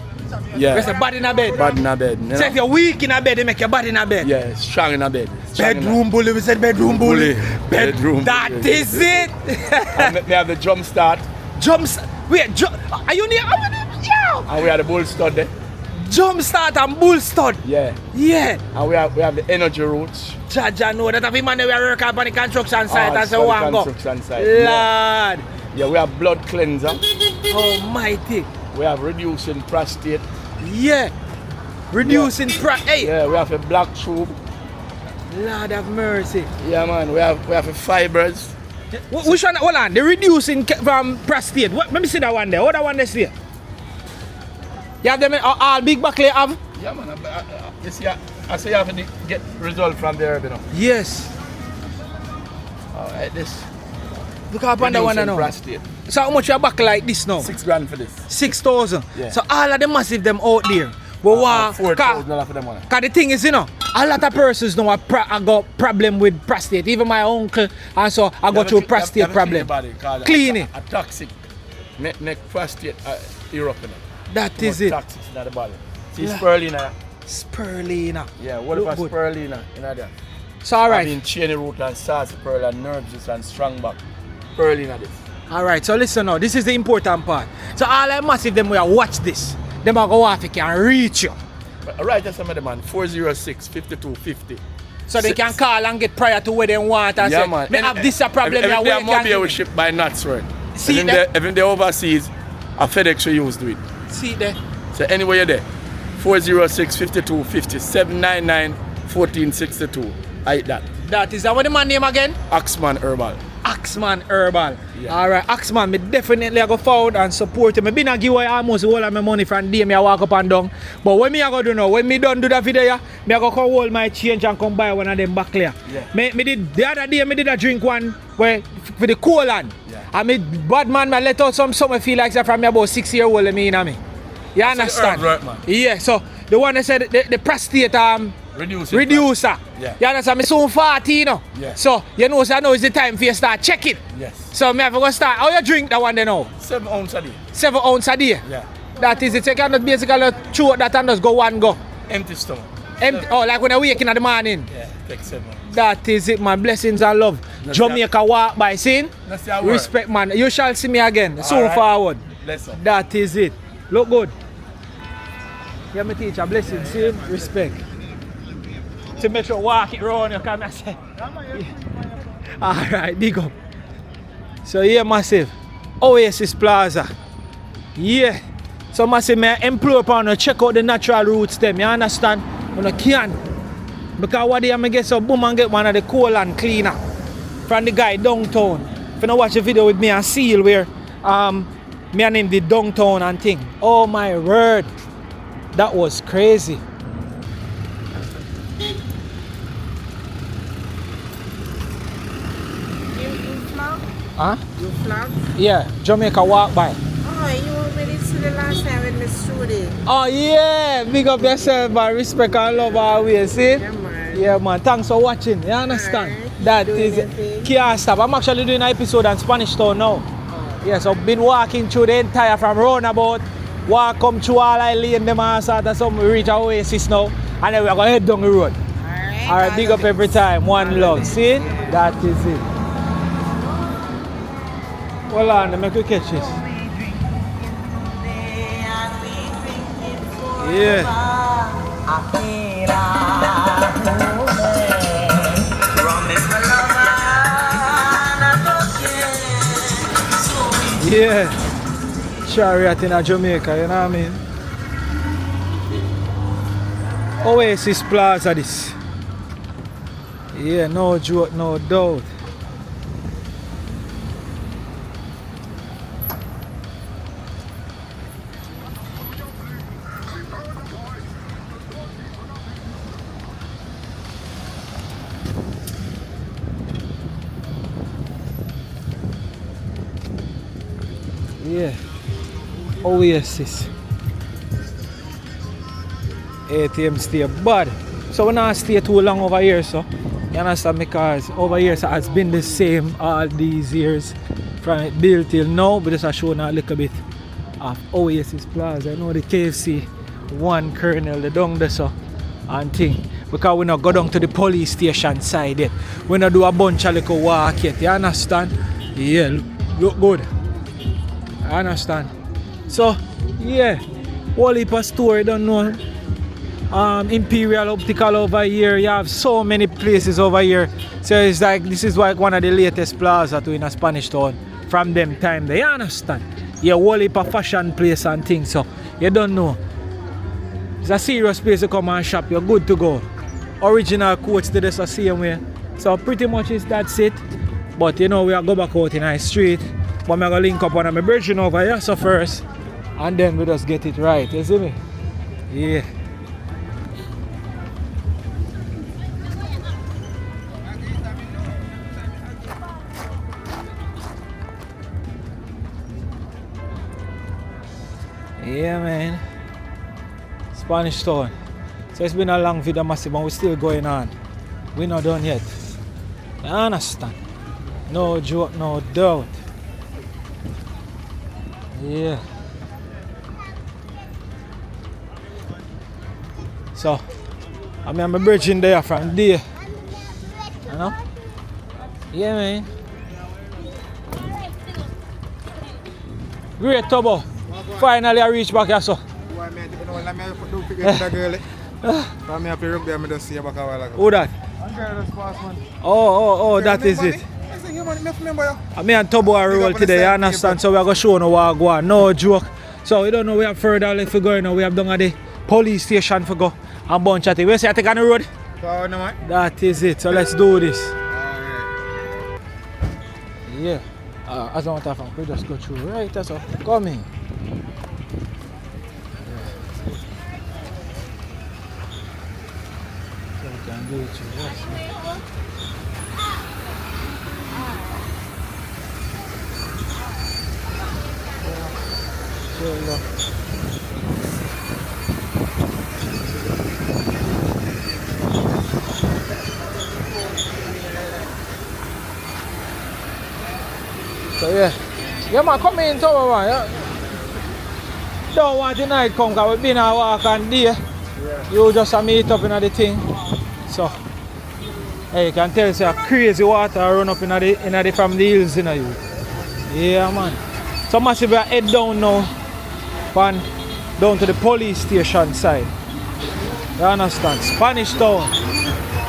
Yeah. There's a bad in a bed? Bad in a bed. So if you're weak in a bed, they make your bad in a bed? Yeah, strong in a bed. Bedroom bully, we said bedroom bully. Bedroom that bully. Is it. And we have the jump start. Wait, are you near? Yeah. And we have the bull stud there. Jump start and bull stud. Yeah. Yeah. And we have the energy roots. Jaja know that every man we work up on the construction site and so on go. Construction site. Lord. Yeah, we have blood cleanser. Almighty. We have reducing prostate. Yeah. Reducing prostate. Yeah, we have a black tube. Lord have mercy. Yeah, man. We have a fibers. Which one? Hold on. The reducing from prostate. Let me see that one there. What that one there? You have them in all big back they have? Yeah, man. You see, I say you have to get result from there, you know. Yes. Alright, this. Look up on that one now. Prostate. So how much you back like this now? 6 grand for this. 6,000. Yeah. So all of the massive them out there. We want 4,000 for them one. Cause the thing is, you know, a lot of persons know I got problem with prostate. Even my uncle and so I got through prostate problem. Clean it. A toxic make prostate erupt. That is it. Toxic in the body. See spirulina. Spirulina. Yeah, what about spirulina in there? So alright. Having chain root and sarsaparilla and nerve juice and strong back. Spirulina this. Alright, so listen now, this is the important part. So all the massive them will watch this. Them will go off, it can reach you. Alright, that's some of the man. 406-5250. So they can call and get prior to where they want and yeah, say, man. May have this a problem. If they are mobile with ship by Knots Road. See that? If they overseas, a FedEx will use to it. See there. So anyway you're there. 406-5250-799-1462. I hit that. That is that what the man name again? Axman Herbal. Axman Herbal. Yeah. Alright, Axman, me definitely go forward and support him. I been a give away almost all of my money from day me I walk up and down. But when me I go do now, when me done do that video, me I go come hold my change and come buy one of them back there. Yeah. Me did the other day me did a drink one where for the colon. Yeah. And me bad man me let out some I feel like that from me about 6 years old me in me. You understand? Right, man. Yeah, so the one that said the prostate reducer. Yeah. You understand? Me soon 40, you know. Yeah. So you know, so now is the time for you start checking. Yes. So me have to go start. How you drink that one then now? 7 ounces a day. 7 ounces a day. Yeah. That is it. You can just basically chew that and just go one go. Empty stomach. Empty. Oh, like when I wake in the morning. Yeah, take 7 ounces. That is it, man. Blessings and love. Jamaica walk by scene. That's your word. Respect, man. You shall see me again. Soon right. forward. Bless up. That is it. Look good. Yeah, my teacher. Blessings. See? Respect. To make sure walk it round, you come and say. Alright, big up. So yeah, massive. Oasis Plaza. Yeah. So massive, may I implore upon you check out the natural roots them. You understand? You can. Because what they am get so boom and get one of the colon cleaner from the guy downtown. If you watch the video with me and Seal where me and him did downtown and thing. Oh my word. That was crazy. Huh? You flag? Yeah, Jamaica walk by. Oh, you already see the last time with Miss Trudy. Oh yeah, big up yourself, man. Respect and love always, see? Yeah, man. Yeah, man. Thanks for watching. You understand? Right. That is can't stop. I'm actually doing an episode on Spanish Town now. Oh. Yeah, so been walking through the entire from roundabout, walk come through all I lane them and sort of something. We reach Oasis now, and then we're gonna head down the road. Alright, big up every time. One love. See? That is it. Hold on, let me quick catch this. Yeah. Yeah. Chariot in Jamaica, you know what I mean? Oasis Plaza this. Yeah, no joke, no doubt. Yeah, Oasis. ATM stay bad. So we not stay too long over here, so you understand, because over here so has been the same all these years from it built till now, but just I show now a little bit of Oasis Plaza. I know the KFC one kernel the down there so and thing. Because we not go down to the police station side yet. We not do a bunch of little walk yet, you understand? Yeah, look good. I understand. So, yeah, whole heap of store, you don't know. Imperial Optical over here, you have so many places over here. So it's like, this is like one of the latest plaza to in a Spanish town from them time. They understand. Yeah, whole heap of fashion place and things, so you don't know. It's a serious place to come and shop, you're good to go. Original coats to the same way. So pretty much that's it. But you know, we are go back out in our street. But I'm going to link up on my virgin over here so first. And then we just get it right. You see me? Yeah. Yeah, man. Spanish Town. So it's been a long video, massive, but we're still going on. We're not done yet. You understand? No joke, no doubt. Yeah. So, I'm a bridging there from there. You know? Yeah, man. Great Tobo. Finally I reached back here, so. Who that? Oh, that is it. I mean, and Tobo are roll today, you understand? So we are going to show no what go on. No joke. So we don't know, we have further left for going now. We have done at the police station for go and bunch of things. We say I take on the road? That is it. So let's do this. Yeah. As a matter of fact, we just go through right that's all. Come in. So we can go through this. So yeah man, come in tower man. Yeah. Don't want the night come because we've been a walk and day. Yeah. You just a meet up in the thing. So hey, you can tell it's a crazy water run up in the from the hills you. Yeah man. So massive head down now and down to the police station side. You understand? Spanish Town.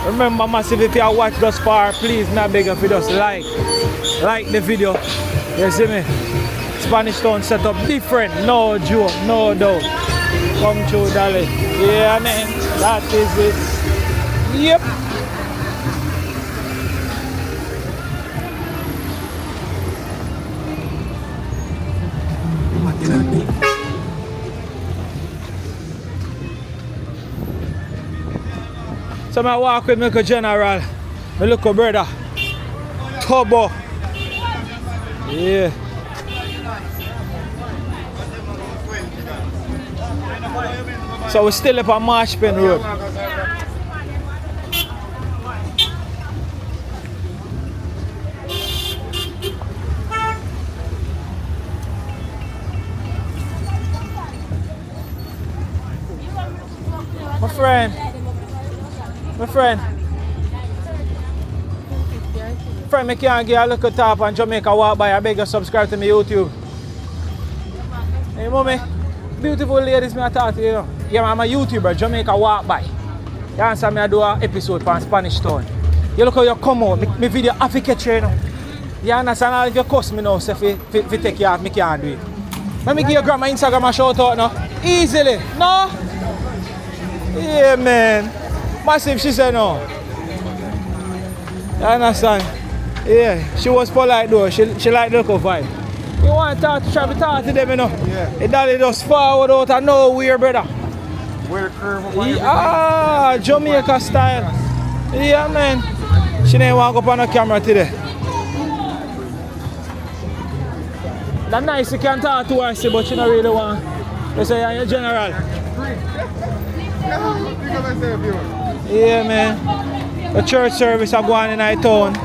Remember massive if you watch thus far, please me I beg you if you just like the video. You see me? Spanish Town set up different, no joke, no doubt. Come through Dolly. Yeah man, that is it. Yep. So I walk with my general, my little brother, Turbo. Yeah. So we're still up on Marshpen Road. My friend, I can't get a little top on Jamaica walk by. I beg you subscribe to my YouTube. Hey, mommy, beautiful ladies, me I talk to you. Know. Yeah, I'm a YouTuber, Jamaica walk by. You understand me? I do an episode from Spanish Town. You look how you come out, my video have to catch you know. You understand? All if you cuss me now, so if you take you off, I can't do it. Let me give your grandma Instagram a shout out now. Easily. No? Yeah, man. Massive, she said no. You understand? Yeah, she was polite though. She liked the local vibe. You want to try to talk to them, you know? Yeah. The daddy just forward out of nowhere, brother. Where curve? Jamaica style. Yeah, man. She didn't want to go on the camera today. That's nice, you can talk to her, but she don't really want. You say you're general. Yeah, man. The church service are going in our town.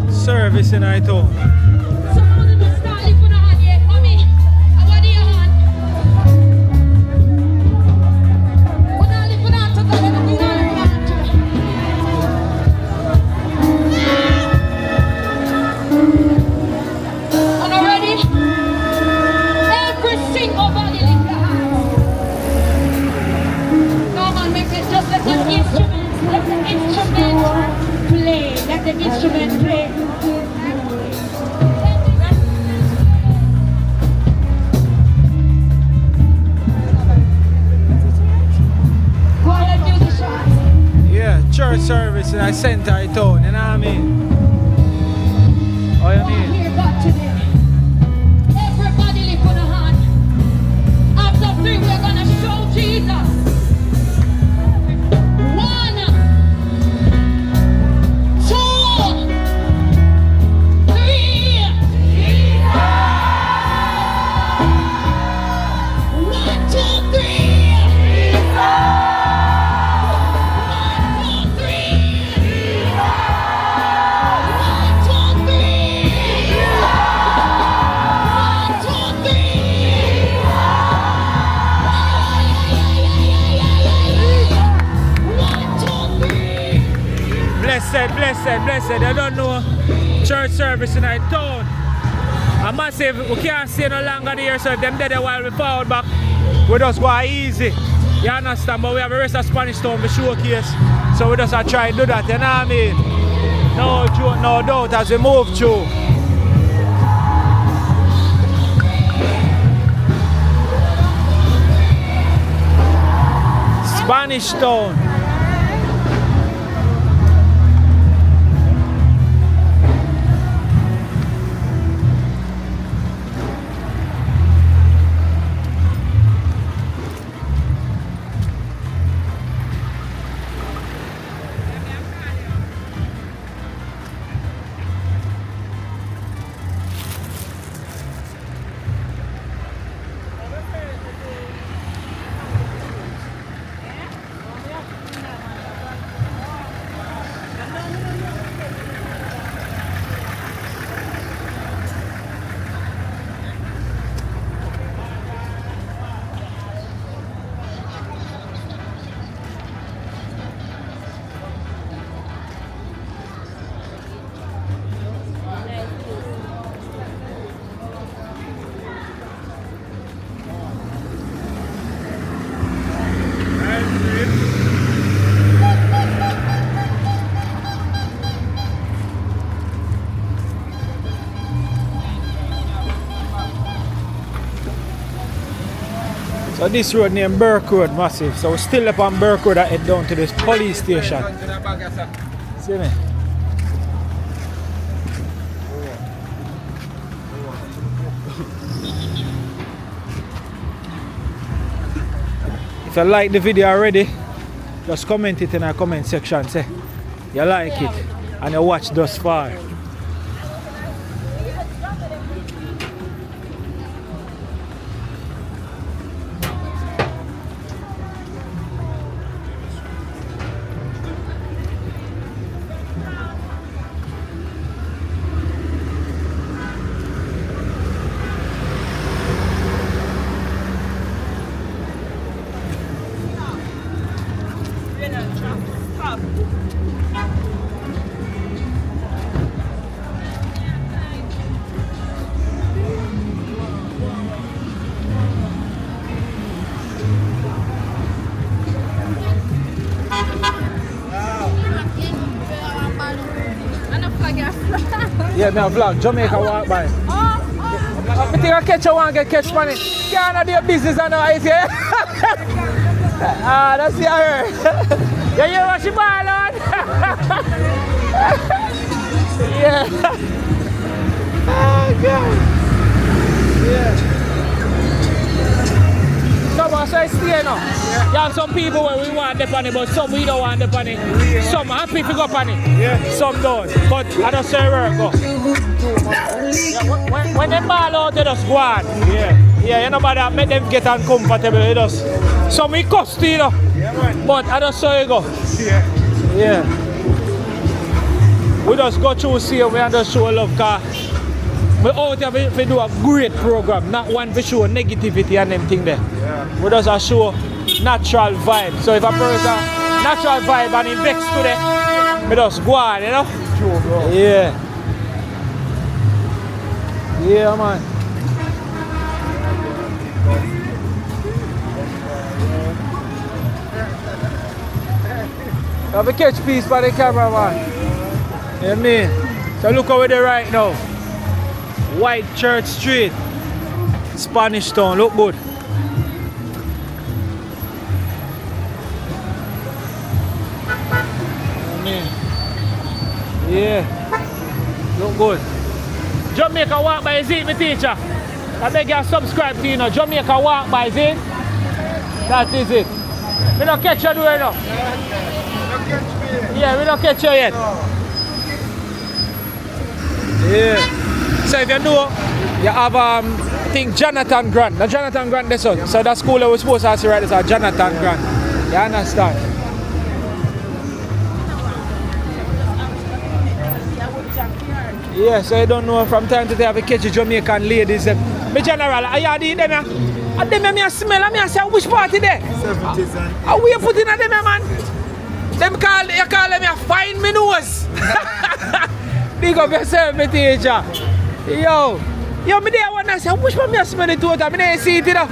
Service in our town. Church service in our center of town, you know what I mean? Oh, you mean? Everybody lift on a hand. After 3, we're gonna show Jesus. 1, 2, 3. Jesus! 1, 2, 3. Jesus! blessed. They don't know church service in the town. A massive, we can't stay no longer there, so if them dead while we forward back, we just go easy. You understand? But we have a rest of Spanish Town for showcase. So we just try to do that, you know what I mean? No joke, no doubt as we move through. Spanish Town. So this road named Burke Road, massive. So we're still up on Burke Road and head down to this police station. See me? If you like the video already, just comment it in our comment section. Say you like it and you watch thus far. Yeah, me a vlog. Jamaica walk by. I think I catch you one get catch money. Can't do your business and no ice here. That's the her. You hear what she ball on? Yeah. Oh God. Yeah. Some of us stay now. You have some people where we want the money, but some we don't want the money. Some happy to go on it. Some don't. But I don't say where it go. Yeah, when they ball out, they just go on. Yeah, you know about that, make them get uncomfortable. They just, some we cost, you know. But I just saw you go. Yeah. We just go through see we and just show love car. We out here we do a great program, not one for show negativity and them thing there. We just show natural vibe. So if a person natural vibe and he vex today, we just go on, you know? True, bro. Yeah. Yeah, man. You have a catch piece by the camera, man. You mean? So look over there right now. White Church Street, Spanish Town, look good. Yeah, look good. Jamaica walk by, is it, my teacher? I beg you subscribe to you know. Jamaica walk by, is it? That is it. We don't catch you doing now. Yeah, we don't catch you yet. Yeah. So if you know, you have I think Jonathan Grant. The Jonathan Grant this one. So that school I was supposed to see right this Jonathan Grant. You understand? Yeah, so you don't know from time to time if you catch Jamaican ladies. My general, are you them? And them I smell, I say which party there? 70s. Are we putting at them, man? you call them a fine me nose. Big up yourself, me teacher. Yo, me there one I say, which one me smell it total? Me didn't see it, you know.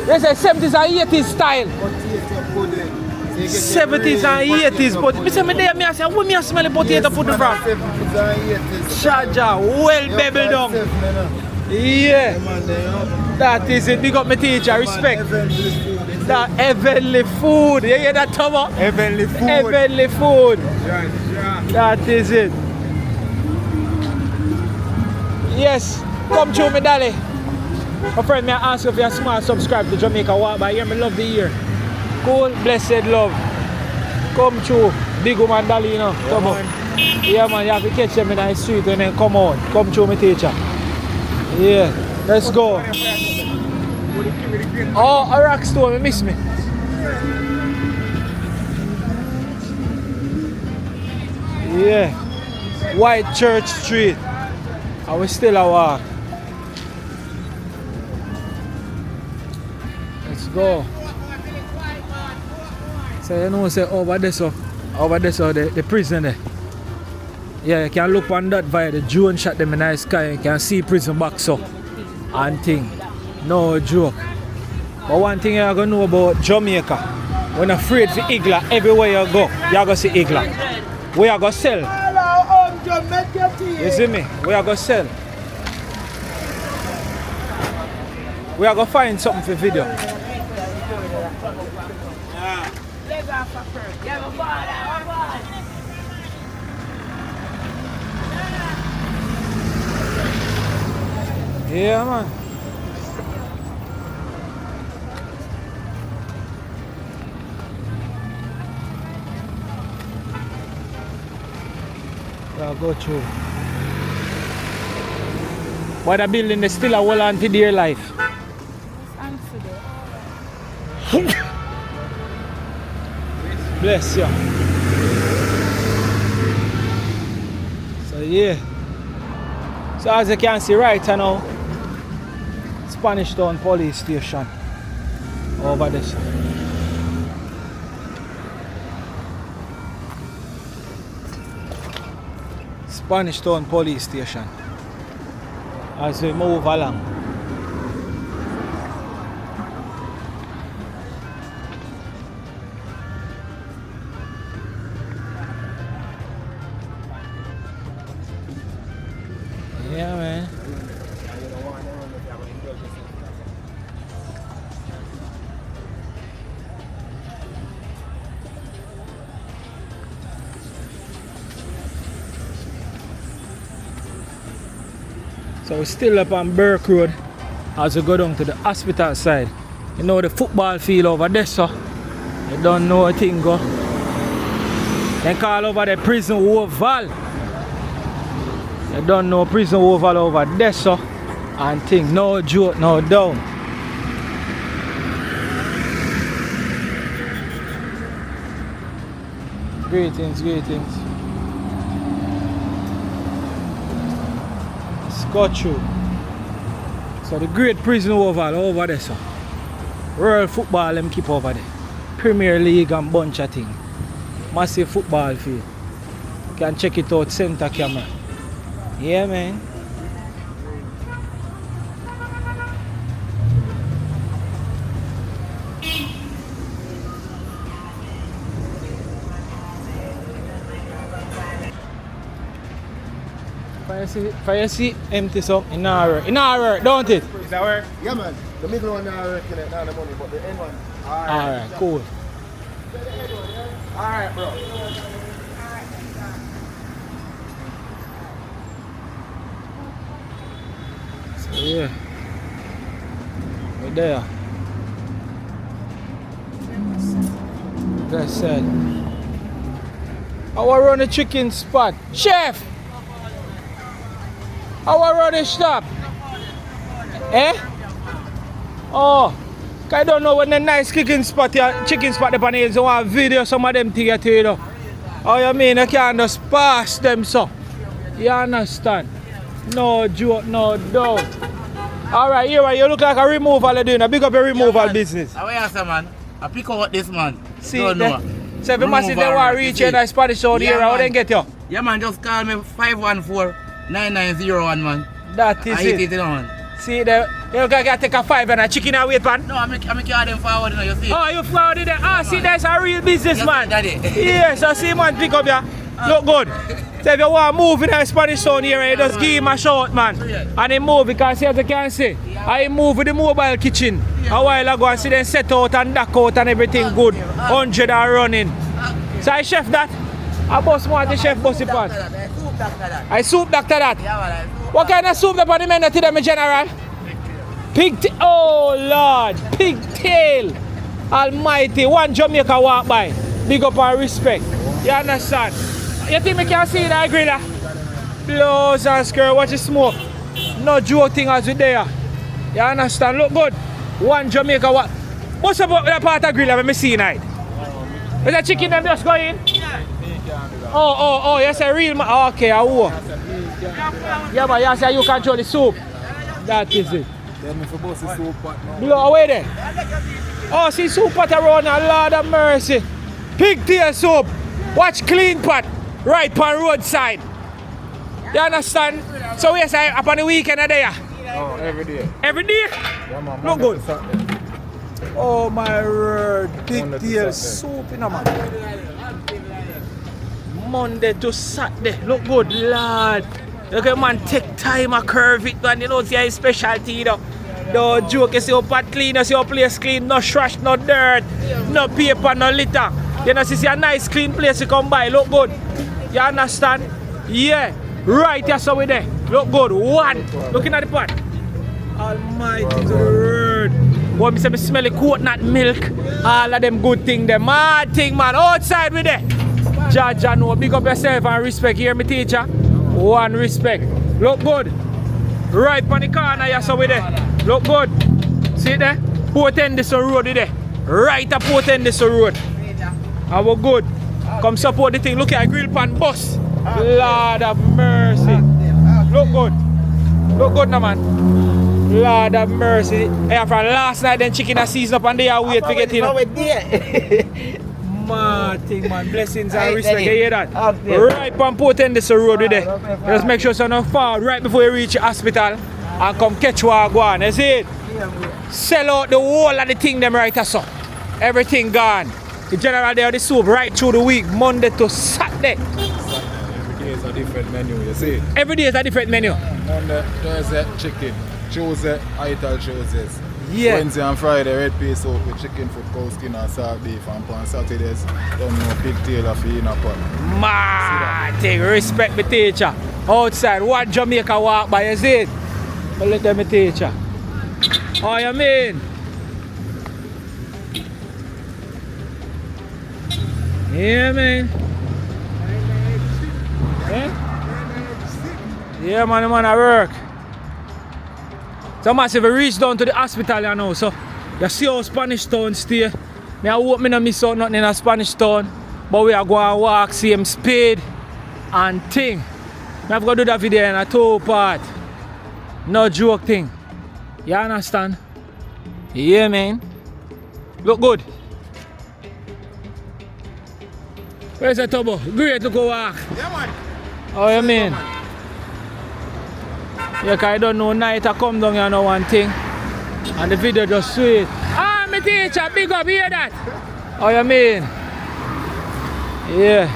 They say 70s and 80s style. 70s and 80s, but me say me there, I say, where me smell the potato put it from? Shaja, well beveled down. Yeah, that is it. Big up my teacher, respect. That heavenly food. You hear that, Tomo? Heavenly food. Heavenly food. That is it. Yes, come through me, Dolly. My friend, may I ask you if you're smart, subscribe to Jamaica Walk by here. Me love the year. Cool, blessed love. Come through. Big woman, Dolly, you know. Come on. Yeah, man, you have to catch them in the street and then come on. Come through, my teacher. Yeah, let's go. Oh, a rock stone, you miss me. Yeah, White Church Street. I will still a walk. Let's go. So you know, say over there, the prison there. Yeah, you can look on that via the drone shot them in the sky. You can see prison box up and thing. No joke. But one thing you're gonna know about Jamaica, when you're afraid for igla, everywhere you go, you're gonna see igla. We are gonna sell. You see me? We are gonna sell. We are gonna find something for video. Yeah, man. I'll go through. But the building is still a hold on to their life. Bless you. So yeah. So as you can see right now, Spanish Town Police Station over this. Spanish Town Police Station as we move along. Yeah, man. So we're still up on Burke Road as we go down to the hospital side. You know the football field over there, so you don't know a thing go. Then call over the prison oval. You don't know prison oval over there, so and thing. No joke, no down. Greetings, greetings. Go through. So the great prison oval over there, so World football them keep over there. Premier League and bunch of things. Massive football field. You can check it out, center camera. Yeah, man. If you see empty so in our work, don't it? Is that work? Yeah, man. The middle one now working it, not the money, but the end one. Alright, cool. Alright, bro. So yeah. We're there. That's it. I want to run a chicken spot. Chef! I want to run a shop. Eh? Oh. I don't know when the nice chicken spot upon here, so want video some of them things you know. Oh, you mean you can't just pass them so? You understand? No joke, no doubt. Alright, here you look like a removal you're doing. A big up your removal business. How are you, man? I pick out this man. See, Don't know. so if you must they want to reach you in the Spanish Town area, how they get you? Yeah, man, just call me 514-9901, man. That is it. Man. See, you're going to take a 5 and a chicken away, pan? No, I'm carrying them forward, you see. Oh, you forward it there? Ah, see, that's a real businessman. Yes, yes, I see, man, pick up ya. Look good. So if you want to move in the Spanish Town area, you just give him a shot, man. And he move, because see, as you can see, I move with the mobile kitchen a while ago and see them set out and duck out and everything good. 100 are running. So I chef that. I boss more the chef bossy pan. I soup doctor that. What kind of soup the on the menu to them in general? Pigtail. Oh Lord, pigtail. Almighty. One Jamaica walk by. Big up and respect. You understand? You think we can see that griller? Blows and skirt, watch the smoke. No joke thing as we there. You understand? Look good. One Jamaica walk. What's about that part of griller when me see night? Is that chicken them just going in? Oh, yes, a real man. Oh, okay, yeah, but you say you control the soup. That is it. Blow away there. Oh, see soup pot around, a Lord of mercy. Pigtail soup. Watch clean pot. Right on roadside. You understand? So yes, I up on the weekend are there. Oh, every day. Every day? Yeah, man. Look good. Oh my word. Pigtail soup, you know, man. Monday to Saturday. Look good, Lord. Look at man, take time and curve it, man. You know, see his specialty, you know. No joke, you see your pot clean, you see your place clean, no trash, no dirt, no paper, no litter. You know, see a nice clean place you come by, look good. You understand? Yeah. Right, that's how we there. Look good. One. Looking at the pot. Almighty word. What me say, me smell the coconut milk. All of them good thing, them mad thing, man. Outside with there. Jaja, no, big up yourself and respect. Hear me, teacher? One respect. Look good. Right on the corner, yes, so we there. Look good. See there? Port Henderson Road there. Right at Port Henderson Road. And we're good. Come support the thing. Look at a grill pan bus. Lord of mercy. Look good. Look good now, man. Lord of mercy. Hey, from last night, then chicken a season up and they are wait to get in. Man, thing, man. Blessings and respect. You hear that? Right on Port Henderson Road with there. Just make sure you're not far right before you reach the hospital and come catch what go on. You see it? Sell out the whole of the thing them right so. Everything gone. The general they are the soup right through the week, Monday to Saturday. Every day is a different menu, you see? Every day is a different menu. Monday, Thursday, chicken. Tuesday, ital Tuesdays. Yeah. Wednesday and Friday, red pea soup with chicken foot, cow skin and salt beef. And on Saturdays, don't know pigtail of in a pot. Man, take respect my teacher. Outside, what Jamaica walk by, you see it? But let them teacher. Oh, you mean? Yeah, man. Yeah, man, the man at work. So massive, we reach down to the hospital, you know, so you see how Spanish Town stay. I hope I don't miss out nothing in a Spanish Town, but we are going to walk, same speed and thing. I have to do that video in a two part. No joke thing. You understand? Yeah, man. Look good. Where's the turbo? Great to go walk. Yeah, man. Oh, you mean? Yeah, cause I don't know night I come down here and know one thing. And the video just sweet. Ah, my teacher, big up, hear that? Oh, you mean? Yeah.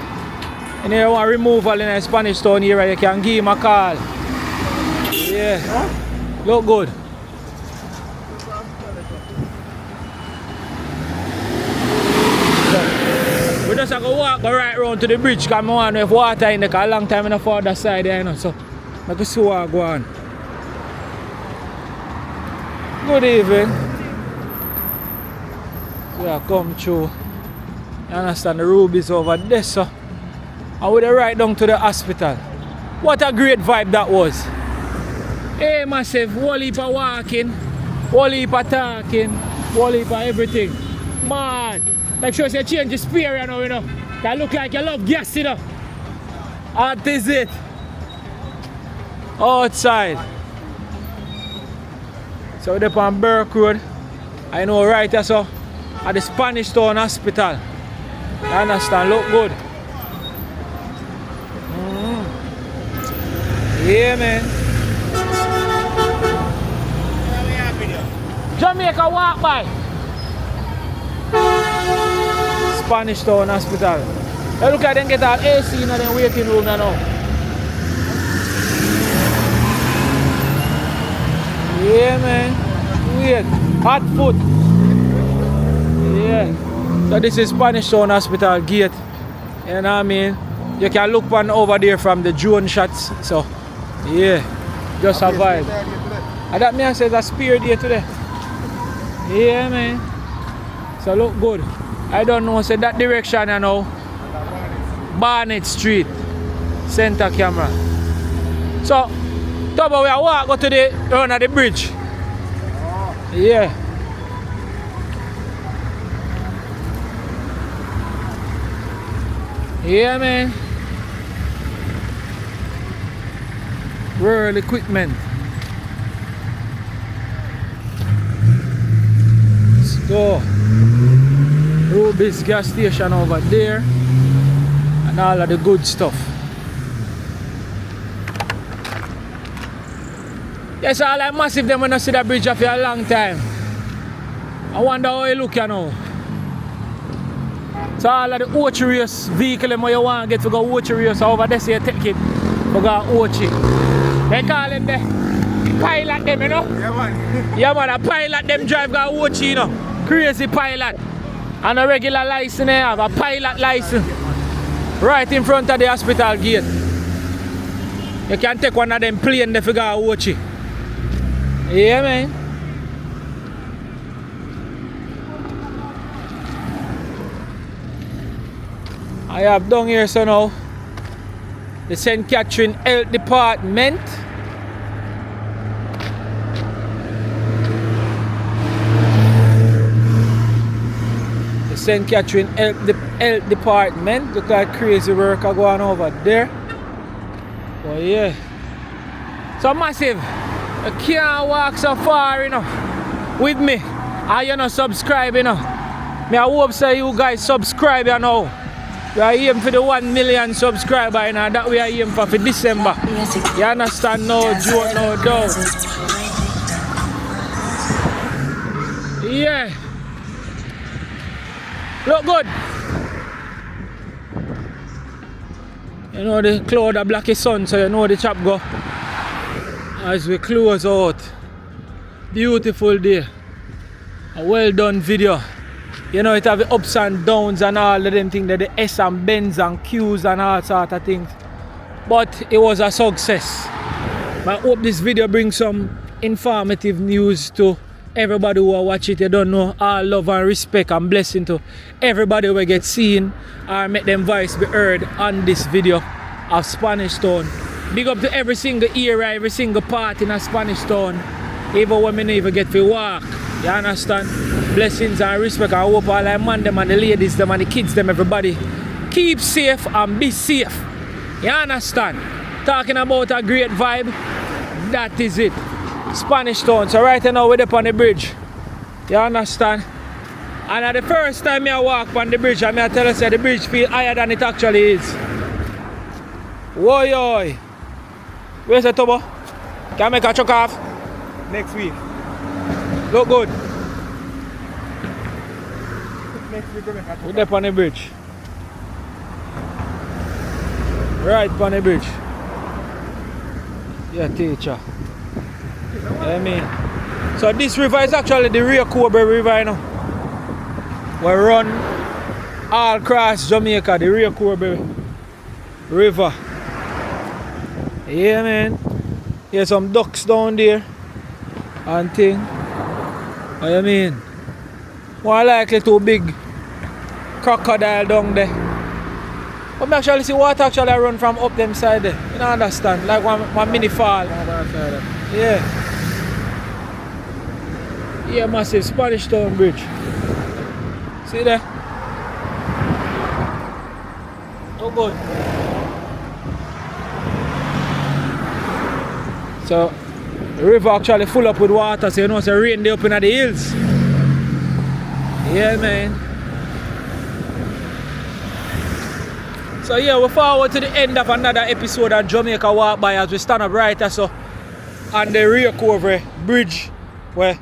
And you want removal in a Spanish Town here, you can give him a call. Yeah. Huh? Look good. We just have to walk right round to the bridge because I want to have water in the car. A long time in the further side there, you know, so I can see what go on. Good evening. So I come through. You understand, the rubies over there, so I would right down to the hospital. What a great vibe that was. Hey, massive, whole heap of walking, whole heap of talking, whole heap of everything. Man, make sure you change the spear, you know. That look like you love gas, you know. That is it. Outside. So we're on Burke Road. I know right there, so at the Spanish Town Hospital. You understand? Look good. Yeah, man. Jamaica walk by. Spanish Town Hospital. Hey, look at them get all AC in the waiting room now. Yeah, man. Weird. Hot foot. Yeah. So this is Spanish Town Hospital gate. You know what I mean? You can look one over there from the drone shots. So, yeah. Just a vibe. And that man says a spear day today. Yeah, man. So look good. I don't know, say that direction you know. Barnett Street. Center camera. So, Tobo, we are walk go to the run of the bridge. Yeah. Yeah, man. Rural equipment. Let's go. Ruby's gas station over there. And all of the good stuff. Yes, all that massive them when I see that bridge for a long time. I wonder how it look you know. So all of the Ochi race vehicle them you want to get to go Ochi race over there, so you take it to go Ochi. They call them the pilot them, you know? Yeah, man. Yeah, man, a pilot them drive go Ochi, you know? Crazy pilot. And a regular license they have, a pilot license. Right in front of the hospital gate. You can take one of them plane there to go Ochi. Yeah, man. I have down here so now the St. Catherine Health Department. The St. Catherine Health Department. Look at crazy work going over there. Oh yeah. So massive. You can't walk so far, you know, with me. And you know subscribe, you know. Me I hope say you guys subscribe, you know. We are aiming for the 1 million subscribers, you know, that we are aiming for December. You understand? No joke, no doubt. Yeah. Look good. You know the cloud are black is sun, so you know the chop go. As we close out. Beautiful day. A well done video. You know, it have the ups and downs and all of them things, the S and bends and Qs and all sort of things. But it was a success. I hope this video brings some informative news to everybody who watch it. You don't know, all love and respect and blessing to everybody who get seen or make them voice be heard on this video of Spanish Town. Big up to every single area, every single part in a Spanish Town. Even when we never get to walk. You understand? Blessings and respect. I hope all the man them and the ladies them and the kids them, everybody keep safe and be safe. You understand? Talking about a great vibe, that is it. Spanish Town. So right now we're up on the bridge. You understand? And at the first time I walk on the bridge, I tell you that the bridge feel higher than it actually is. Whoa, yo. Where's the turbo? Can I make a chuck off? Next week. Look good. Next week we're We're up on the bridge. Right on the bridge. Yeah, teacher. I mean. So this river is actually the Rio Cobra River, you know. We run all across Jamaica, the Rio Cobra River. Yeah, man. Here's some ducks down there and thing. What you mean? More likely too big crocodile down there. But I actually see water actually run from up them side there. You don't understand? Like one mini fall. Yeah. Yeah, massive Spanish Town Bridge. See there? Oh good. So the river actually full up with water, so you know it's a rain day up in the hills. Yeah, man. So yeah, we're forward to the end of another episode of Jamaica Walk By as we stand up right so on the rear cover bridge where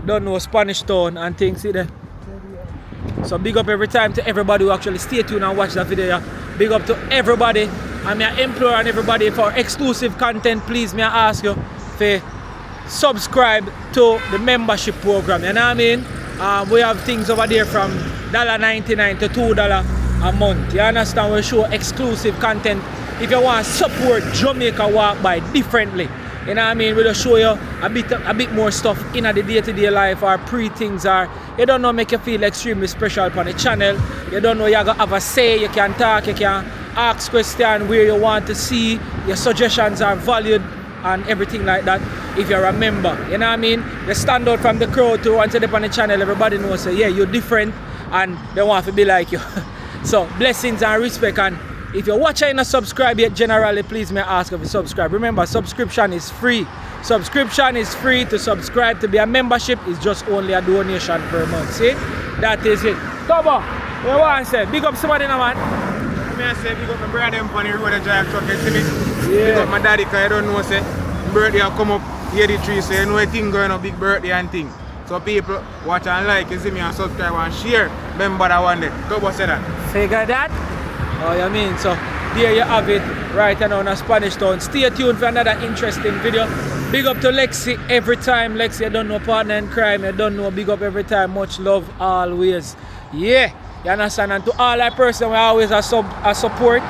don't know Spanish Town and things there. So big up every time to everybody who actually stay tuned and watch that video. Big up to everybody. And I implore on everybody for exclusive content, please may I ask you to subscribe to the membership program. You know what I mean? We have things over there from $1.99 to $2 a month. You understand? We show exclusive content if you want to support Jamaica Walk By differently. You know what I mean? We'll show you a bit more stuff in the day-to-day life or pre-things or you don't know make you feel extremely special on the channel. You don't know you're gonna have a say, you can talk, you can ask questions where you want to see, your suggestions are valued and everything like that if you're a member. You know what I mean? You stand out from the crowd too once you're on the channel, everybody knows say, yeah, you're different and they want to be like you. So blessings and respect, and if you're watching and not subscribe yet, generally please may I ask if you subscribe. Remember, subscription is free. Subscription is free. To subscribe to be a membership is just only a donation per month. See? That is it. Tobo, what you want to say? Big up somebody now, man. I say big up my brother on the road and drive truck, you see me? Big up my daddy, because I don't know, say, birthday will come up 83, so you know a thing going on, big birthday and thing. So people watch and like, you see me, and subscribe and share. Remember that one day. Tobo said that. Figure that? Oh, you mean? So there you have it, right now in Spanish Town. Stay tuned for another interesting video. Big up to Lexi every time. Lexi, you don't know partner in crime, you don't know. Big up every time. Much love always. Yeah, you understand? And to all that person we always a support,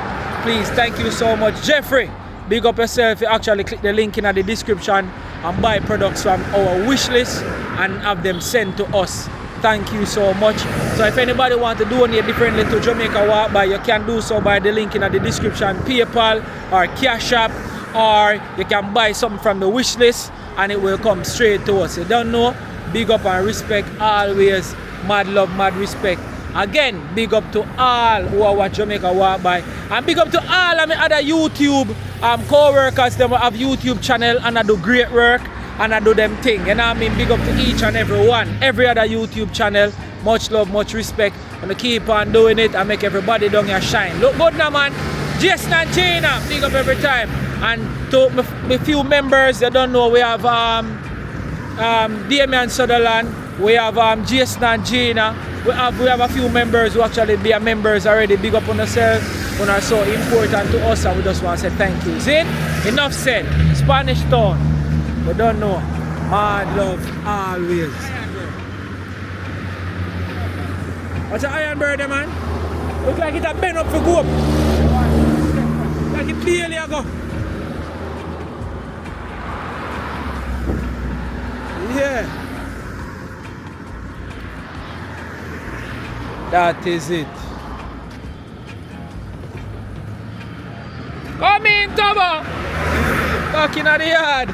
please, thank you so much. Jeffrey, big up yourself. You actually click the link in the description and buy products from our wish list and have them sent to us. Thank you so much. So if anybody want to donate differently to Jamaica Walk By, you can do so by the link in the description, PayPal or Cash App, or you can buy something from the wish list and it will come straight to us. You don't know? Big up and respect always. Mad love, mad respect. Again, big up to all who are watching Jamaica Walk By, and big up to all of my other YouTube co-workers. They have YouTube channel and I do great work. And I do them thing, you know what I mean? Big up to each and every one, every other YouTube channel. Much love, much respect. And keep on doing it and make everybody down here shine. Look good now, man. Jason and Gina, big up every time. And to my few members, you don't know, we have Damian Sutherland, we have Jason and Gina. We have a few members who actually be members already. Big up on yourself. Who are so important to us, and we just want to say thank you. See? Enough said. Spanish Town. You don't know. Mad love always. What's an iron bird, man? Look like it's a bend up for go up. Like it barely a go. Yeah. That is it. Come in, Tobo! Back in the yard.